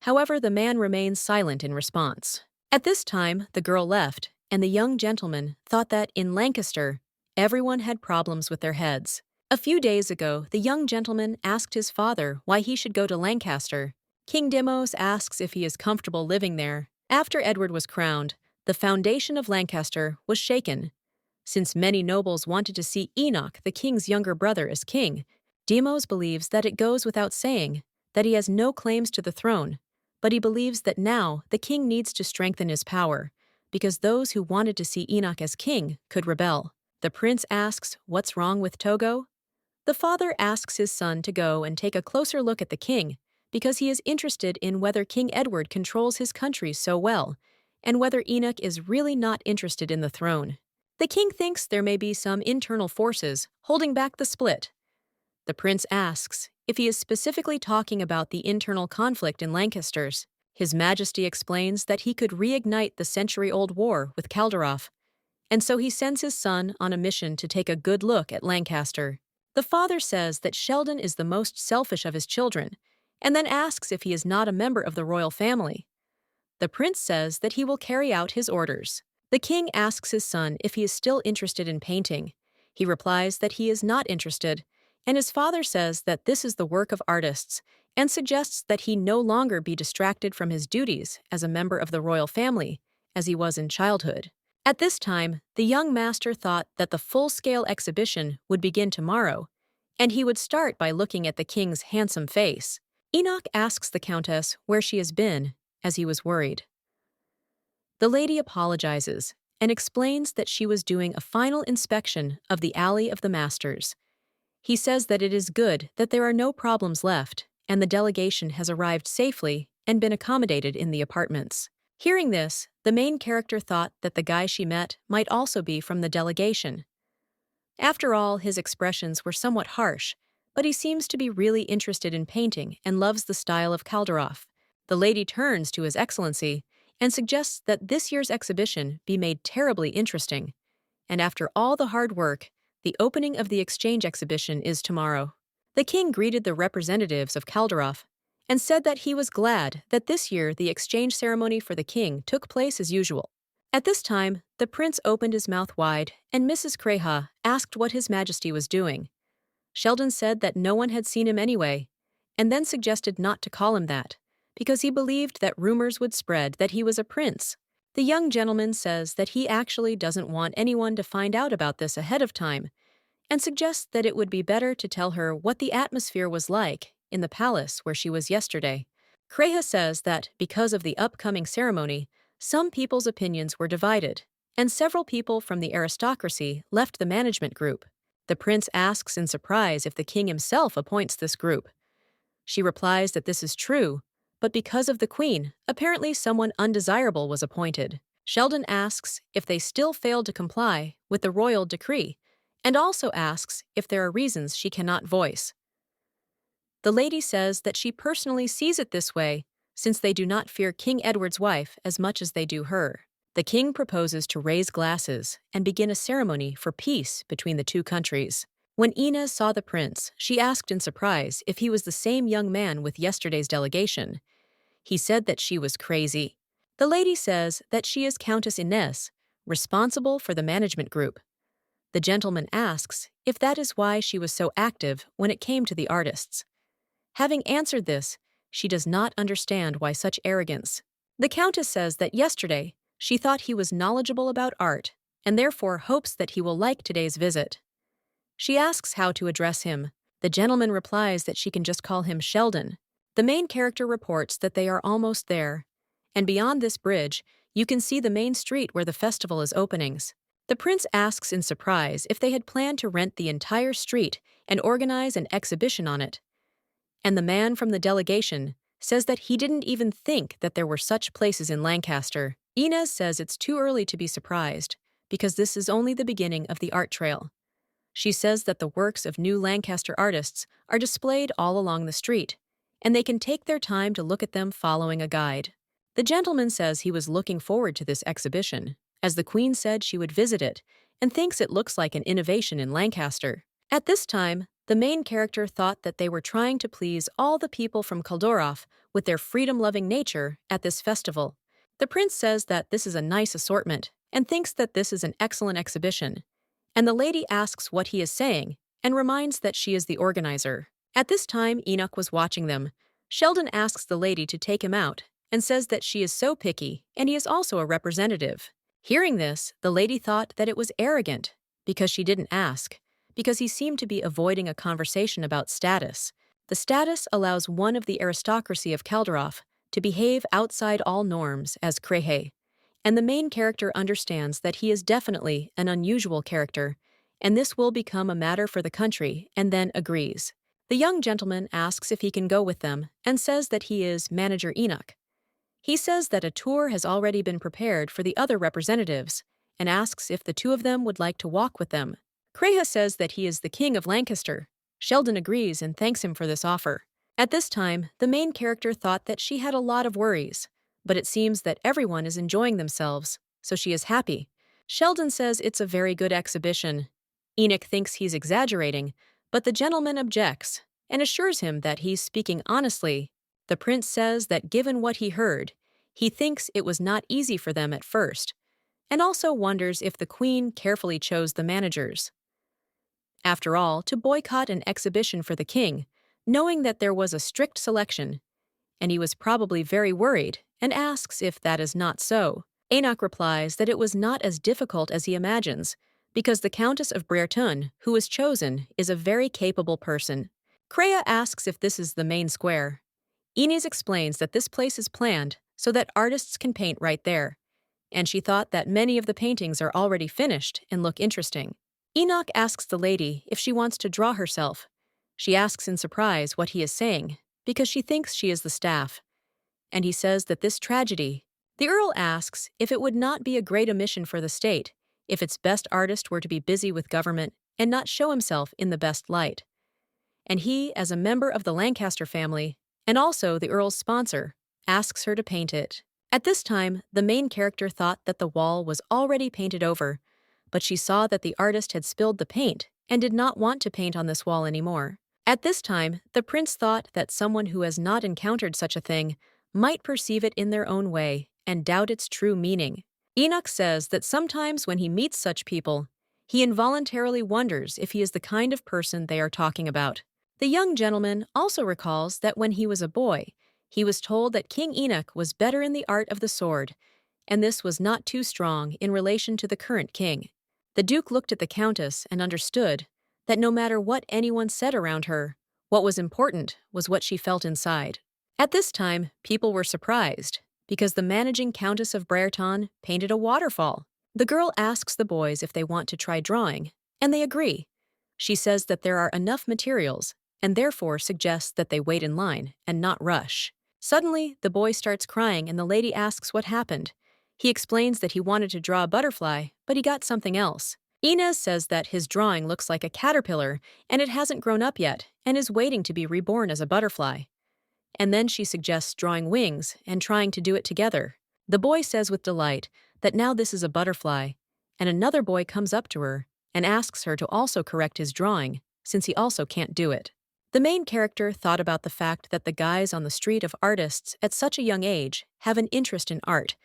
However, the man remains silent in response. At this time, the girl left, and the young gentleman thought that, in Lancaster, everyone had problems with their heads. A few days ago, the young gentleman asked his father why he should go to Lancaster. King Demise asks if he is comfortable living there. After Edward was crowned, the foundation of Lancaster was shaken. Since many nobles wanted to see Enoch, the king's younger brother, as king, Demise believes that it goes without saying that he has no claims to the throne, but he believes that now the king needs to strengthen his power, because those who wanted to see Enoch as king could rebel. The prince asks what's wrong with Togo. The father asks his son to go and take a closer look at the king, because he is interested in whether King Edward controls his country so well, and whether Enoch is really not interested in the throne. The king thinks there may be some internal forces holding back the split. The prince asks if he is specifically talking about the internal conflict in Lancaster's. His Majesty explains that he could reignite the century-old war with Calderoff, and so he sends his son on a mission to take a good look at Lancaster. The father says that Sheldon is the most selfish of his children, and then asks if he is not a member of the royal family. The prince says that he will carry out his orders. The king asks his son if he is still interested in painting. He replies that he is not interested, and his father says that this is the work of artists, and suggests that he no longer be distracted from his duties as a member of the royal family, as he was in childhood. At this time, the young master thought that the full-scale exhibition would begin tomorrow, and he would start by looking at the king's handsome face. Enoch asks the countess where she has been, as he was worried. The lady apologizes and explains that she was doing a final inspection of the Alley of the Masters. He says that it is good that there are no problems left, and the delegation has arrived safely and been accommodated in the apartments. Hearing this, the main character thought that the guy she met might also be from the delegation. After all, his expressions were somewhat harsh, but he seems to be really interested in painting and loves the style of Calderoff. The lady turns to His Excellency and suggests that this year's exhibition be made terribly interesting. And after all the hard work, the opening of the exchange exhibition is tomorrow. The king greeted the representatives of Calderoff and said that he was glad that this year the exchange ceremony for the king took place as usual. At this time, the prince opened his mouth wide, and Mrs. Creha asked what His Majesty was doing. Sheldon said that no one had seen him anyway, and then suggested not to call him that, because he believed that rumors would spread that he was a prince. The young gentleman says that he actually doesn't want anyone to find out about this ahead of time, and suggests that it would be better to tell her what the atmosphere was like in the palace where she was yesterday. Creha says that because of the upcoming ceremony, some people's opinions were divided, and several people from the aristocracy left the management group. The prince asks in surprise if the king himself appoints this group. She replies that this is true, but because of the queen, apparently someone undesirable was appointed. Sheldon asks if they still failed to comply with the royal decree, and also asks if there are reasons she cannot voice. The lady says that she personally sees it this way, since they do not fear King Edward's wife as much as they do her. The king proposes to raise glasses and begin a ceremony for peace between the two countries. When Inez saw the prince, she asked in surprise if he was the same young man with yesterday's delegation. He said that she was crazy. The lady says that she is Countess Inez, responsible for the management group. The gentleman asks if that is why she was so active when it came to the artists. Having answered this, she does not understand why such arrogance. The countess says that yesterday she thought he was knowledgeable about art and therefore hopes that he will like today's visit. She asks how to address him. The gentleman replies that she can just call him Sheldon. The main character reports that they are almost there, and beyond this bridge, you can see the main street where the festival is openings. The prince asks in surprise if they had planned to rent the entire street and organize an exhibition on it. And the man from the delegation says that he didn't even think that there were such places in Lancaster. Inez says it's too early to be surprised, because this is only the beginning of the art trail. She says that the works of new Lancaster artists are displayed all along the street, and they can take their time to look at them following a guide. The gentleman says he was looking forward to this exhibition, as the Queen said she would visit it, and thinks it looks like an innovation in Lancaster. At this time, the main character thought that they were trying to please all the people from Calderoff with their freedom-loving nature at this festival. The prince says that this is a nice assortment and thinks that this is an excellent exhibition, and the lady asks what he is saying and reminds that she is the organizer. At this time, Enoch was watching them. Sheldon asks the lady to take him out and says that she is so picky and he is also a representative. Hearing this, the lady thought that it was arrogant because she didn't ask, because he seemed to be avoiding a conversation about status. The status allows one of the aristocracy of Calderoff to behave outside all norms as Crehe, and the main character understands that he is definitely an unusual character, and this will become a matter for the country, and then agrees. The young gentleman asks if he can go with them and says that he is Manager Enoch. He says that a tour has already been prepared for the other representatives and asks if the two of them would like to walk with them. Creha says that he is the King of Lancaster. Sheldon agrees and thanks him for this offer. At this time, the main character thought that she had a lot of worries, but it seems that everyone is enjoying themselves, so she is happy. Sheldon says it's a very good exhibition. Enoch thinks he's exaggerating, but the gentleman objects and assures him that he's speaking honestly. The prince says that given what he heard, he thinks it was not easy for them at first, and also wonders if the Queen carefully chose the managers. After all, to boycott an exhibition for the king, knowing that there was a strict selection, and he was probably very worried and asks if that is not so. Enoch replies that it was not as difficult as he imagines, because the Countess of Brereton, who was chosen, is a very capable person. Crea asks if this is the main square. Inez explains that this place is planned so that artists can paint right there, and she thought that many of the paintings are already finished and look interesting. Enoch asks the lady if she wants to draw herself. She asks in surprise what he is saying, because she thinks she is the staff. And he says that this tragedy. The Earl asks if it would not be a great omission for the state if its best artist were to be busy with government and not show himself in the best light. And he, as a member of the Lancaster family, and also the Earl's sponsor, asks her to paint it. At this time, the main character thought that the wall was already painted over, but she saw that the artist had spilled the paint and did not want to paint on this wall anymore. At this time, the prince thought that someone who has not encountered such a thing might perceive it in their own way and doubt its true meaning. Enoch says that sometimes when he meets such people, he involuntarily wonders if he is the kind of person they are talking about. The young gentleman also recalls that when he was a boy, he was told that King Enoch was better in the art of the sword, and this was not too strong in relation to the current king. The Duke looked at the Countess and understood that no matter what anyone said around her, what was important was what she felt inside. At this time, people were surprised, because the managing Countess of Brereton painted a waterfall. The girl asks the boys if they want to try drawing, and they agree. She says that there are enough materials, and therefore suggests that they wait in line and not rush. Suddenly, the boy starts crying and the lady asks what happened. He explains that he wanted to draw a butterfly, but he got something else. Inez says that his drawing looks like a caterpillar and it hasn't grown up yet and is waiting to be reborn as a butterfly. And then she suggests drawing wings and trying to do it together. The boy says with delight that now this is a butterfly, and another boy comes up to her and asks her to also correct his drawing, since he also can't do it. The main character thought about the fact that the guys on the street of artists at such a young age have an interest in art,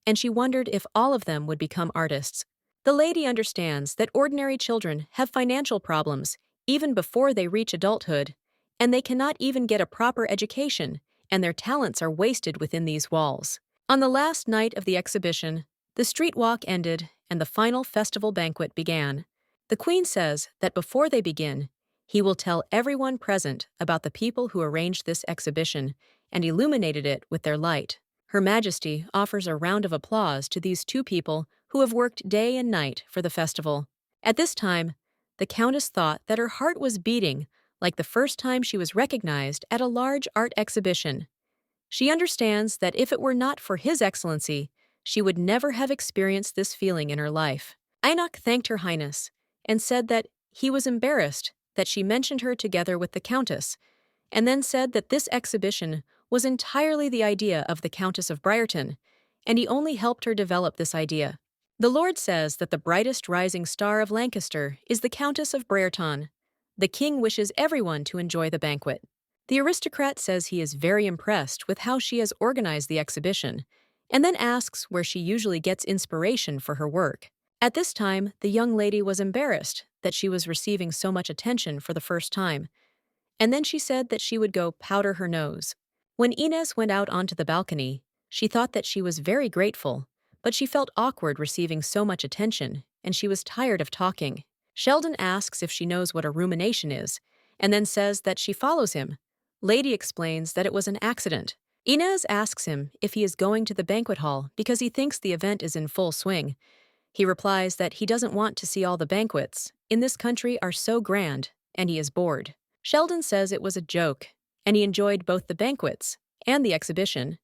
and she wondered if all of them would become artists. The lady understands that ordinary children have financial problems even before they reach adulthood, and they cannot even get a proper education, and their talents are wasted within these walls. On the last night of the exhibition, the street walk ended and the final festival banquet began. The Queen says that before they begin, he will tell everyone present about the people who arranged this exhibition and illuminated it with their light. Her Majesty offers a round of applause to these two people who have worked day and night for the festival. At this time, the Countess thought that her heart was beating like the first time she was recognized at a large art exhibition. She understands that if it were not for His Excellency, she would never have experienced this feeling in her life. Enoch thanked Her Highness and said that he was embarrassed that she mentioned her together with the Countess, and then said that this exhibition was entirely the idea of the Countess of Brereton, and he only helped her develop this idea. The Lord says that the brightest rising star of Lancaster is the Countess of Brereton. The king wishes everyone to enjoy the banquet. The aristocrat says he is very impressed with how she has organized the exhibition, and then asks where she usually gets inspiration for her work. At this time, the young lady was embarrassed that she was receiving so much attention for the first time, and then she said that she would go powder her nose. When Inez went out onto the balcony, she thought that she was very grateful, but she felt awkward receiving so much attention, and she was tired of talking. Sheldon asks if she knows what a rumination is, and then says that she follows him. Lady explains that it was an accident. Inez asks him if he is going to the banquet hall because he thinks the event is in full swing. He replies that he doesn't want to see all the banquets in this country are so grand, and he is bored. Sheldon says it was a joke, and he enjoyed both the banquets and the exhibition.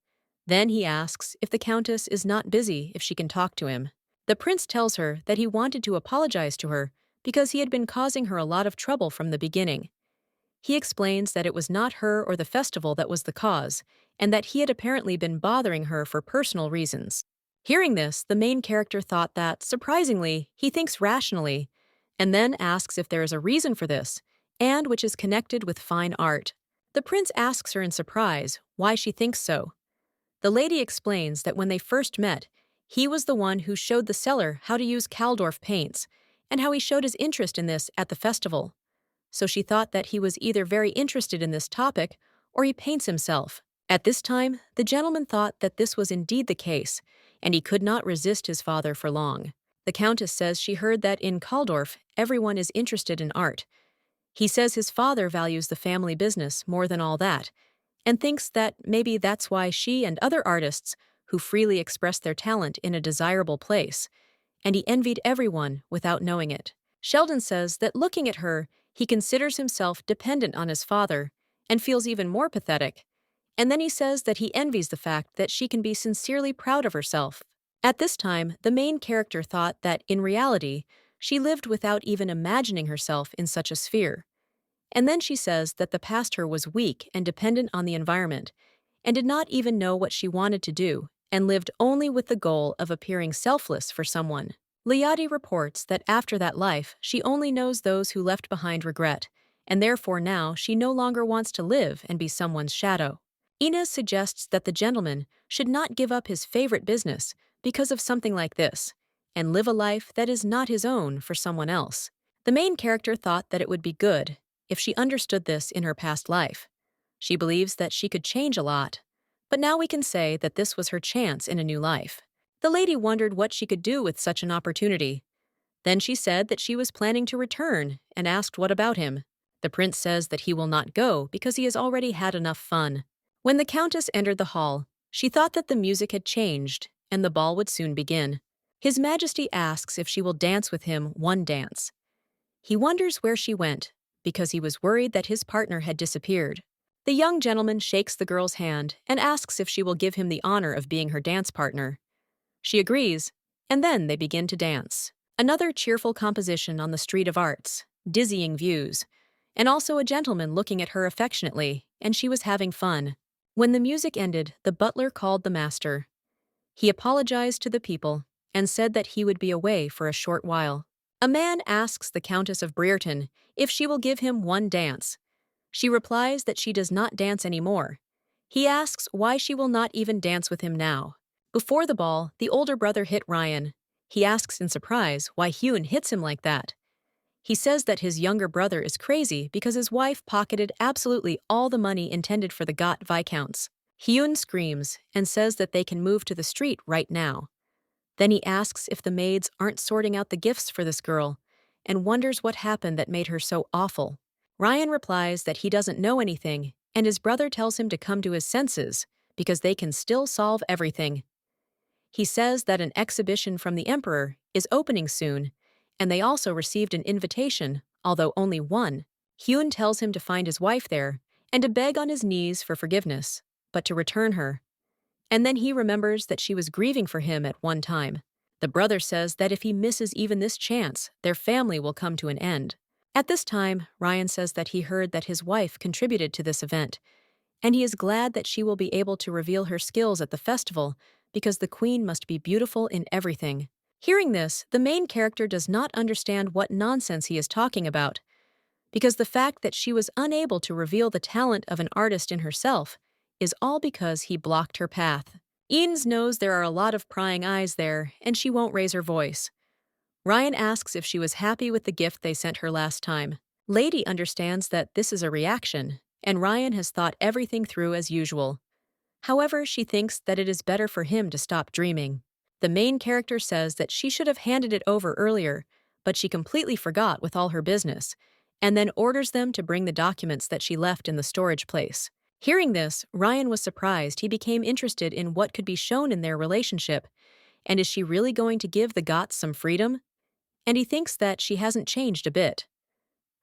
Then he asks if the Countess is not busy if she can talk to him. The prince tells her that he wanted to apologize to her because he had been causing her a lot of trouble from the beginning. He explains that it was not her or the festival that was the cause, and that he had apparently been bothering her for personal reasons. Hearing this, the main character thought that, surprisingly, he thinks rationally, and then asks if there is a reason for this, and which is connected with fine art. The prince asks her in surprise why she thinks so. The lady explains that when they first met, he was the one who showed the seller how to use Kaldorf paints, and how he showed his interest in this at the festival. So she thought that he was either very interested in this topic, or he paints himself. At this time, the gentleman thought that this was indeed the case, and he could not resist his father for long. The countess says she heard that in Kaldorf, everyone is interested in art. He says his father values the family business more than all that, and thinks that maybe that's why she and other artists who freely express their talent in a desirable place, and he envied everyone without knowing it. Sheldon says that looking at her, he considers himself dependent on his father and feels even more pathetic. And then he says that he envies the fact that she can be sincerely proud of herself. At this time, the main character thought that, in reality, she lived without even imagining herself in such a sphere. And then she says that the past her was weak and dependent on the environment, and did not even know what she wanted to do, and lived only with the goal of appearing selfless for someone. Liadi reports that after that life, she only knows those who left behind regret, and therefore now she no longer wants to live and be someone's shadow. Inez suggests that the gentleman should not give up his favorite business because of something like this, and live a life that is not his own for someone else. The main character thought that it would be good if she understood this in her past life. She believes that she could change a lot, but now we can say that this was her chance in a new life. The lady wondered what she could do with such an opportunity. Then she said that she was planning to return and asked what about him. The prince says that he will not go because he has already had enough fun. When the countess entered the hall, she thought that the music had changed and the ball would soon begin. His Majesty asks if she will dance with him one dance. He wonders where she went, because he was worried that his partner had disappeared. The young gentleman shakes the girl's hand and asks if she will give him the honor of being her dance partner. She agrees, and then they begin to dance. Another cheerful composition on the street of arts, dizzying views, and also a gentleman looking at her affectionately, and she was having fun. When the music ended, the butler called the master. He apologized to the people and said that he would be away for a short while. A man asks the Countess of Brereton if she will give him one dance. She replies that she does not dance anymore. He asks why she will not even dance with him now. Before the ball, the older brother hit Ryan. He asks in surprise why Hugh hits him like that. He says that his younger brother is crazy because his wife pocketed absolutely all the money intended for the Gott Viscounts. Hugh screams and says that they can move to the street right now. Then he asks if the maids aren't sorting out the gifts for this girl, and wonders what happened that made her so awful. Ryan replies that he doesn't know anything, and his brother tells him to come to his senses, because they can still solve everything. He says that an exhibition from the Emperor is opening soon, and they also received an invitation, although only one. Hugh tells him to find his wife there, and to beg on his knees for forgiveness, but to return her. And then he remembers that she was grieving for him at one time. The brother says that if he misses even this chance, their family will come to an end. At this time, Ryan says that he heard that his wife contributed to this event, and he is glad that she will be able to reveal her skills at the festival because the queen must be beautiful in everything. Hearing this, the main character does not understand what nonsense he is talking about, because the fact that she was unable to reveal the talent of an artist in herself is all because he blocked her path. Eanes knows there are a lot of prying eyes there, and she won't raise her voice. Ryan asks if she was happy with the gift they sent her last time. Lady understands that this is a reaction, and Ryan has thought everything through as usual. However, she thinks that it is better for him to stop dreaming. The main character says that she should have handed it over earlier, but she completely forgot with all her business, and then orders them to bring the documents that she left in the storage place. Hearing this, Ryan was surprised. He became interested in what could be shown in their relationship, and is she really going to give the Gotts some freedom? And he thinks that she hasn't changed a bit.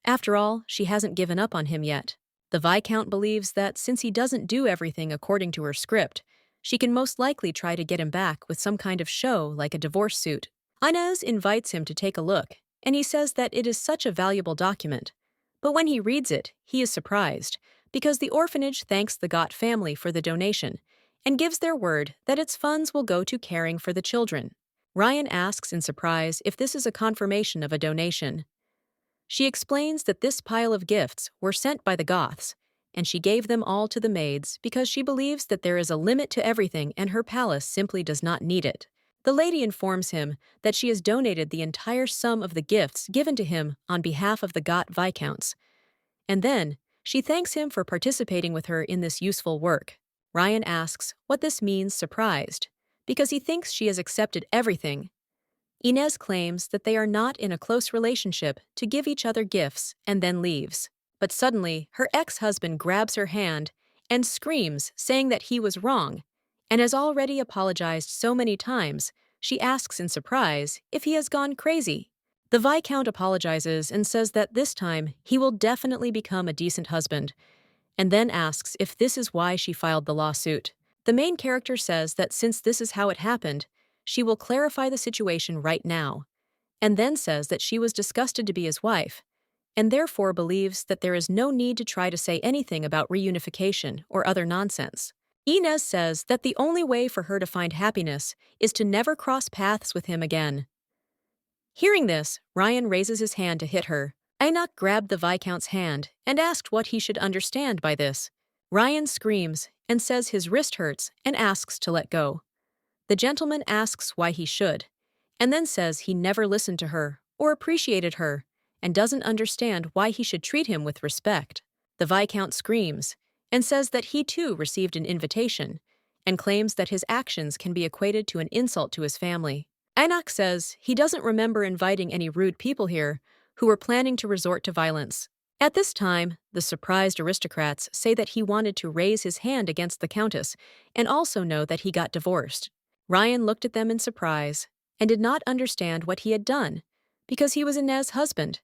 After all, she hasn't given up on him yet. The Viscount believes that since he doesn't do everything according to her script, she can most likely try to get him back with some kind of show like a divorce suit. Inez invites him to take a look, and he says that it is such a valuable document. But when he reads it, he is surprised, because the orphanage thanks the Gott family for the donation and gives their word that its funds will go to caring for the children. Ryan asks in surprise if this is a confirmation of a donation. She explains that this pile of gifts were sent by the Goths, and she gave them all to the maids because she believes that there is a limit to everything and her palace simply does not need it. The lady informs him that she has donated the entire sum of the gifts given to him on behalf of the Gott Viscounts. And then, she thanks him for participating with her in this useful work. Ryan asks what this means, surprised, because he thinks she has accepted everything. Inez claims that they are not in a close relationship to give each other gifts and then leaves. But suddenly, her ex-husband grabs her hand and screams, saying that he was wrong, and has already apologized so many times, she asks in surprise if he has gone crazy. The Viscount apologizes and says that this time he will definitely become a decent husband, and then asks if this is why she filed the lawsuit. The main character says that since this is how it happened, she will clarify the situation right now, and then says that she was disgusted to be his wife, and therefore believes that there is no need to try to say anything about reunification or other nonsense. Inez says that the only way for her to find happiness is to never cross paths with him again. Hearing this, Ryan raises his hand to hit her. Enoch grabbed the Viscount's hand and asked what he should understand by this. Ryan screams and says his wrist hurts and asks to let go. The gentleman asks why he should, and then says he never listened to her or appreciated her and doesn't understand why he should treat him with respect. The Viscount screams and says that he too received an invitation and claims that his actions can be equated to an insult to his family. Enoch says he doesn't remember inviting any rude people here who were planning to resort to violence. At this time, the surprised aristocrats say that he wanted to raise his hand against the countess and also know that he got divorced. Ryan looked at them in surprise and did not understand what he had done because he was Inez's husband,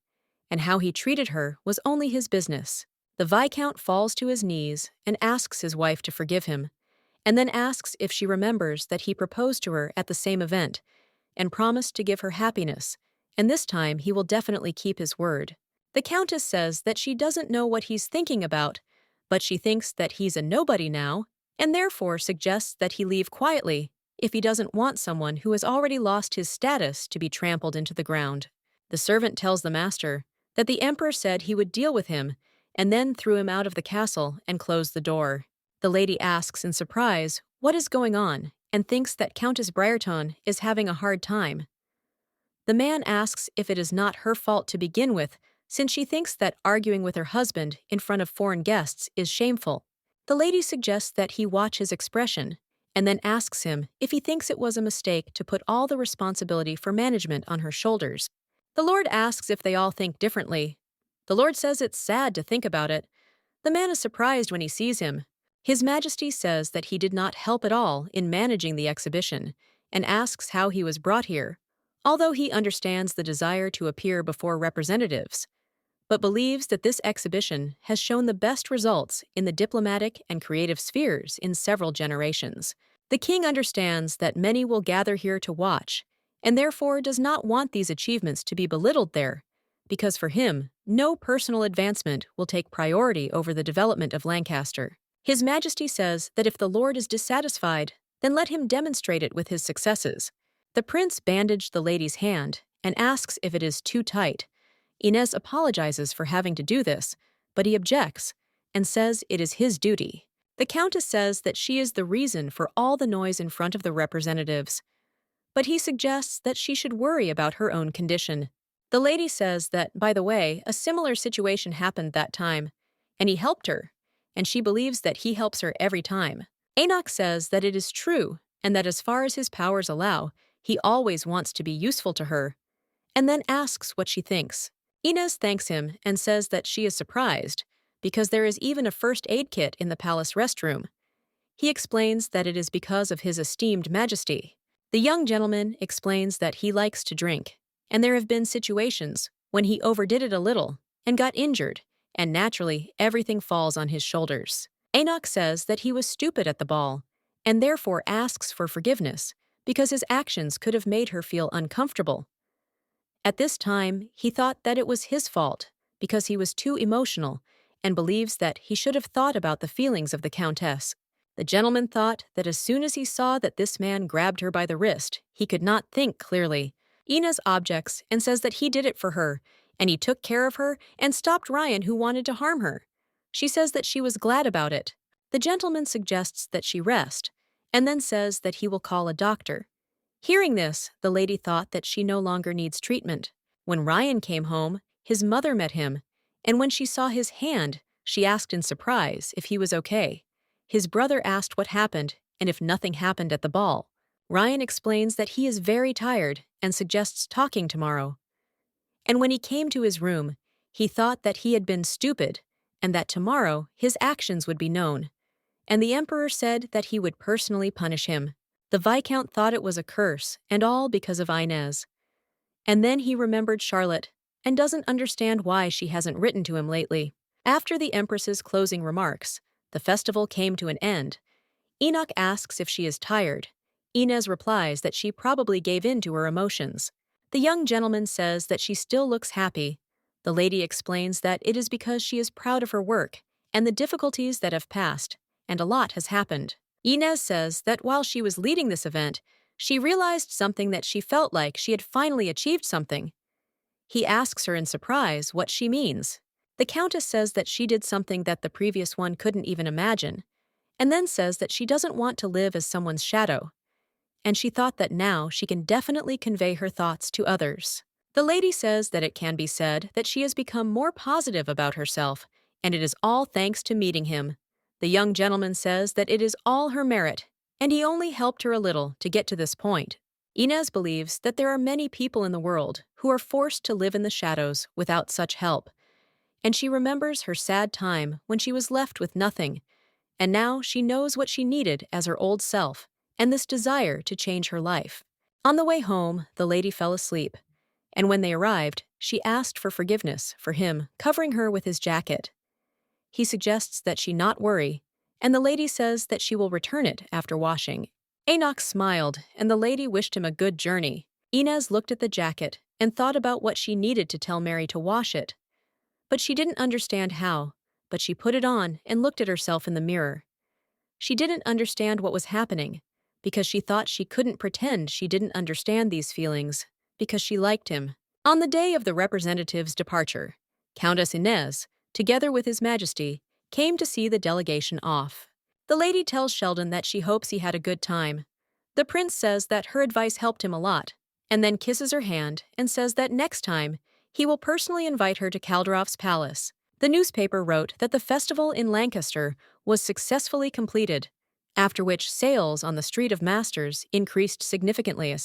and how he treated her was only his business. The Viscount falls to his knees and asks his wife to forgive him, and then asks if she remembers that he proposed to her at the same event and promised to give her happiness, and this time he will definitely keep his word. The countess says that she doesn't know what he's thinking about, but she thinks that he's a nobody now, and therefore suggests that he leave quietly if he doesn't want someone who has already lost his status to be trampled into the ground. The servant tells the master that the emperor said he would deal with him, and then threw him out of the castle and closed the door. The lady asks in surprise what is going on and thinks that Countess Briarton is having a hard time. The man asks if it is not her fault to begin with, since she thinks that arguing with her husband in front of foreign guests is shameful. The lady suggests that he watch his expression, and then asks him if he thinks it was a mistake to put all the responsibility for management on her shoulders. The Lord asks if they all think differently. The Lord says it's sad to think about it. The man is surprised when he sees him. His Majesty says that he did not help at all in managing the exhibition, and asks how he was brought here, although he understands the desire to appear before representatives, but believes that this exhibition has shown the best results in the diplomatic and creative spheres in several generations. The king understands that many will gather here to watch, and therefore does not want these achievements to be belittled there, because for him, no personal advancement will take priority over the development of Lancaster. His Majesty says that if the Lord is dissatisfied, then let him demonstrate it with his successes. The prince bandaged the lady's hand and asks if it is too tight. Inez apologizes for having to do this, but he objects and says it is his duty. The countess says that she is the reason for all the noise in front of the representatives, but he suggests that she should worry about her own condition. The lady says that, by the way, a similar situation happened that time, and he helped her, and she believes that he helps her every time. Enoch says that it is true, and that as far as his powers allow, he always wants to be useful to her, and then asks what she thinks. Inez thanks him and says that she is surprised, because there is even a first aid kit in the palace restroom. He explains that it is because of his esteemed Majesty. The young gentleman explains that he likes to drink, and there have been situations when he overdid it a little and got injured, and naturally everything falls on his shoulders. Enoch says that he was stupid at the ball, and therefore asks for forgiveness because his actions could have made her feel uncomfortable. At this time, he thought that it was his fault because he was too emotional and believes that he should have thought about the feelings of the countess. The gentleman thought that as soon as he saw that this man grabbed her by the wrist, he could not think clearly. Inez objects and says that he did it for her, and he took care of her and stopped Ryan, who wanted to harm her. She says that she was glad about it. The gentleman suggests that she rest, and then says that he will call a doctor. Hearing this, the lady thought that she no longer needs treatment. When Ryan came home, his mother met him, and when she saw his hand, she asked in surprise if he was okay. His brother asked what happened and if nothing happened at the ball. Ryan explains that he is very tired and suggests talking tomorrow. And when he came to his room, he thought that he had been stupid and that tomorrow his actions would be known. And the emperor said that he would personally punish him. The Viscount thought it was a curse, and all because of Inez. And then he remembered Charlotte, and doesn't understand why she hasn't written to him lately. After the Empress's closing remarks, the festival came to an end. Enoch asks if she is tired. Inez replies that she probably gave in to her emotions. The young gentleman says that she still looks happy. The lady explains that it is because she is proud of her work and the difficulties that have passed, and a lot has happened. Inez says that while she was leading this event, she realized something that she felt like she had finally achieved something. He asks her in surprise what she means. The countess says that she did something that the previous one couldn't even imagine, and then says that she doesn't want to live as someone's shadow, and she thought that now she can definitely convey her thoughts to others. The lady says that it can be said that she has become more positive about herself, and it is all thanks to meeting him. The young gentleman says that it is all her merit, and he only helped her a little to get to this point. Inez believes that there are many people in the world who are forced to live in the shadows without such help, and she remembers her sad time when she was left with nothing, and now she knows what she needed as her old self, and this desire to change her life. On the way home, the lady fell asleep, and when they arrived, she asked for forgiveness for him covering her with his jacket. He suggests that she not worry, and the lady says that she will return it after washing. Enoch smiled, and the lady wished him a good journey. Inez looked at the jacket and thought about what she needed to tell Mary to wash it. But she didn't understand how, but she put it on and looked at herself in the mirror. She didn't understand what was happening, because she thought she couldn't pretend she didn't understand these feelings, because she liked him. On the day of the representative's departure, Countess Inez, together with His Majesty, came to see the delegation off. The lady tells Sheldon that she hopes he had a good time. The prince says that her advice helped him a lot, and then kisses her hand and says that next time, he will personally invite her to Calderoff's palace. The newspaper wrote that the festival in Lancaster was successfully completed, after which sales on the Street of Masters increased significantly.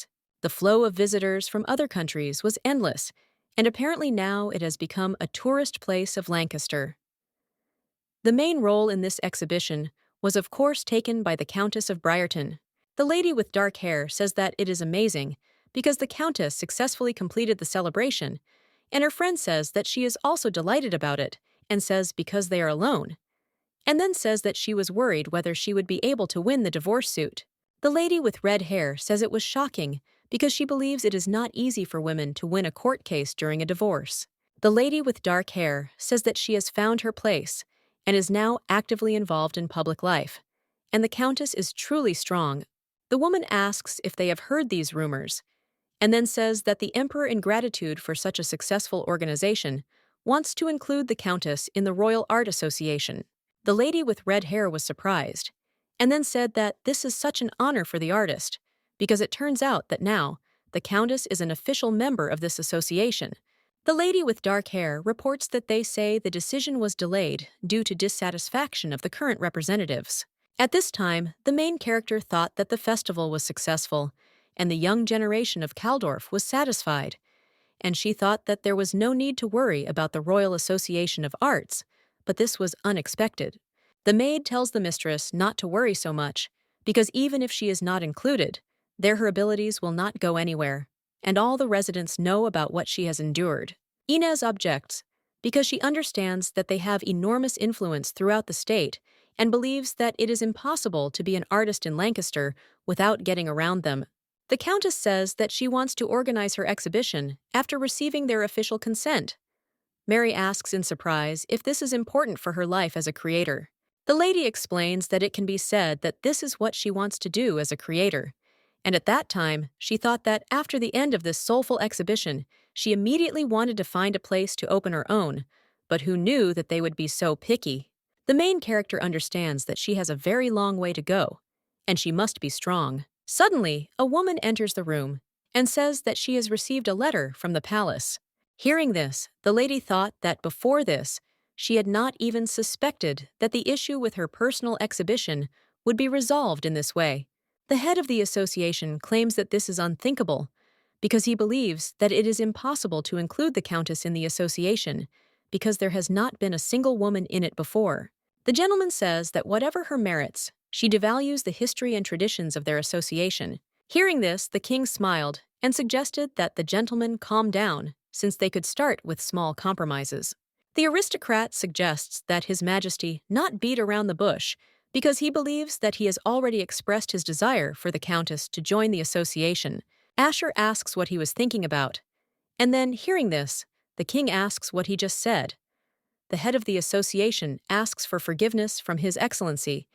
The flow of visitors from other countries was endless, and apparently now it has become a tourist place of Lancaster. The main role in this exhibition was of course taken by the Countess of Briarton. The lady with dark hair says that it is amazing because the Countess successfully completed the celebration, and her friend says that she is also delighted about it and says because they are alone, and then says that she was worried whether she would be able to win the divorce suit. The lady with red hair says it was shocking because she believes it is not easy for women to win a court case during a divorce. The lady with dark hair says that she has found her place and is now actively involved in public life, and the Countess is truly strong. The woman asks if they have heard these rumors, and then says that the Emperor, in gratitude for such a successful organization, wants to include the Countess in the Royal Art Association. The lady with red hair was surprised, and then said that this is such an honor for the artist, because it turns out that now the Countess is an official member of this association. The lady with dark hair reports that they say the decision was delayed due to dissatisfaction of the current representatives. At this time, the main character thought that the festival was successful, and the young generation of Caldorf was satisfied, and she thought that there was no need to worry about the Royal Association of Arts, but this was unexpected. The maid tells the mistress not to worry so much, because even if she is not included, there her abilities will not go anywhere, and all the residents know about what she has endured. Inez objects, because she understands that they have enormous influence throughout the state and believes that it is impossible to be an artist in Lancaster without getting around them. The Countess says that she wants to organize her exhibition after receiving their official consent. Mary asks in surprise if this is important for her life as a creator. The lady explains that it can be said that this is what she wants to do as a creator, and at that time, she thought that after the end of this soulful exhibition, she immediately wanted to find a place to open her own, but who knew that they would be so picky? The main character understands that she has a very long way to go, and she must be strong. Suddenly, a woman enters the room and says that she has received a letter from the palace. Hearing this, the lady thought that before this, she had not even suspected that the issue with her personal exhibition would be resolved in this way. The head of the association claims that this is unthinkable because he believes that it is impossible to include the countess in the association because there has not been a single woman in it before. The gentleman says that whatever her merits, she devalues the history and traditions of their association. Hearing this, the king smiled and suggested that the gentleman calm down, since they could start with small compromises. The aristocrat suggests that His Majesty not beat around the bush because he believes that he has already expressed his desire for the countess to join the association. Asher asks what he was thinking about, and then, hearing this, the king asks what he just said. The head of the association asks for forgiveness from His Excellency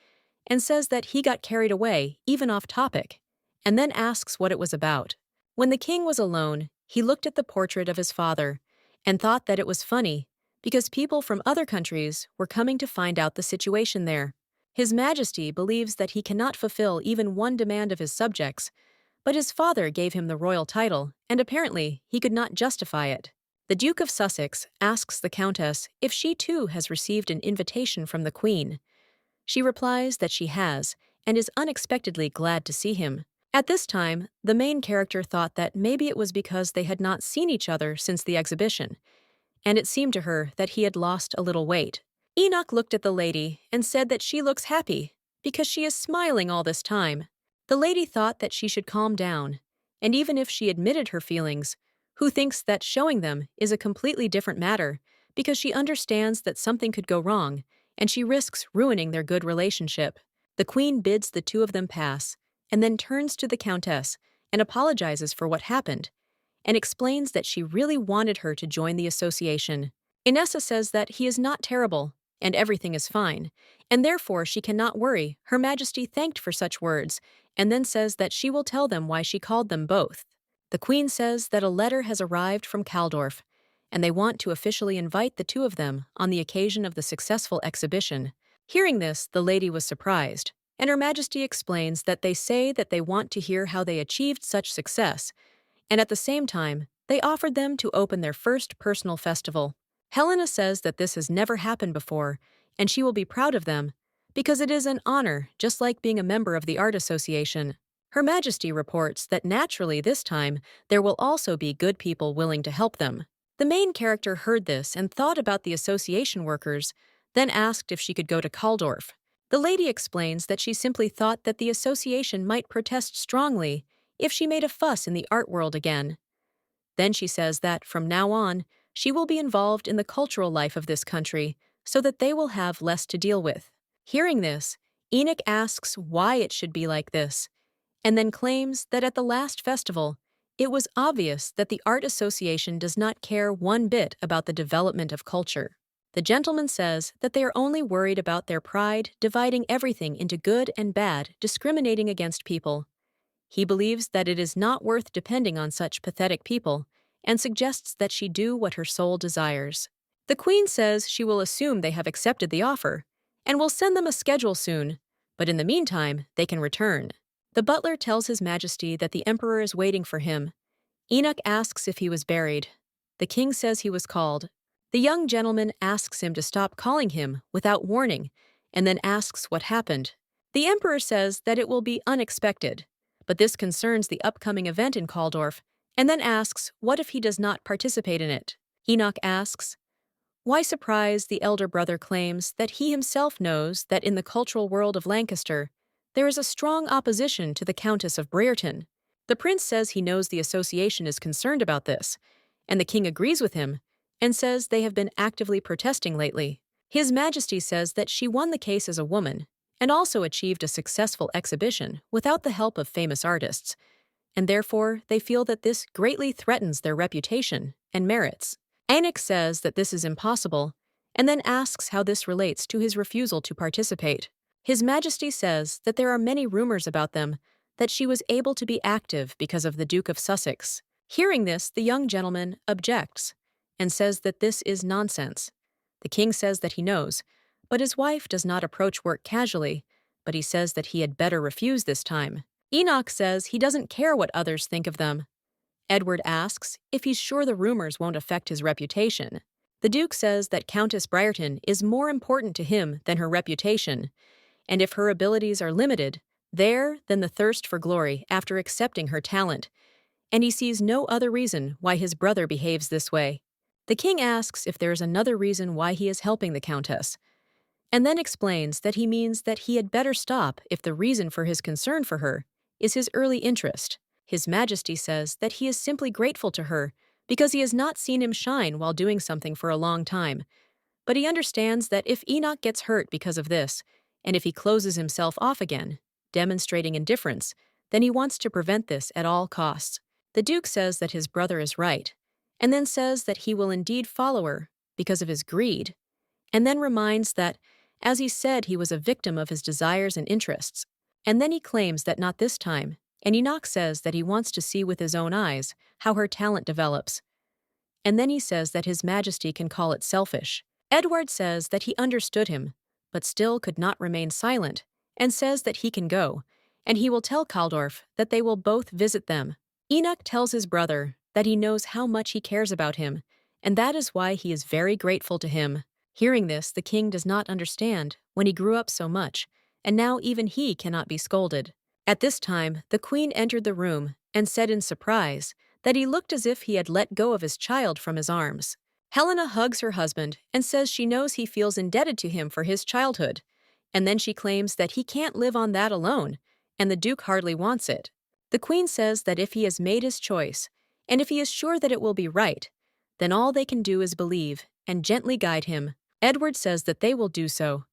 and says that he got carried away, even off topic, and then asks what it was about. When the king was alone, he looked at the portrait of his father and thought that it was funny because people from other countries were coming to find out the situation there. His Majesty believes that he cannot fulfill even one demand of his subjects, but his father gave him the royal title, and apparently he could not justify it. The Duke of Sussex asks the Countess if she too has received an invitation from the Queen. She replies that she has, and is unexpectedly glad to see him. At this time, the main character thought that maybe it was because they had not seen each other since the exhibition, and it seemed to her that he had lost a little weight. Enoch looked at the lady and said that she looks happy because she is smiling all this time. The lady thought that she should calm down, and even if she admitted her feelings, who thinks that showing them is a completely different matter because she understands that something could go wrong and she risks ruining their good relationship. The queen bids the two of them pass and then turns to the countess and apologizes for what happened and explains that she really wanted her to join the association. Inessa says that he is not terrible and everything is fine, and therefore she cannot worry. Her Majesty thanked for such words and then says that she will tell them why she called them both. The queen says that a letter has arrived from Kaldorf, and they want to officially invite the two of them on the occasion of the successful exhibition. Hearing this, the lady was surprised, and Her Majesty explains that they say that they want to hear how they achieved such success, and at the same time, they offered them to open their first personal festival. Helena says that this has never happened before, and she will be proud of them, because it is an honor, just like being a member of the Art Association. Her Majesty reports that naturally this time there will also be good people willing to help them. The main character heard this and thought about the association workers, then asked if she could go to Kaldorf. The lady explains that she simply thought that the association might protest strongly if she made a fuss in the art world again. Then she says that, from now on, she will be involved in the cultural life of this country so that they will have less to deal with. Hearing this, Enoch asks why it should be like this, and then claims that at the last festival, it was obvious that the Art Association does not care one bit about the development of culture. The gentleman says that they are only worried about their pride dividing everything into good and bad, discriminating against people. He believes that it is not worth depending on such pathetic people, and suggests that she do what her soul desires. The queen says she will assume they have accepted the offer, and will send them a schedule soon, but in the meantime, they can return. The butler tells His Majesty that the emperor is waiting for him. Enoch asks if he was buried. The king says he was called. The young gentleman asks him to stop calling him without warning, and then asks what happened. The emperor says that it will be unexpected, but this concerns the upcoming event in Kaldorf, and then asks what if he does not participate in it. Enoch asks, why surprise? The elder brother claims that he himself knows that in the cultural world of Lancaster, there is a strong opposition to the Countess of Brereton. The prince says he knows the association is concerned about this, and the king agrees with him and says they have been actively protesting lately. His Majesty says that she won the case as a woman and also achieved a successful exhibition without the help of famous artists, and therefore they feel that this greatly threatens their reputation and merits. Enoch says that this is impossible, and then asks how this relates to his refusal to participate. His Majesty says that there are many rumors about them, that she was able to be active because of the Duke of Sussex. Hearing this, the young gentleman objects and says that this is nonsense. The king says that he knows, but his wife does not approach work casually, but he says that he had better refuse this time. Enoch says he doesn't care what others think of them. Edward asks if he's sure the rumors won't affect his reputation. The Duke says that Countess Brereton is more important to him than her reputation, and if her abilities are limited, There, then the thirst for glory after accepting her talent, and he sees no other reason why his brother behaves this way. The king asks if there is another reason why he is helping the countess, and then explains that he means that he had better stop if the reason for his concern for her is his early interest. His Majesty says that he is simply grateful to her because he has not seen him shine while doing something for a long time, but he understands that if Enoch gets hurt because of this, and if he closes himself off again, demonstrating indifference, then he wants to prevent this at all costs. The Duke says that his brother is right, and then says that he will indeed follow her because of his greed, and then reminds that, as he said, he was a victim of his desires and interests. And then he claims that not this time, and Enoch says that he wants to see with his own eyes how her talent develops. And then he says that His Majesty can call it selfish. Edward says that he understood him, but still could not remain silent, and says that he can go, and he will tell Caldorf that they will both visit them. Enoch tells his brother that he knows how much he cares about him, and that is why he is very grateful to him. Hearing this, the king does not understand when he grew up so much, and now even he cannot be scolded. At this time, the queen entered the room and said in surprise that he looked as if he had let go of his child from his arms. Helena hugs her husband and says she knows he feels indebted to him for his childhood, and then she claims that he can't live on that alone, and the Duke hardly wants it. The queen says that if he has made his choice, and if he is sure that it will be right, then all they can do is believe and gently guide him. Edward says that they will do so,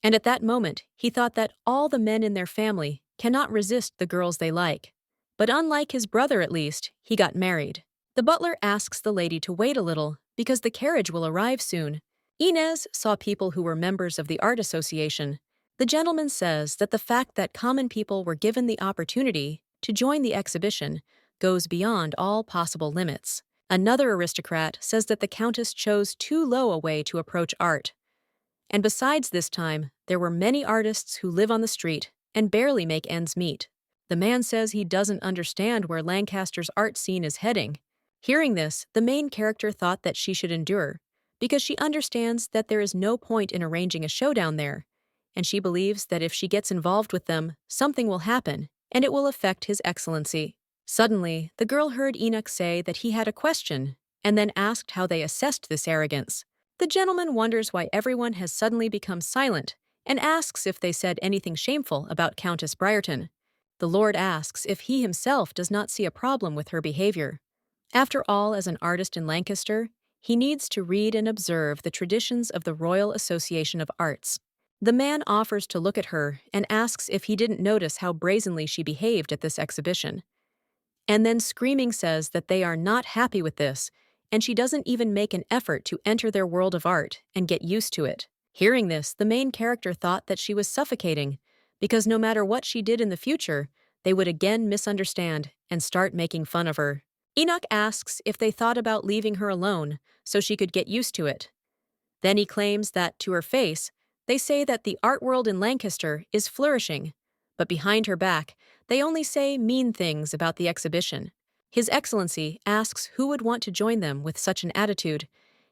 and at that moment he thought that all the men in their family cannot resist the girls they like. But unlike his brother at least, he got married. The butler asks the lady to wait a little because the carriage will arrive soon. Inez saw people who were members of the art association. The gentleman says that the fact that common people were given the opportunity to join the exhibition goes beyond all possible limits. Another aristocrat says that the countess chose too low a way to approach art. And besides this time, there were many artists who live on the street and barely make ends meet. The man says he doesn't understand where Lancaster's art scene is heading. Hearing this, the main character thought that she should endure, because she understands that there is no point in arranging a showdown there, and she believes that if she gets involved with them, something will happen, and it will affect his excellency. Suddenly, the girl heard Enoch say that he had a question, and then asked how they assessed this arrogance. The gentleman wonders why everyone has suddenly become silent, and asks if they said anything shameful about Countess Briarton. The Lord asks if he himself does not see a problem with her behavior. After all, as an artist in Lancaster, he needs to read and observe the traditions of the Royal Association of Arts. The man offers to look at her and asks if he didn't notice how brazenly she behaved at this exhibition. And then screaming says that they are not happy with this, and she doesn't even make an effort to enter their world of art and get used to it. Hearing this, the main character thought that she was suffocating, because no matter what she did in the future, they would again misunderstand and start making fun of her. Enoch asks if they thought about leaving her alone so she could get used to it. Then he claims that, to her face, they say that the art world in Lancaster is flourishing, but behind her back, they only say mean things about the exhibition. His Excellency asks who would want to join them with such an attitude,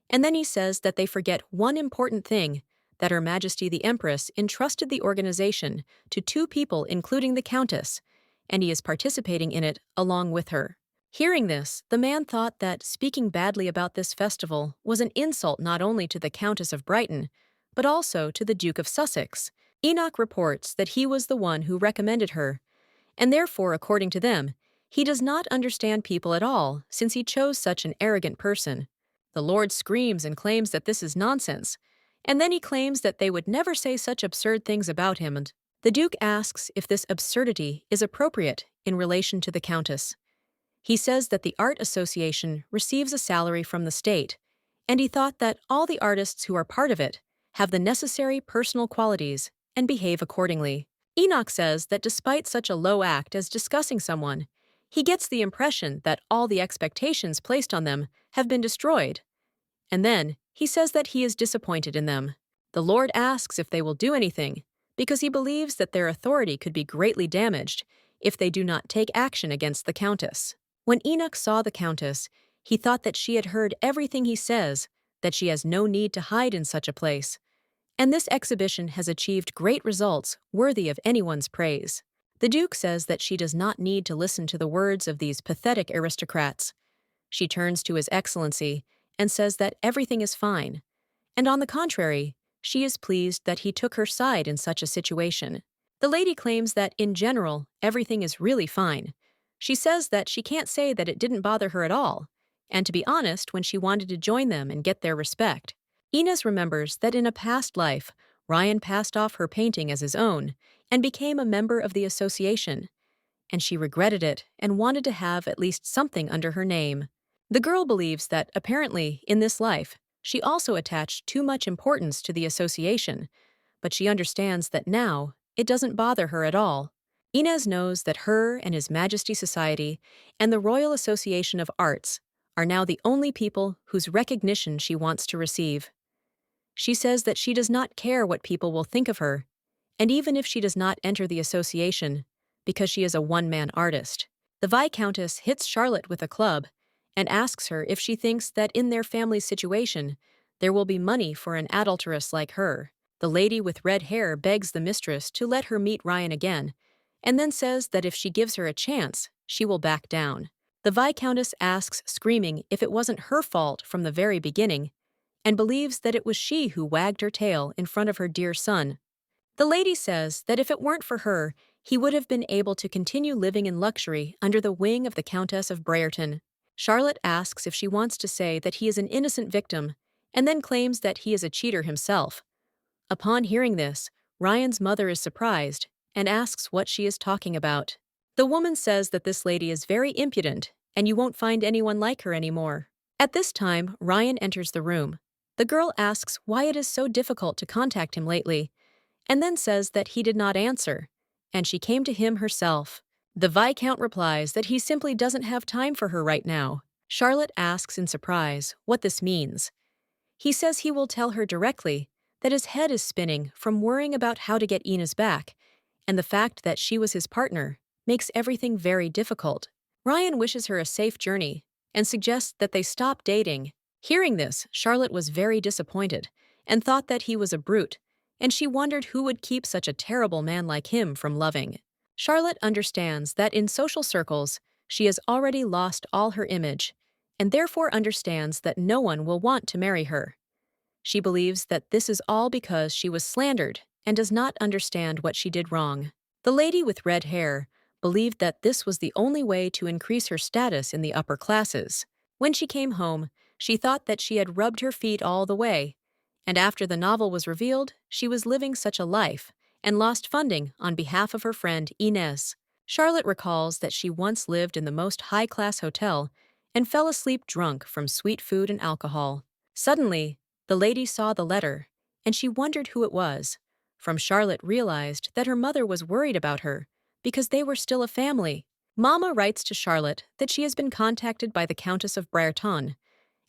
and then he says that they forget one important thing, that Her Majesty the Empress entrusted the organization to 2 people including the Countess, and he is participating in it along with her. Hearing this, the man thought that speaking badly about this festival was an insult not only to the Countess of Brighton, but also to the Duke of Sussex. Enoch reports that he was the one who recommended her, and therefore, according to them, he does not understand people at all since he chose such an arrogant person. The Lord screams and claims that this is nonsense, and then he claims that they would never say such absurd things about him, and the Duke asks if this absurdity is appropriate in relation to the Countess. He says that the Art Association receives a salary from the state, and he thought that all the artists who are part of it have the necessary personal qualities and behave accordingly. Enoch says that despite such a low act as discussing someone, he gets the impression that all the expectations placed on them have been destroyed. And then, he says that he is disappointed in them. The Lord asks if they will do anything, because he believes that their authority could be greatly damaged if they do not take action against the Countess. When Enoch saw the Countess, he thought that she had heard everything he says, that she has no need to hide in such a place. And this exhibition has achieved great results worthy of anyone's praise. The Duke says that she does not need to listen to the words of these pathetic aristocrats. She turns to His Excellency and says that everything is fine, and on the contrary, she is pleased that he took her side in such a situation. The lady claims that, in general, everything is really fine. She says that she can't say that it didn't bother her at all, and to be honest, when she wanted to join them and get their respect. Inez remembers that in a past life, Ryan passed off her painting as his own and became a member of the association, and she regretted it and wanted to have at least something under her name. The girl believes that, apparently, in this life, she also attached too much importance to the association, but she understands that now it doesn't bother her at all. Inez knows that her and His Majesty Society and the Royal Association of Arts are now the only people whose recognition she wants to receive. She says that she does not care what people will think of her, and even if she does not enter the association, because she is a one-man artist. The Viscountess hits Charlotte with a club and asks her if she thinks that in their family's situation, there will be money for an adulteress like her. The lady with red hair begs the mistress to let her meet Ryan again, and then says that if she gives her a chance, she will back down. The Viscountess asks, screaming, if it wasn't her fault from the very beginning, and believes that it was she who wagged her tail in front of her dear son. The lady says that if it weren't for her, he would have been able to continue living in luxury under the wing of the Countess of Brereton. Charlotte asks if she wants to say that he is an innocent victim, and then claims that he is a cheater himself. Upon hearing this, Ryan's mother is surprised and asks what she is talking about. The woman says that this lady is very impudent, and you won't find anyone like her anymore. At this time, Ryan enters the room. The girl asks why it is so difficult to contact him lately, and then says that he did not answer, and she came to him herself. The Viscount replies that he simply doesn't have time for her right now. Charlotte asks in surprise what this means. He says he will tell her directly that his head is spinning from worrying about how to get Inez back, and the fact that she was his partner makes everything very difficult. Ryan wishes her a safe journey and suggests that they stop dating. Hearing this, Charlotte was very disappointed and thought that he was a brute, and she wondered who would keep such a terrible man like him from loving. Charlotte understands that in social circles, she has already lost all her image, and therefore understands that no one will want to marry her. She believes that this is all because she was slandered and does not understand what she did wrong. The lady with red hair believed that this was the only way to increase her status in the upper classes. When she came home, she thought that she had rubbed her feet all the way, and after the novel was revealed, she was living such a life and lost funding on behalf of her friend Inez. Charlotte recalls that she once lived in the most high-class hotel and fell asleep drunk from sweet food and alcohol. Suddenly, the lady saw the letter, and she wondered who it was. From Charlotte realized that her mother was worried about her because they were still a family. Mama writes to Charlotte that she has been contacted by the Countess of Brereton,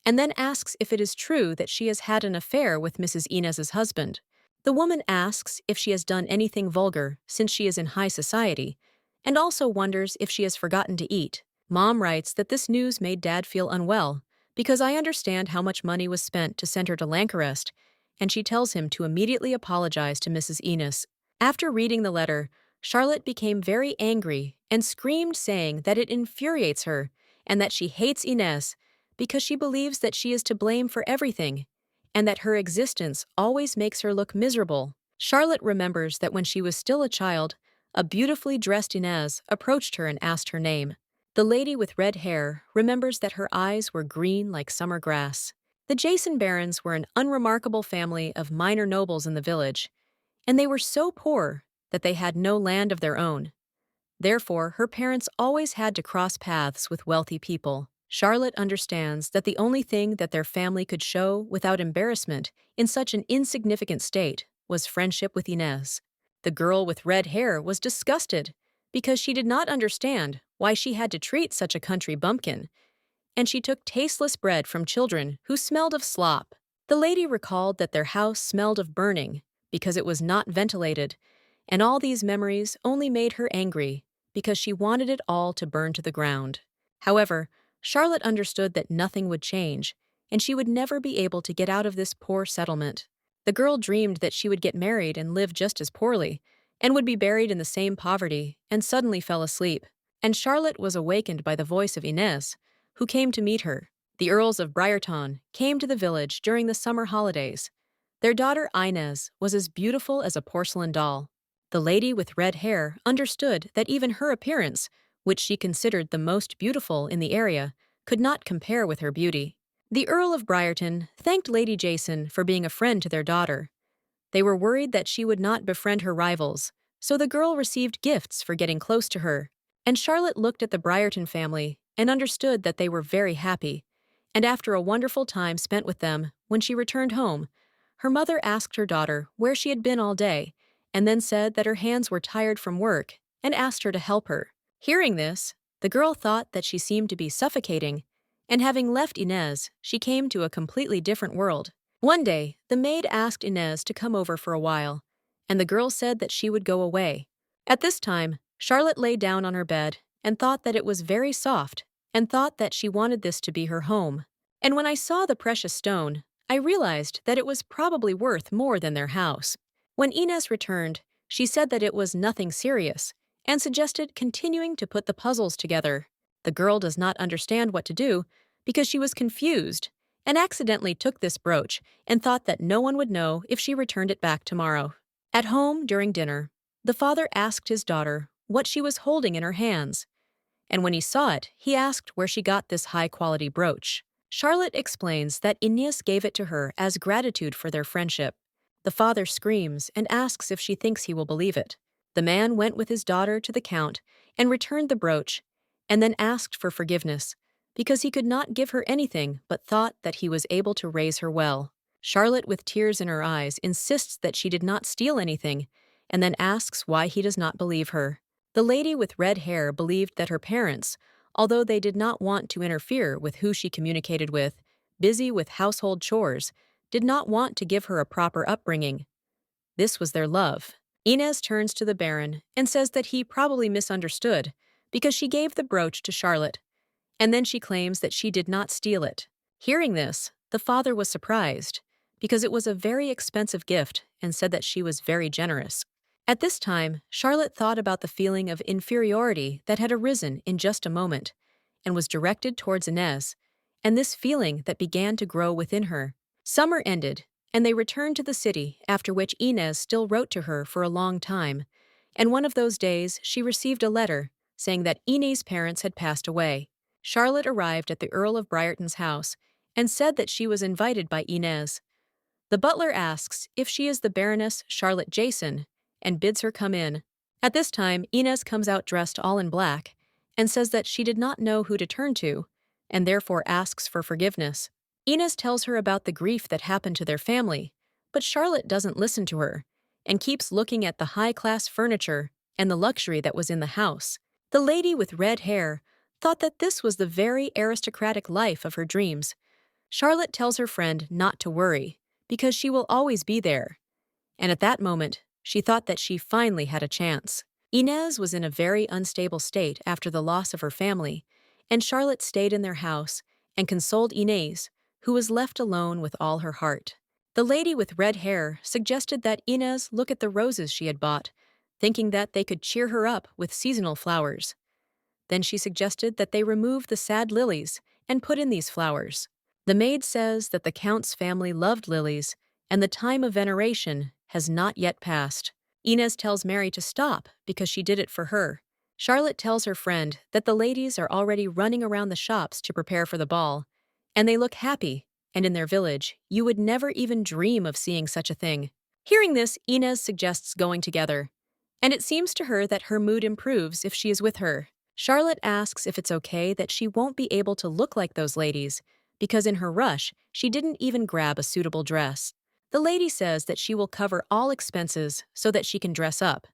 and then asks if it is true that she has had an affair with Mrs. Inez's husband. The woman asks if she has done anything vulgar since she is in high society, and also wonders if she has forgotten to eat. Mom writes that this news made Dad feel unwell, because I understand how much money was spent to send her to Lancaster, and she tells him to immediately apologize to Mrs. Inez. After reading the letter, Charlotte became very angry and screamed, saying that it infuriates her and that she hates Inez because she believes that she is to blame for everything and that her existence always makes her look miserable. Charlotte remembers that when she was still a child, a beautifully dressed Inez approached her and asked her name. The lady with red hair remembers that her eyes were green like summer grass. The Jason Barons were an unremarkable family of minor nobles in the village, and they were so poor that they had no land of their own. Therefore, her parents always had to cross paths with wealthy people. Charlotte understands that the only thing that their family could show without embarrassment in such an insignificant state was friendship with Inez. The girl with red hair was disgusted because she did not understand why she had to treat such a country bumpkin, and she took tasteless bread from children who smelled of slop. The lady recalled that their house smelled of burning because it was not ventilated, and all these memories only made her angry because she wanted it all to burn to the ground. However, Charlotte understood that nothing would change, and she would never be able to get out of this poor settlement. The girl dreamed that she would get married and live just as poorly, and would be buried in the same poverty, and suddenly fell asleep. And Charlotte was awakened by the voice of Inez, who came to meet her. The Earls of Briarton came to the village during the summer holidays. Their daughter Inez was as beautiful as a porcelain doll. The lady with red hair understood that even her appearance, which she considered the most beautiful in the area, could not compare with her beauty. The Earl of Briarton thanked Lady Jason for being a friend to their daughter. They were worried that she would not befriend her rivals, so the girl received gifts for getting close to her. And Charlotte looked at the Briarton family and understood that they were very happy. And after a wonderful time spent with them, when she returned home, her mother asked her daughter where she had been all day, and then said that her hands were tired from work and asked her to help her. Hearing this, the girl thought that she seemed to be suffocating, and having left Inez, she came to a completely different world. One day, the maid asked Inez to come over for a while, and the girl said that she would go away. At this time, Charlotte lay down on her bed and thought that it was very soft, and thought that she wanted this to be her home. And when I saw the precious stone, I realized that it was probably worth more than their house. When Inez returned, she said that it was nothing serious, and suggested continuing to put the puzzles together. The girl does not understand what to do because she was confused and accidentally took this brooch and thought that no one would know if she returned it back tomorrow. At home during dinner, the father asked his daughter what she was holding in her hands, and when he saw it, he asked where she got this high-quality brooch. Charlotte explains that Inez gave it to her as gratitude for their friendship. The father screams and asks if she thinks he will believe it. The man went with his daughter to the count and returned the brooch, and then asked for forgiveness, because he could not give her anything but thought that he was able to raise her well. Charlotte, with tears in her eyes, insists that she did not steal anything, and then asks why he does not believe her. The lady with red hair believed that her parents, although they did not want to interfere with who she communicated with, busy with household chores, did not want to give her a proper upbringing. This was their love. Inez turns to the Baron and says that he probably misunderstood because she gave the brooch to Charlotte, and then she claims that she did not steal it. Hearing this, the father was surprised because it was a very expensive gift and said that she was very generous. At this time, Charlotte thought about the feeling of inferiority that had arisen in just a moment and was directed towards Inez, and this feeling that began to grow within her. Summer ended, and they returned to the city, after which Inez still wrote to her for a long time, and one of those days she received a letter saying that Inez's parents had passed away. Charlotte arrived at the Earl of Briarton's house and said that she was invited by Inez. The butler asks if she is the Baroness Charlotte Jason and bids her come in. At this time, Inez comes out dressed all in black and says that she did not know who to turn to and therefore asks for forgiveness. Inez tells her about the grief that happened to their family, but Charlotte doesn't listen to her and keeps looking at the high-class furniture and the luxury that was in the house. The lady with red hair thought that this was the very aristocratic life of her dreams. Charlotte tells her friend not to worry, because she will always be there. And at that moment, she thought that she finally had a chance. Inez was in a very unstable state after the loss of her family, and Charlotte stayed in their house and consoled Inez, who was left alone with all her heart. The lady with red hair suggested that Inez look at the roses she had bought, thinking that they could cheer her up with seasonal flowers. Then she suggested that they remove the sad lilies and put in these flowers. The maid says that the Count's family loved lilies, and the time of veneration has not yet passed. Inez tells Mary to stop because she did it for her. Charlotte tells her friend that the ladies are already running around the shops to prepare for the ball, and they look happy, and in their village, you would never even dream of seeing such a thing. Hearing this, Inez suggests going together, and it seems to her that her mood improves if she is with her. Charlotte asks if it's okay that she won't be able to look like those ladies, because in her rush, she didn't even grab a suitable dress. The lady says that she will cover all expenses so that she can dress up,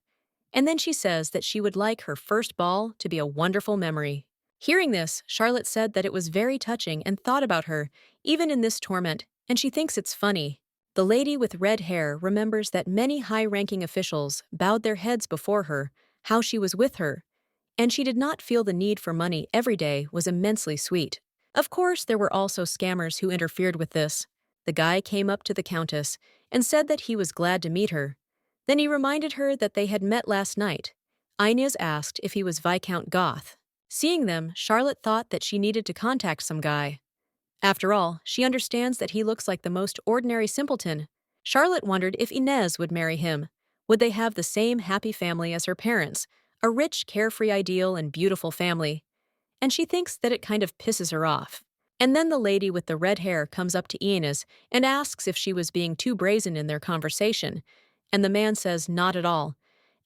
and then she says that she would like her first ball to be a wonderful memory. Hearing this, Charlotte said that it was very touching and thought about her, even in this torment, and she thinks it's funny. The lady with red hair remembers that many high-ranking officials bowed their heads before her, how she was with her, and she did not feel the need for money every day was immensely sweet. Of course, there were also scammers who interfered with this. The guy came up to the countess and said that he was glad to meet her. Then he reminded her that they had met last night. Inez asked if he was Viscount Goth. Seeing them, Charlotte thought that she needed to contact some guy. After all, she understands that he looks like the most ordinary simpleton. Charlotte wondered if Inez would marry him. Would they have the same happy family as her parents, a rich, carefree ideal and beautiful family? And she thinks that it kind of pisses her off. And then the lady with the red hair comes up to Inez and asks if she was being too brazen in their conversation, and the man says not at all.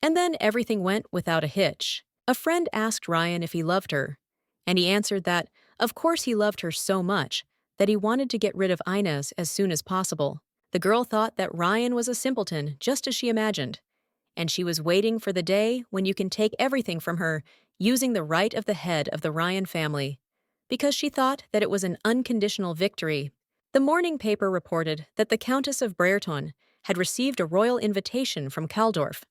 And then everything went without a hitch. A friend asked Ryan if he loved her, and he answered that, of course he loved her so much, that he wanted to get rid of Inez as soon as possible. The girl thought that Ryan was a simpleton, just as she imagined, and she was waiting for the day when you can take everything from her using the right of the head of the Ryan family, because she thought that it was an unconditional victory. The morning paper reported that the Countess of Brereton had received a royal invitation from Caldorf.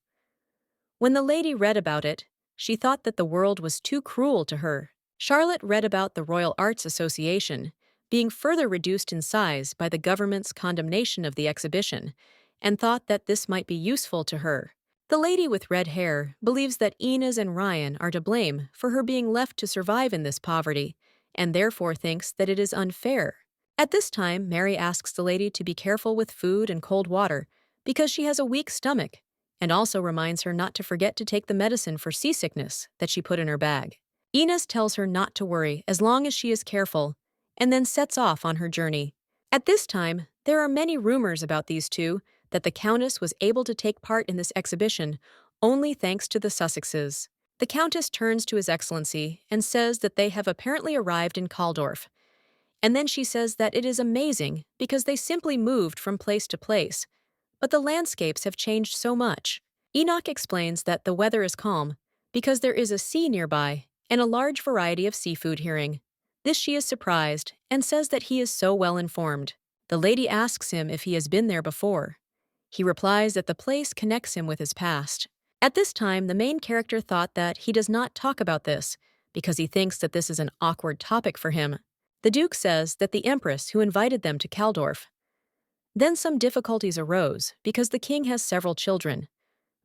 When the lady read about it, she thought that the world was too cruel to her. Charlotte read about the Royal Arts Association being further reduced in size by the government's condemnation of the exhibition, and thought that this might be useful to her. The lady with red hair believes that Inez and Ryan are to blame for her being left to survive in this poverty, and therefore thinks that it is unfair. At this time, Mary asks the lady to be careful with food and cold water because she has a weak stomach, and also reminds her not to forget to take the medicine for seasickness that she put in her bag. Inez tells her not to worry as long as she is careful, and then sets off on her journey. At this time, there are many rumors about these two, that the Countess was able to take part in this exhibition only thanks to the Sussexes. The Countess turns to His Excellency and says that they have apparently arrived in Caldorf. And then she says that it is amazing because they simply moved from place to place, but the landscapes have changed so much. Enoch explains that the weather is calm because there is a sea nearby and a large variety of seafood hearing. This she is surprised and says that he is so well informed. The lady asks him if he has been there before. He replies that the place connects him with his past. At this time, the main character thought that he does not talk about this because he thinks that this is an awkward topic for him. The Duke says that the Empress who invited them to Caldorf. Then some difficulties arose because the king has several children,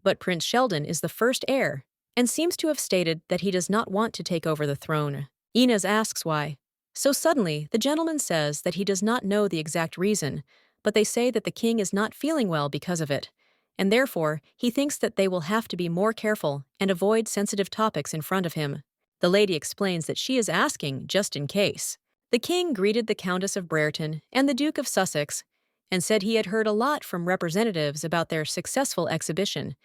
but Prince Sheldon is the first heir and seems to have stated that he does not want to take over the throne. Inez asks why. So suddenly, the gentleman says that he does not know the exact reason, but they say that the king is not feeling well because of it, and therefore he thinks that they will have to be more careful and avoid sensitive topics in front of him. The lady explains that she is asking just in case. The king greeted the Countess of Brereton and the Duke of Sussex and said he had heard a lot from representatives about their successful exhibition,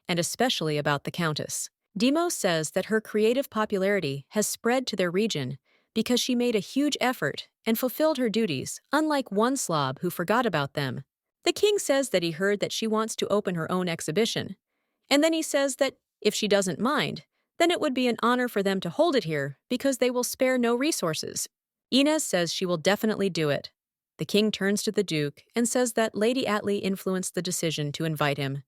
and especially about the Countess. Demos says that her creative popularity has spread to their region because she made a huge effort and fulfilled her duties, unlike one slob who forgot about them. The king says that he heard that she wants to open her own exhibition, and then he says that if she doesn't mind, then it would be an honor for them to hold it here because they will spare no resources. Inez says she will definitely do it. The king turns to the Duke and says that Lady Attley influenced the decision to invite him,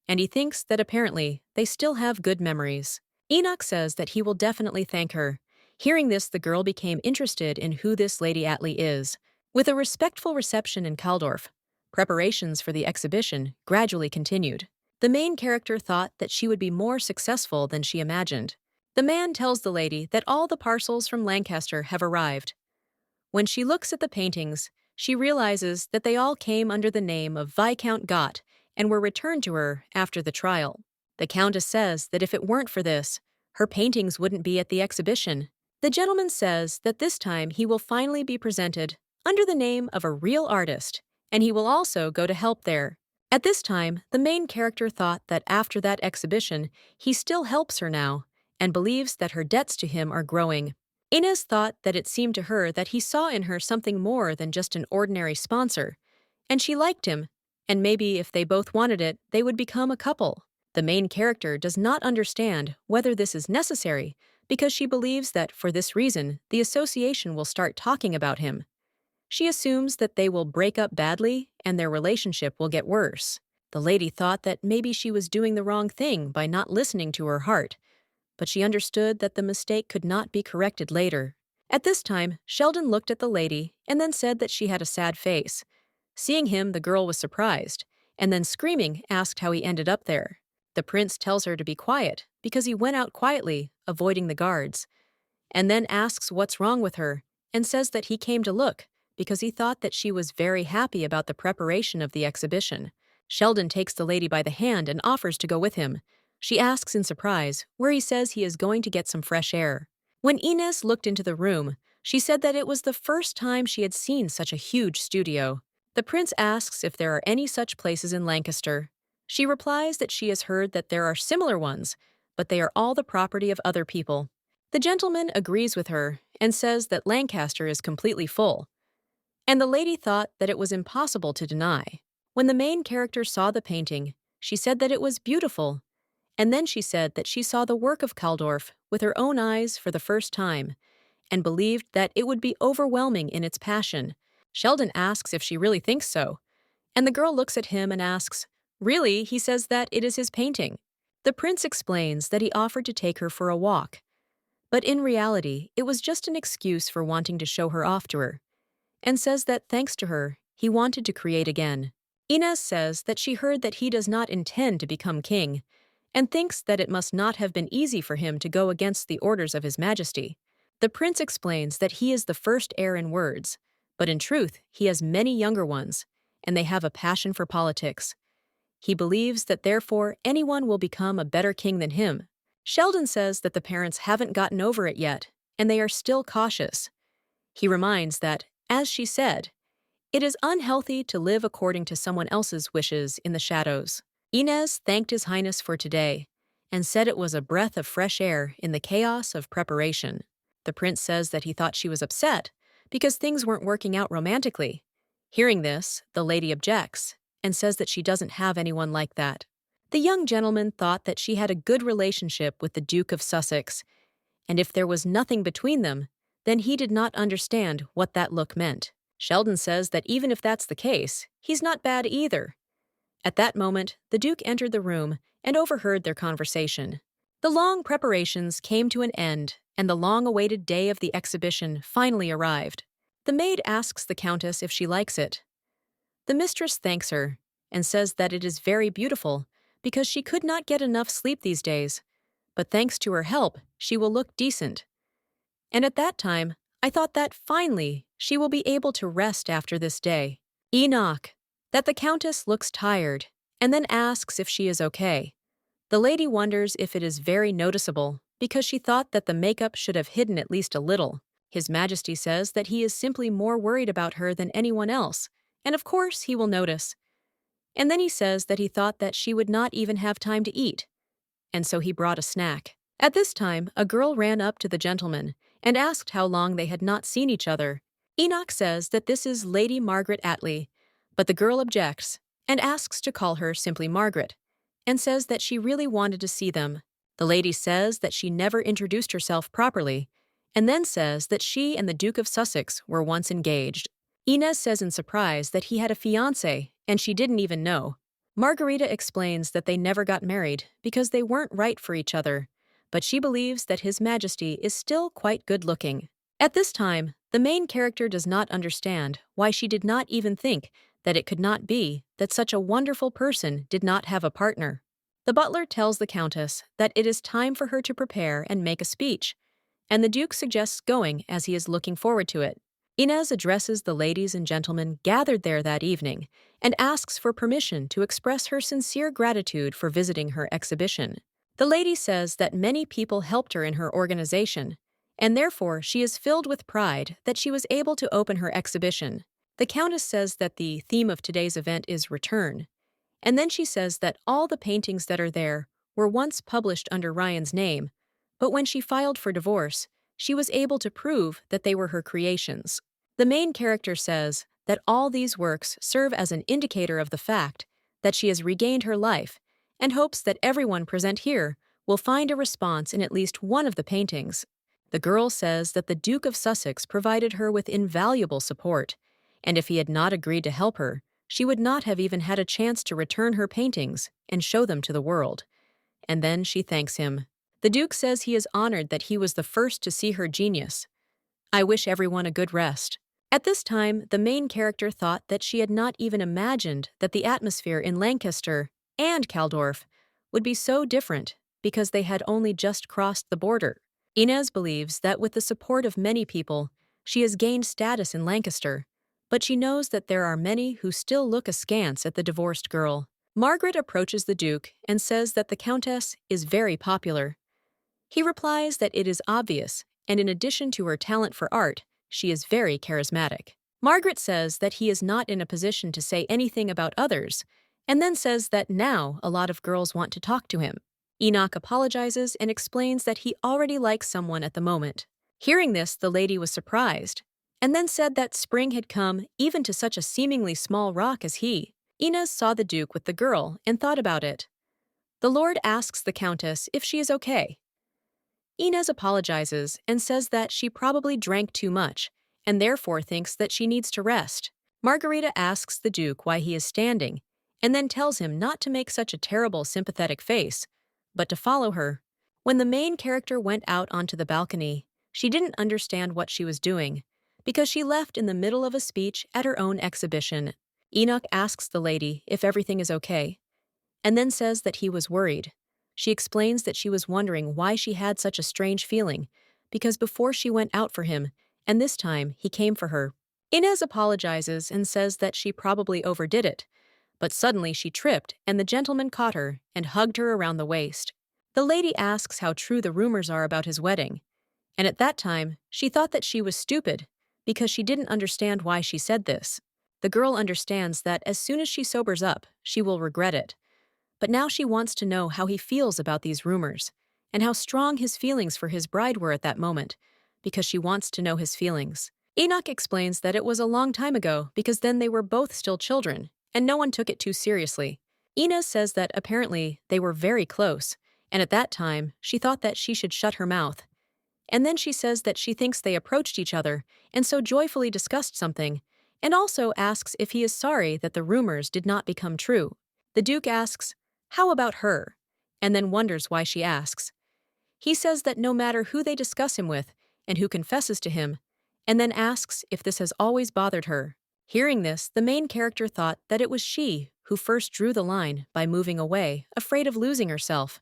and he thinks that apparently they still have good memories. Enoch says that he will definitely thank her. Hearing this, the girl became interested in who this Lady Attley is. With a respectful reception in Caldorf, preparations for the exhibition gradually continued. The main character thought that she would be more successful than she imagined. The man tells the lady that all the parcels from Lancaster have arrived. When she looks at the paintings, she realizes that they all came under the name of Viscount Goth and were returned to her after the trial. The Countess says that if it weren't for this, her paintings wouldn't be at the exhibition. The gentleman says that this time he will finally be presented under the name of a real artist, and he will also go to help there. At this time, the main character thought that after that exhibition, he still helps her now, and believes that her debts to him are growing. Inez thought that it seemed to her that he saw in her something more than just an ordinary sponsor, and she liked him, and maybe if they both wanted it, they would become a couple. The main character does not understand whether this is necessary because she believes that for this reason, the association will start talking about him. She assumes that they will break up badly and their relationship will get worse. The lady thought that maybe she was doing the wrong thing by not listening to her heart, but she understood that the mistake could not be corrected later. At this time, Sheldon looked at the lady and then said that she had a sad face. Seeing him, the girl was surprised, and then screaming asked how he ended up there. The prince tells her to be quiet because he went out quietly, avoiding the guards, and then asks what's wrong with her and says that he came to look because he thought that she was very happy about the preparation of the exhibition. Sheldon takes the lady by the hand and offers to go with him. She asks in surprise, where he says he is going to get some fresh air. When Inez looked into the room, she said that it was the first time she had seen such a huge studio. The prince asks if there are any such places in Lancaster. She replies that she has heard that there are similar ones, but they are all the property of other people. The gentleman agrees with her and says that Lancaster is completely full, and the lady thought that it was impossible to deny. When the main character saw the painting, she said that it was beautiful, and then she said that she saw the work of Kaldorf with her own eyes for the first time and believed that it would be overwhelming in its passion. Sheldon asks if she really thinks so, and the girl looks at him and asks, "Really?" He says that it is his painting. The prince explains that he offered to take her for a walk, but in reality, it was just an excuse for wanting to show her off to her, and says that thanks to her, he wanted to create again. Inez says that she heard that he does not intend to become king, and thinks that it must not have been easy for him to go against the orders of his majesty. The prince explains that he is the first heir in words, but in truth, he has many younger ones, and they have a passion for politics. He believes that therefore anyone will become a better king than him. Sheldon says that the parents haven't gotten over it yet, and they are still cautious. He reminds that, as she said, it is unhealthy to live according to someone else's wishes in the shadows. Inez thanked His Highness for today and said it was a breath of fresh air in the chaos of preparation. The prince says that he thought she was upset because things weren't working out romantically. Hearing this, the lady objects and says that she doesn't have anyone like that. The young gentleman thought that she had a good relationship with the Duke of Sussex, and if there was nothing between them, then he did not understand what that look meant. Sheldon says that even if that's the case, he's not bad either. At that moment, the Duke entered the room and overheard their conversation. The long preparations came to an end, and the long-awaited day of the exhibition finally arrived. The maid asks the countess if she likes it. The mistress thanks her and says that it is very beautiful because she could not get enough sleep these days, but thanks to her help, she will look decent. And at that time, I thought that finally she will be able to rest after this day. Enoch, that the countess looks tired and then asks if she is okay. The lady wonders if it is very noticeable because she thought that the makeup should have hidden at least a little. His Majesty says that he is simply more worried about her than anyone else, and of course he will notice. And then he says that he thought that she would not even have time to eat, and so he brought a snack. At this time, a girl ran up to the gentleman and asked how long they had not seen each other. Enoch says that this is Lady Margaret Attley, but the girl objects and asks to call her simply Margaret, and says that she really wanted to see them. The lady says that she never introduced herself properly, and then says that she and the Duke of Sussex were once engaged. Inez says in surprise that he had a fiancée, and she didn't even know. Margarita explains that they never got married because they weren't right for each other, but she believes that His Majesty is still quite good-looking. At this time, the main character does not understand why she did not even think that it could not be that such a wonderful person did not have a partner. The butler tells the countess that it is time for her to prepare and make a speech, and the Duke suggests going as he is looking forward to it. Inez addresses the ladies and gentlemen gathered there that evening and asks for permission to express her sincere gratitude for visiting her exhibition. The lady says that many people helped her in her organization, and therefore she is filled with pride that she was able to open her exhibition. The countess says that the theme of today's event is return, and then she says that all the paintings that are there were once published under Ryan's name, but when she filed for divorce, she was able to prove that they were her creations. The main character says that all these works serve as an indicator of the fact that she has regained her life and hopes that everyone present here will find a response in at least one of the paintings. The girl says that the Duke of Sussex provided her with invaluable support, and if he had not agreed to help her, she would not have even had a chance to return her paintings and show them to the world. And then she thanks him. The Duke says he is honored that he was the first to see her genius. I wish everyone a good rest. At this time, the main character thought that she had not even imagined that the atmosphere in Lancaster and Caldorf would be so different because they had only just crossed the border. Inez believes that with the support of many people, she has gained status in Lancaster, but she knows that there are many who still look askance at the divorced girl. Margaret approaches the Duke and says that the Countess is very popular. He replies that it is obvious, and in addition to her talent for art, she is very charismatic. Margaret says that he is not in a position to say anything about others, and then says that now a lot of girls want to talk to him. Enoch apologizes and explains that he already likes someone at the moment. Hearing this, the lady was surprised, and then said that spring had come even to such a seemingly small rock as he. Inez saw the Duke with the girl and thought about it. The Lord asks the Countess if she is okay. Inez apologizes and says that she probably drank too much and therefore thinks that she needs to rest. Margarita asks the Duke why he is standing and then tells him not to make such a terrible sympathetic face, but to follow her. When the main character went out onto the balcony, she didn't understand what she was doing because she left in the middle of a speech at her own exhibition. Enoch asks the lady if everything is okay and then says that he was worried. She explains that she was wondering why she had such a strange feeling, because before she went out for him, and this time he came for her. Inez apologizes and says that she probably overdid it, but suddenly she tripped and the gentleman caught her and hugged her around the waist. The lady asks how true the rumors are about his wedding, and at that time she thought that she was stupid because she didn't understand why she said this. The girl understands that as soon as she sobers up, she will regret it. But now she wants to know how he feels about these rumors, and how strong his feelings for his bride were at that moment, because she wants to know his feelings. Enoch explains that it was a long time ago because then they were both still children, and no one took it too seriously. Inez says that apparently they were very close, and at that time she thought that she should shut her mouth. And then she says that she thinks they approached each other and so joyfully discussed something, and also asks if he is sorry that the rumors did not become true. The Duke asks, "How about her?" and then wonders why she asks. He says that no matter who they discuss him with and who confesses to him, and then asks if this has always bothered her. Hearing this, the main character thought that it was she who first drew the line by moving away, afraid of losing herself,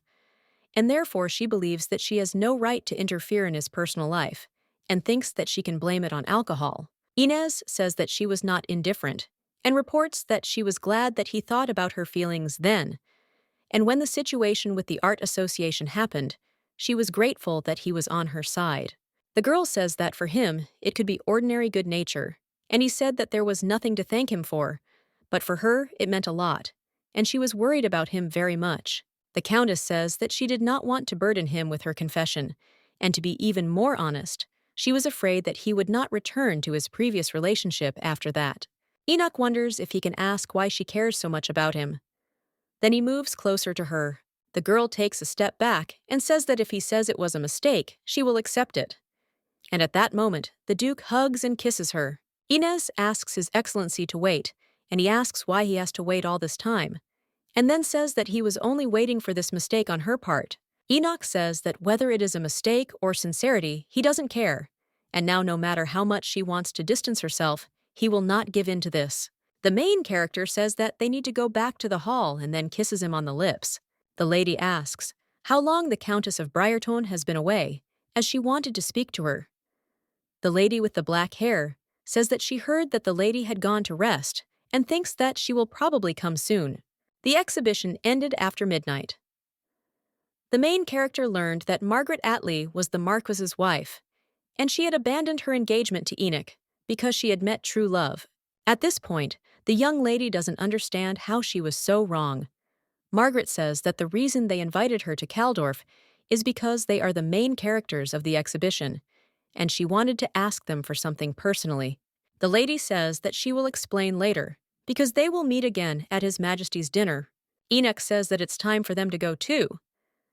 and therefore she believes that she has no right to interfere in his personal life, and thinks that she can blame it on alcohol. Inez says that she was not indifferent, and reports that she was glad that he thought about her feelings then, and when the situation with the Art Association happened, she was grateful that he was on her side. The girl says that for him, it could be ordinary good nature, and he said that there was nothing to thank him for, but for her, it meant a lot, and she was worried about him very much. The Countess says that she did not want to burden him with her confession, and to be even more honest, she was afraid that he would not return to his previous relationship after that. Enoch wonders if he can ask why she cares so much about him. Then he moves closer to her. The girl takes a step back and says that if he says it was a mistake, she will accept it. And at that moment, the Duke hugs and kisses her. Inez asks His Excellency to wait, and he asks why he has to wait all this time, and then says that he was only waiting for this mistake on her part. Enoch says that whether it is a mistake or sincerity, he doesn't care, and now no matter how much she wants to distance herself, he will not give in to this. The main character says that they need to go back to the hall and then kisses him on the lips. The lady asks how long the Countess of Briarton has been away, as she wanted to speak to her. The lady with the black hair says that she heard that the lady had gone to rest and thinks that she will probably come soon. The exhibition ended after midnight. The main character learned that Margaret Atlee was the Marquis's wife, and she had abandoned her engagement to Enoch because she had met true love. At this point, the young lady doesn't understand how she was so wrong. Margaret says that the reason they invited her to Caldorf is because they are the main characters of the exhibition, and she wanted to ask them for something personally. The lady says that she will explain later, because they will meet again at His Majesty's dinner. Enoch says that it's time for them to go too.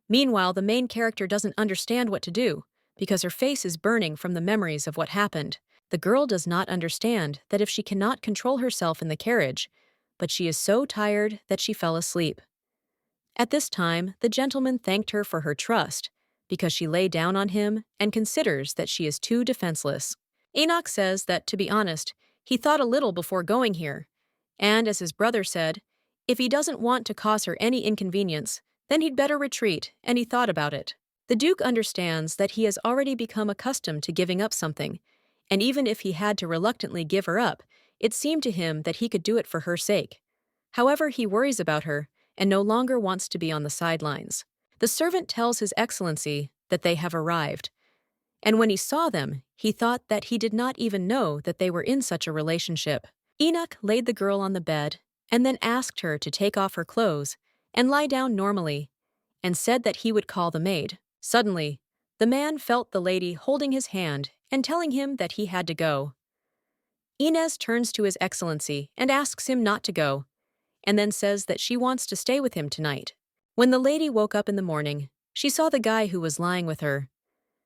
Meanwhile, the main character doesn't understand what to do, because her face is burning from the memories of what happened. The girl does not understand that if she cannot control herself in the carriage, but she is so tired that she fell asleep. At this time, the gentleman thanked her for her trust, because she lay down on him and considers that she is too defenseless. Enoch says that, to be honest, he thought a little before going here, and as his brother said, if he doesn't want to cause her any inconvenience, then he'd better retreat, and he thought about it. The Duke understands that he has already become accustomed to giving up something, and even if he had to reluctantly give her up, it seemed to him that he could do it for her sake. However, he worries about her and no longer wants to be on the sidelines. The servant tells His Excellency that they have arrived, and when he saw them, he thought that he did not even know that they were in such a relationship. Enoch laid the girl on the bed and then asked her to take off her clothes and lie down normally, and said that he would call the maid. Suddenly, the man felt the lady holding his hand and telling him that he had to go. Inez turns to His Excellency and asks him not to go, and then says that she wants to stay with him tonight. When the lady woke up in the morning, she saw the guy who was lying with her.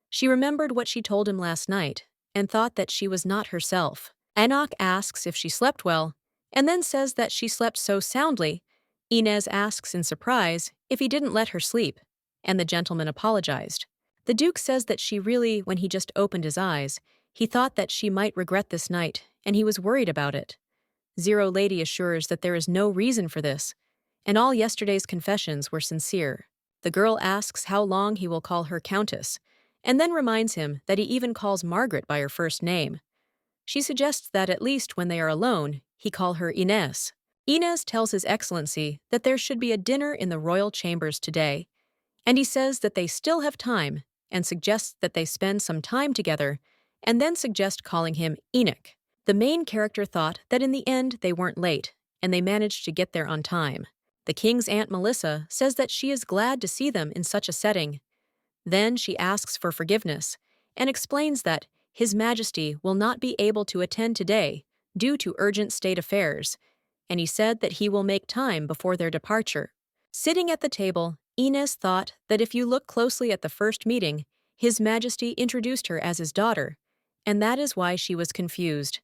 She remembered what she told him last night and thought that she was not herself. Enoch asks if she slept well, and then says that she slept so soundly. Inez asks in surprise if he didn't let her sleep, and the gentleman apologized. The Duke says that when he just opened his eyes, he thought that she might regret this night, and he was worried about it. Zero Lady assures that there is no reason for this, and all yesterday's confessions were sincere. The girl asks how long he will call her countess, and then reminds him that he even calls Margaret by her first name. She suggests that at least when they are alone, he call her Inez. Inez tells His Excellency that there should be a dinner in the royal chambers today, and he says that they still have time and suggests that they spend some time together, and then suggest calling him Enoch. The main character thought that in the end they weren't late, and they managed to get there on time. The king's Aunt Melissa says that she is glad to see them in such a setting. Then she asks for forgiveness and explains that His Majesty will not be able to attend today due to urgent state affairs, and he said that he will make time before their departure. Sitting at the table, Inez thought that if you look closely at the first meeting, His Majesty introduced her as his daughter, and that is why she was confused.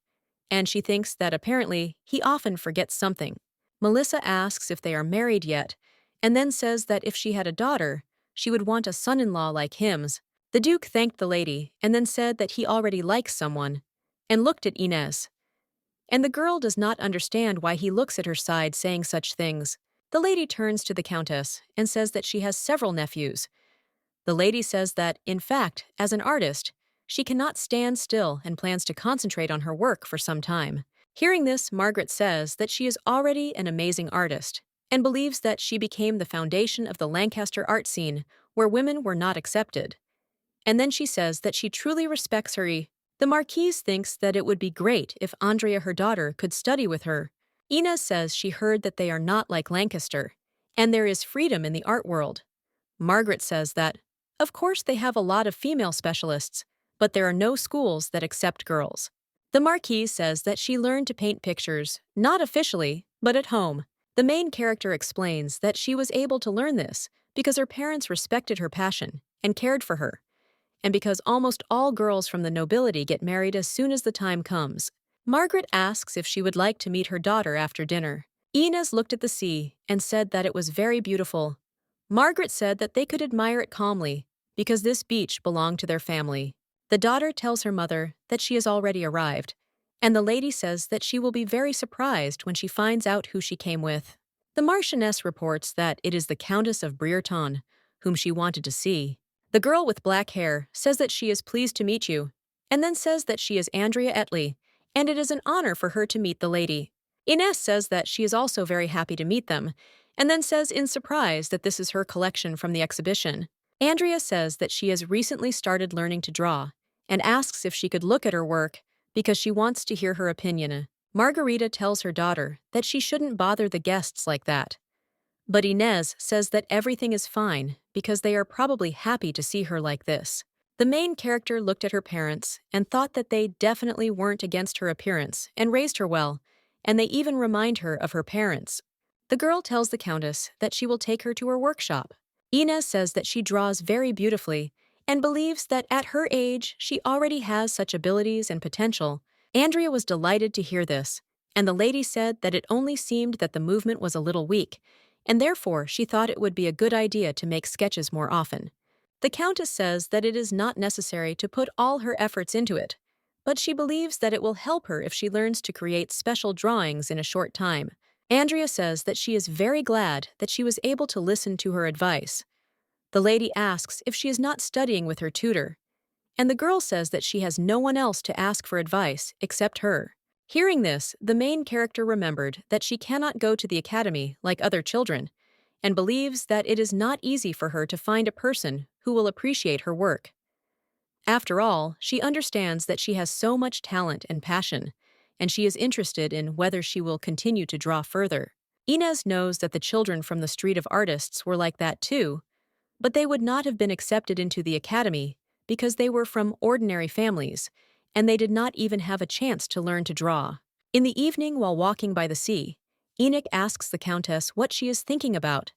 And she thinks that apparently he often forgets something. Melissa asks if they are married yet, and then says that if she had a daughter, she would want a son-in-law like him's. The Duke thanked the lady and then said that he already likes someone, and looked at Inez. And the girl does not understand why he looks at her side saying such things. The lady turns to the countess and says that she has several nephews. The lady says that, in fact, as an artist, she cannot stand still and plans to concentrate on her work for some time. Hearing this, Margaret says that she is already an amazing artist and believes that she became the foundation of the Lancaster art scene where women were not accepted. And then she says that she truly respects her. The Marquise thinks that it would be great if Andrea, her daughter, could study with her. Inez says she heard that they are not like Lancaster, and there is freedom in the art world. Margaret says that, of course they have a lot of female specialists, but there are no schools that accept girls. The Marquise says that she learned to paint pictures, not officially, but at home. The main character explains that she was able to learn this because her parents respected her passion and cared for her, and because almost all girls from the nobility get married as soon as the time comes. Margaret asks if she would like to meet her daughter after dinner. Inez looked at the sea and said that it was very beautiful. Margaret said that they could admire it calmly because this beach belonged to their family. The daughter tells her mother that she has already arrived, and the lady says that she will be very surprised when she finds out who she came with. The Marchioness reports that it is the Countess of Brereton, whom she wanted to see. The girl with black hair says that she is pleased to meet you, and then says that she is Andrea Etley, and it is an honor for her to meet the lady. Inez says that she is also very happy to meet them, and then says in surprise that this is her collection from the exhibition. Andrea says that she has recently started learning to draw, and asks if she could look at her work because she wants to hear her opinion. Margarita tells her daughter that she shouldn't bother the guests like that. But Inez says that everything is fine because they are probably happy to see her like this. The main character looked at her parents and thought that they definitely weren't against her appearance and raised her well, and they even remind her of her parents. The girl tells the Countess that she will take her to her workshop. Inez says that she draws very beautifully and believes that at her age she already has such abilities and potential. Andrea was delighted to hear this, and the lady said that it only seemed that the movement was a little weak, and therefore she thought it would be a good idea to make sketches more often. The Countess says that it is not necessary to put all her efforts into it, but she believes that it will help her if she learns to create special drawings in a short time. Andrea says that she is very glad that she was able to listen to her advice. The lady asks if she is not studying with her tutor, and the girl says that she has no one else to ask for advice except her. Hearing this, the main character remembered that she cannot go to the academy like other children, and believes that it is not easy for her to find a person who will appreciate her work. After all, she understands that she has so much talent and passion, and she is interested in whether she will continue to draw further. Inez knows that the children from the Street of Artists were like that too, but they would not have been accepted into the academy because they were from ordinary families, and they did not even have a chance to learn to draw. In the evening, while walking by the sea, Enoch asks the countess what she is thinking about.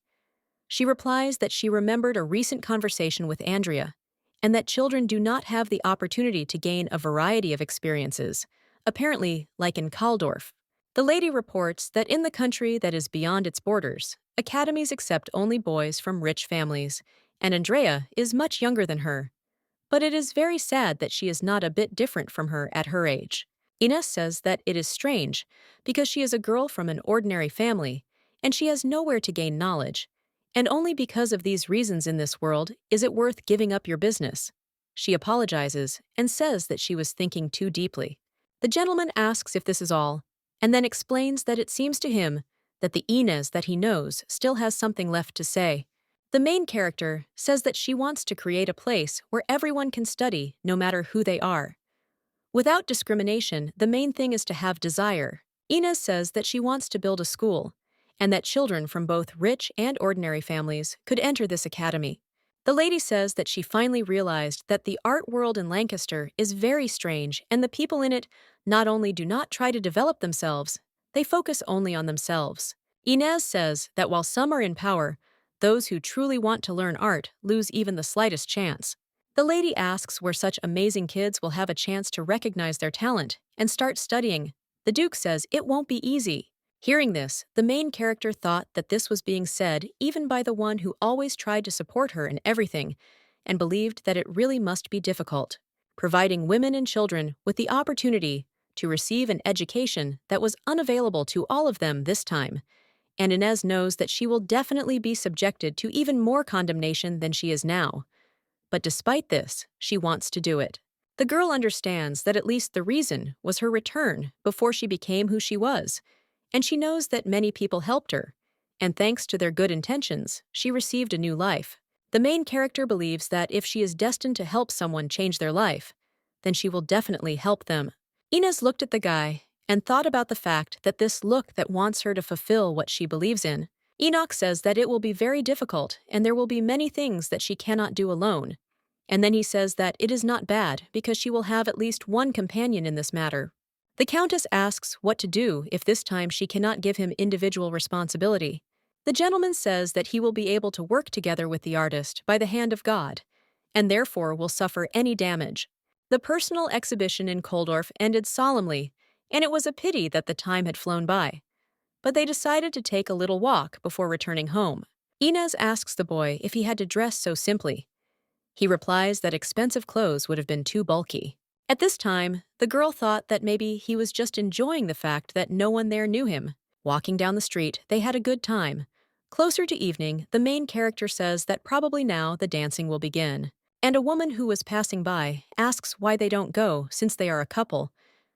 She replies that she remembered a recent conversation with Andrea, and that children do not have the opportunity to gain a variety of experiences, apparently like in Kaldorf. The lady reports that in the country that is beyond its borders, academies accept only boys from rich families, and Andrea is much younger than her. But it is very sad that she is not a bit different from her at her age. Ines says that it is strange because she is a girl from an ordinary family, and she has nowhere to gain knowledge, and only because of these reasons in this world is it worth giving up your business. She apologizes and says that she was thinking too deeply. The gentleman asks if this is all, and then explains that it seems to him that the Inez that he knows still has something left to say. The main character says that she wants to create a place where everyone can study no matter who they are. Without discrimination, the main thing is to have desire. Inez says that she wants to build a school, and that children from both rich and ordinary families could enter this academy. The lady says that she finally realized that the art world in Lancaster is very strange, and the people in it not only do not try to develop themselves, they focus only on themselves. Inez says that while some are in power, those who truly want to learn art lose even the slightest chance. The lady asks where such amazing kids will have a chance to recognize their talent and start studying. The Duke says it won't be easy. Hearing this, the main character thought that this was being said even by the one who always tried to support her in everything, and believed that it really must be difficult, providing women and children with the opportunity to receive an education that was unavailable to all of them this time. And Inez knows that she will definitely be subjected to even more condemnation than she is now. But despite this, she wants to do it. The girl understands that at least the reason was her return before she became who she was, and she knows that many people helped her, and thanks to their good intentions, she received a new life. The main character believes that if she is destined to help someone change their life, then she will definitely help them. Inez looked at the guy and thought about the fact that this look that wants her to fulfill what she believes in. Enoch says that it will be very difficult and there will be many things that she cannot do alone. And then he says that it is not bad because she will have at least one companion in this matter. The Countess asks what to do if this time she cannot give him individual responsibility. The gentleman says that he will be able to work together with the artist by the hand of God, and therefore will suffer any damage. The personal exhibition in Kaldorf ended solemnly, and it was a pity that the time had flown by. But they decided to take a little walk before returning home. Inez asks the boy if he had to dress so simply. He replies that expensive clothes would have been too bulky. At this time, the girl thought that maybe he was just enjoying the fact that no one there knew him. Walking down the street, they had a good time. Closer to evening, the main character says that probably now the dancing will begin. And a woman who was passing by asks why they don't go since they are a couple.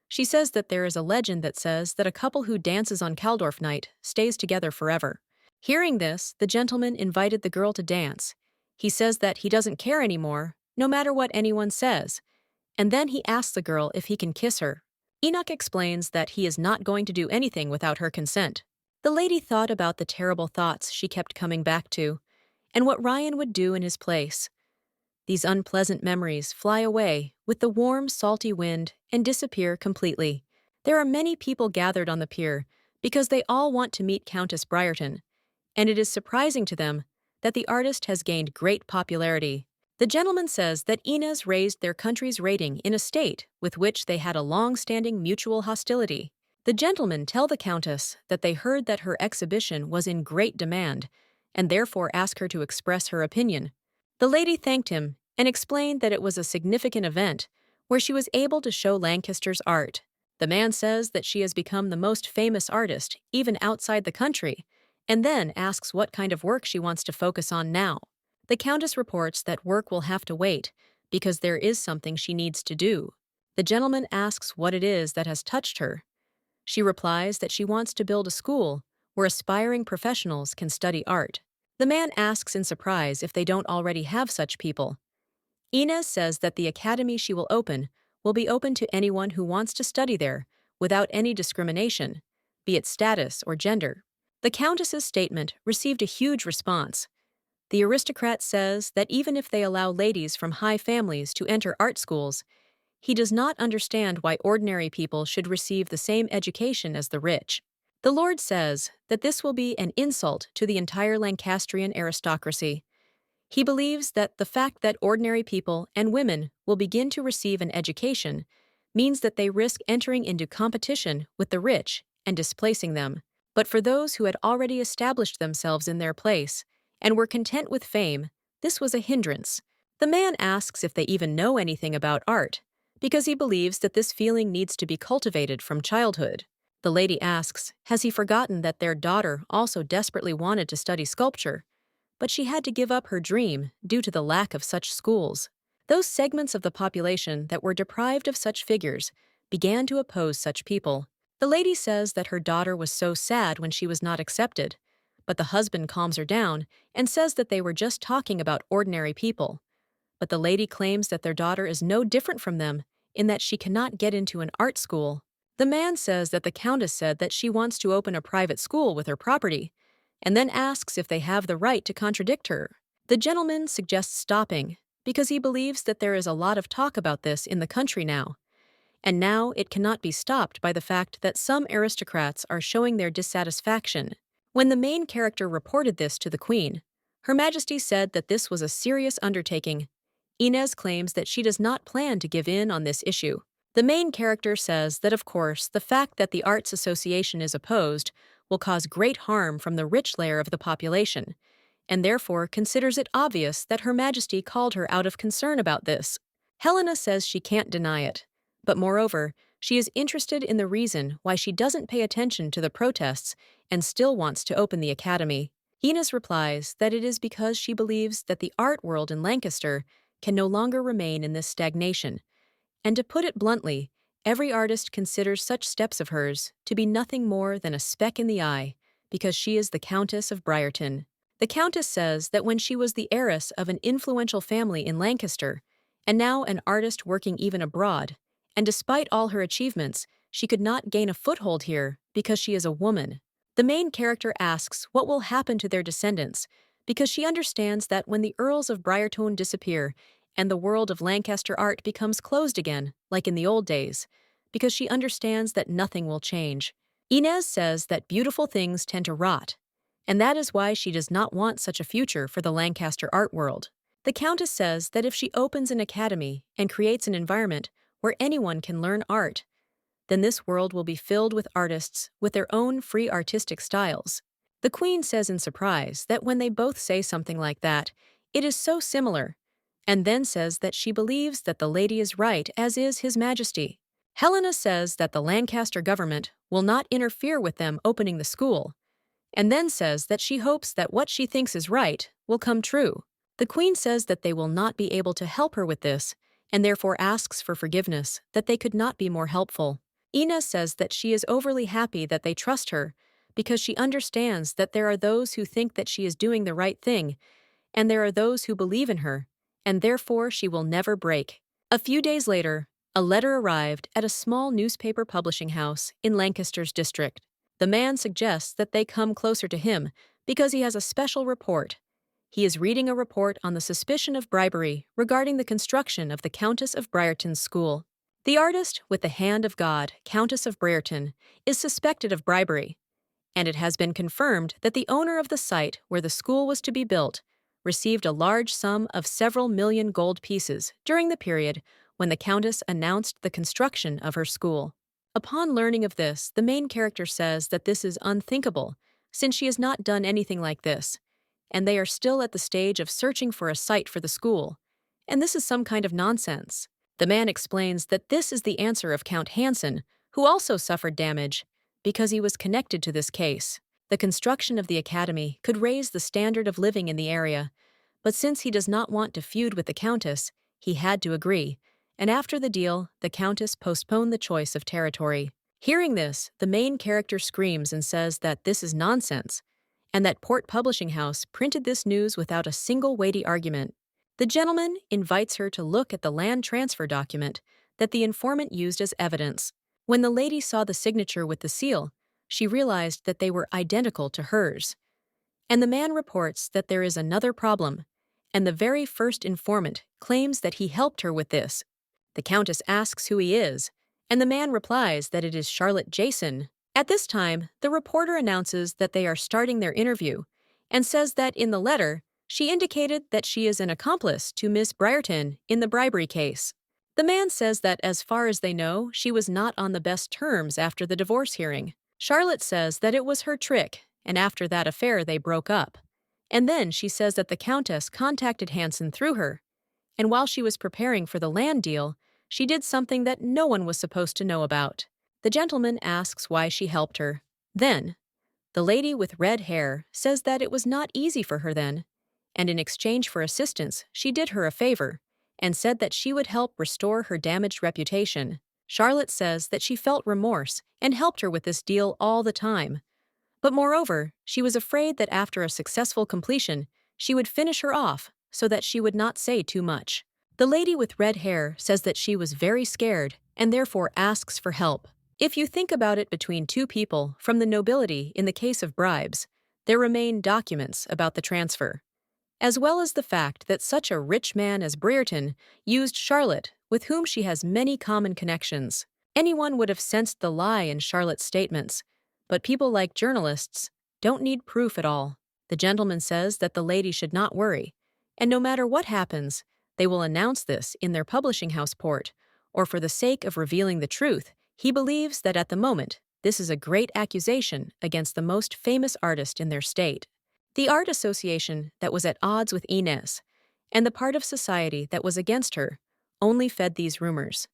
She says that there is a legend that says that a couple who dances on Kaldorf night stays together forever. Hearing this, the gentleman invited the girl to dance. He says that he doesn't care anymore, no matter what anyone says. And then he asks the girl if he can kiss her. Enoch explains that he is not going to do anything without her consent. The lady thought about the terrible thoughts she kept coming back to, and what Ryan would do in his place. These unpleasant memories fly away with the warm, salty wind and disappear completely. There are many people gathered on the pier because they all want to meet Countess Briarton, and it is surprising to them that the artist has gained great popularity. The gentleman says that Inez raised their country's rating in a state with which they had a long-standing mutual hostility. The gentlemen tell the Countess that they heard that her exhibition was in great demand, and therefore ask her to express her opinion. The lady thanked him and explained that it was a significant event where she was able to show Lancaster's art. The man says that she has become the most famous artist, even outside the country, and then asks what kind of work she wants to focus on now. The countess reports that work will have to wait, because there is something she needs to do. The gentleman asks what it is that has touched her. She replies that she wants to build a school where aspiring professionals can study art. The man asks in surprise if they don't already have such people. Inez says that the academy she will be open to anyone who wants to study there, without any discrimination, be it status or gender. The Countess's statement received a huge response. The aristocrat says that even if they allow ladies from high families to enter art schools, he does not understand why ordinary people should receive the same education as the rich. The Lord says that this will be an insult to the entire Lancastrian aristocracy. He believes that the fact that ordinary people and women will begin to receive an education means that they risk entering into competition with the rich and displacing them. But for those who had already established themselves in their place and were content with fame, this was a hindrance. The man asks if they even know anything about art, because he believes that this feeling needs to be cultivated from childhood. The lady asks, has he forgotten that their daughter also desperately wanted to study sculpture, but she had to give up her dream due to the lack of such schools? Those segments of the population that were deprived of such figures began to oppose such people. The lady says that her daughter was so sad when she was not accepted, but the husband calms her down and says that they were just talking about ordinary people. But the lady claims that their daughter is no different from them in that she cannot get into an art school. The man says that the countess said that she wants to open a private school with her property, and then asks if they have the right to contradict her. The gentleman suggests stopping, because he believes that there is a lot of talk about this in the country now, and now it cannot be stopped by the fact that some aristocrats are showing their dissatisfaction. When the main character reported this to the Queen, Her Majesty said that this was a serious undertaking. Inez claims that she does not plan to give in on this issue. The main character says that, of course, the fact that the Arts Association is opposed will cause great harm from the rich layer of the population, and therefore considers it obvious that Her Majesty called her out of concern about this. Helena says she can't deny it, but moreover, she is interested in the reason why she doesn't pay attention to the protests and still wants to open the academy. Inez replies that it is because she believes that the art world in Lancaster can no longer remain in this stagnation, and to put it bluntly, every artist considers such steps of hers to be nothing more than a speck in the eye, because she is the Countess of Briarton. The Countess says that when she was the heiress of an influential family in Lancaster, and now an artist working even abroad, and despite all her achievements, she could not gain a foothold here because she is a woman. The main character asks what will happen to their descendants, because she understands that when the Earls of Briarton disappear and the world of Lancaster art becomes closed again, like in the old days, because she understands that nothing will change. Inez says that beautiful things tend to rot, and that is why she does not want such a future for the Lancaster art world. The Countess says that if she opens an academy and creates an environment where anyone can learn art, then this world will be filled with artists with their own free artistic styles. The Queen says in surprise that when they both say something like that, it is so similar, and then says that she believes that the lady is right, as is His Majesty. Helena says that the Lancaster government will not interfere with them opening the school, and then says that she hopes that what she thinks is right will come true. The Queen says that they will not be able to help her with this, and therefore asks for forgiveness, that they could not be more helpful. Inez says that she is overly happy that they trust her, because she understands that there are those who think that she is doing the right thing, and there are those who believe in her, and therefore she will never break. A few days later, a letter arrived at a small newspaper publishing house in Lancaster's district. The man suggests that they come closer to him because he has a special report. He is reading a report on the suspicion of bribery regarding the construction of the Countess of Briarton's school. The artist with the hand of God, Countess of Briarton, is suspected of bribery, and it has been confirmed that the owner of the site where the school was to be built received a large sum of several million gold pieces during the period when the Countess announced the construction of her school. Upon learning of this, the main character says that this is unthinkable, since she has not done anything like this, and they are still at the stage of searching for a site for the school, and this is some kind of nonsense. The man explains that this is the answer of Count Hansen, who also suffered damage, because he was connected to this case. The construction of the academy could raise the standard of living in the area, but since he does not want to feud with the countess, he had to agree, and after the deal, the countess postponed the choice of territory. Hearing this, the main character screams and says that this is nonsense, and that Port Publishing House printed this news without a single weighty argument. The gentleman invites her to look at the land transfer document that the informant used as evidence. When the lady saw the signature with the seal, she realized that they were identical to hers. And the man reports that there is another problem, and the very first informant claims that he helped her with this. The countess asks who he is, and the man replies that it is Charlotte Jason. At this time, the reporter announces that they are starting their interview, and says that in the letter, she indicated that she is an accomplice to Miss Briarton in the bribery case. The man says that as far as they know, she was not on the best terms after the divorce hearing. Charlotte says that it was her trick, and after that affair they broke up. And then she says that the countess contacted Hansen through her, and while she was preparing for the land deal, she did something that no one was supposed to know about. The gentleman asks why she helped her. Then, the lady with red hair says that it was not easy for her then, and in exchange for assistance, she did her a favor, and said that she would help restore her damaged reputation. Charlotte says that she felt remorse and helped her with this deal all the time. But moreover, she was afraid that after a successful completion, she would finish her off so that she would not say too much. The lady with red hair says that she was very scared and therefore asks for help. If you think about it between two people from the nobility in the case of bribes, there remain documents about the transfer, as well as the fact that such a rich man as Brereton used Charlotte, with whom she has many common connections. Anyone would have sensed the lie in Charlotte's statements, but people like journalists don't need proof at all. The gentleman says that the lady should not worry, and no matter what happens, they will announce this in their publishing house port, or for the sake of revealing the truth, he believes that at the moment, this is a great accusation against the most famous artist in their state. The art association that was at odds with Inez, and the part of society that was against her, only fed these rumors.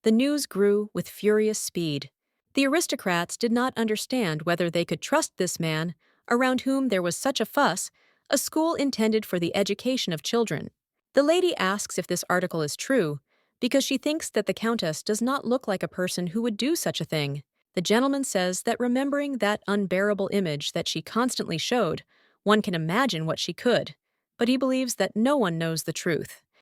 The news grew with furious speed. The aristocrats did not understand whether they could trust this man, around whom there was such a fuss, a school intended for the education of children. The lady asks if this article is true, because she thinks that the countess does not look like a person who would do such a thing. The gentleman says that remembering that unbearable image that she constantly showed, one can imagine what she could, but he believes that no one knows the truth.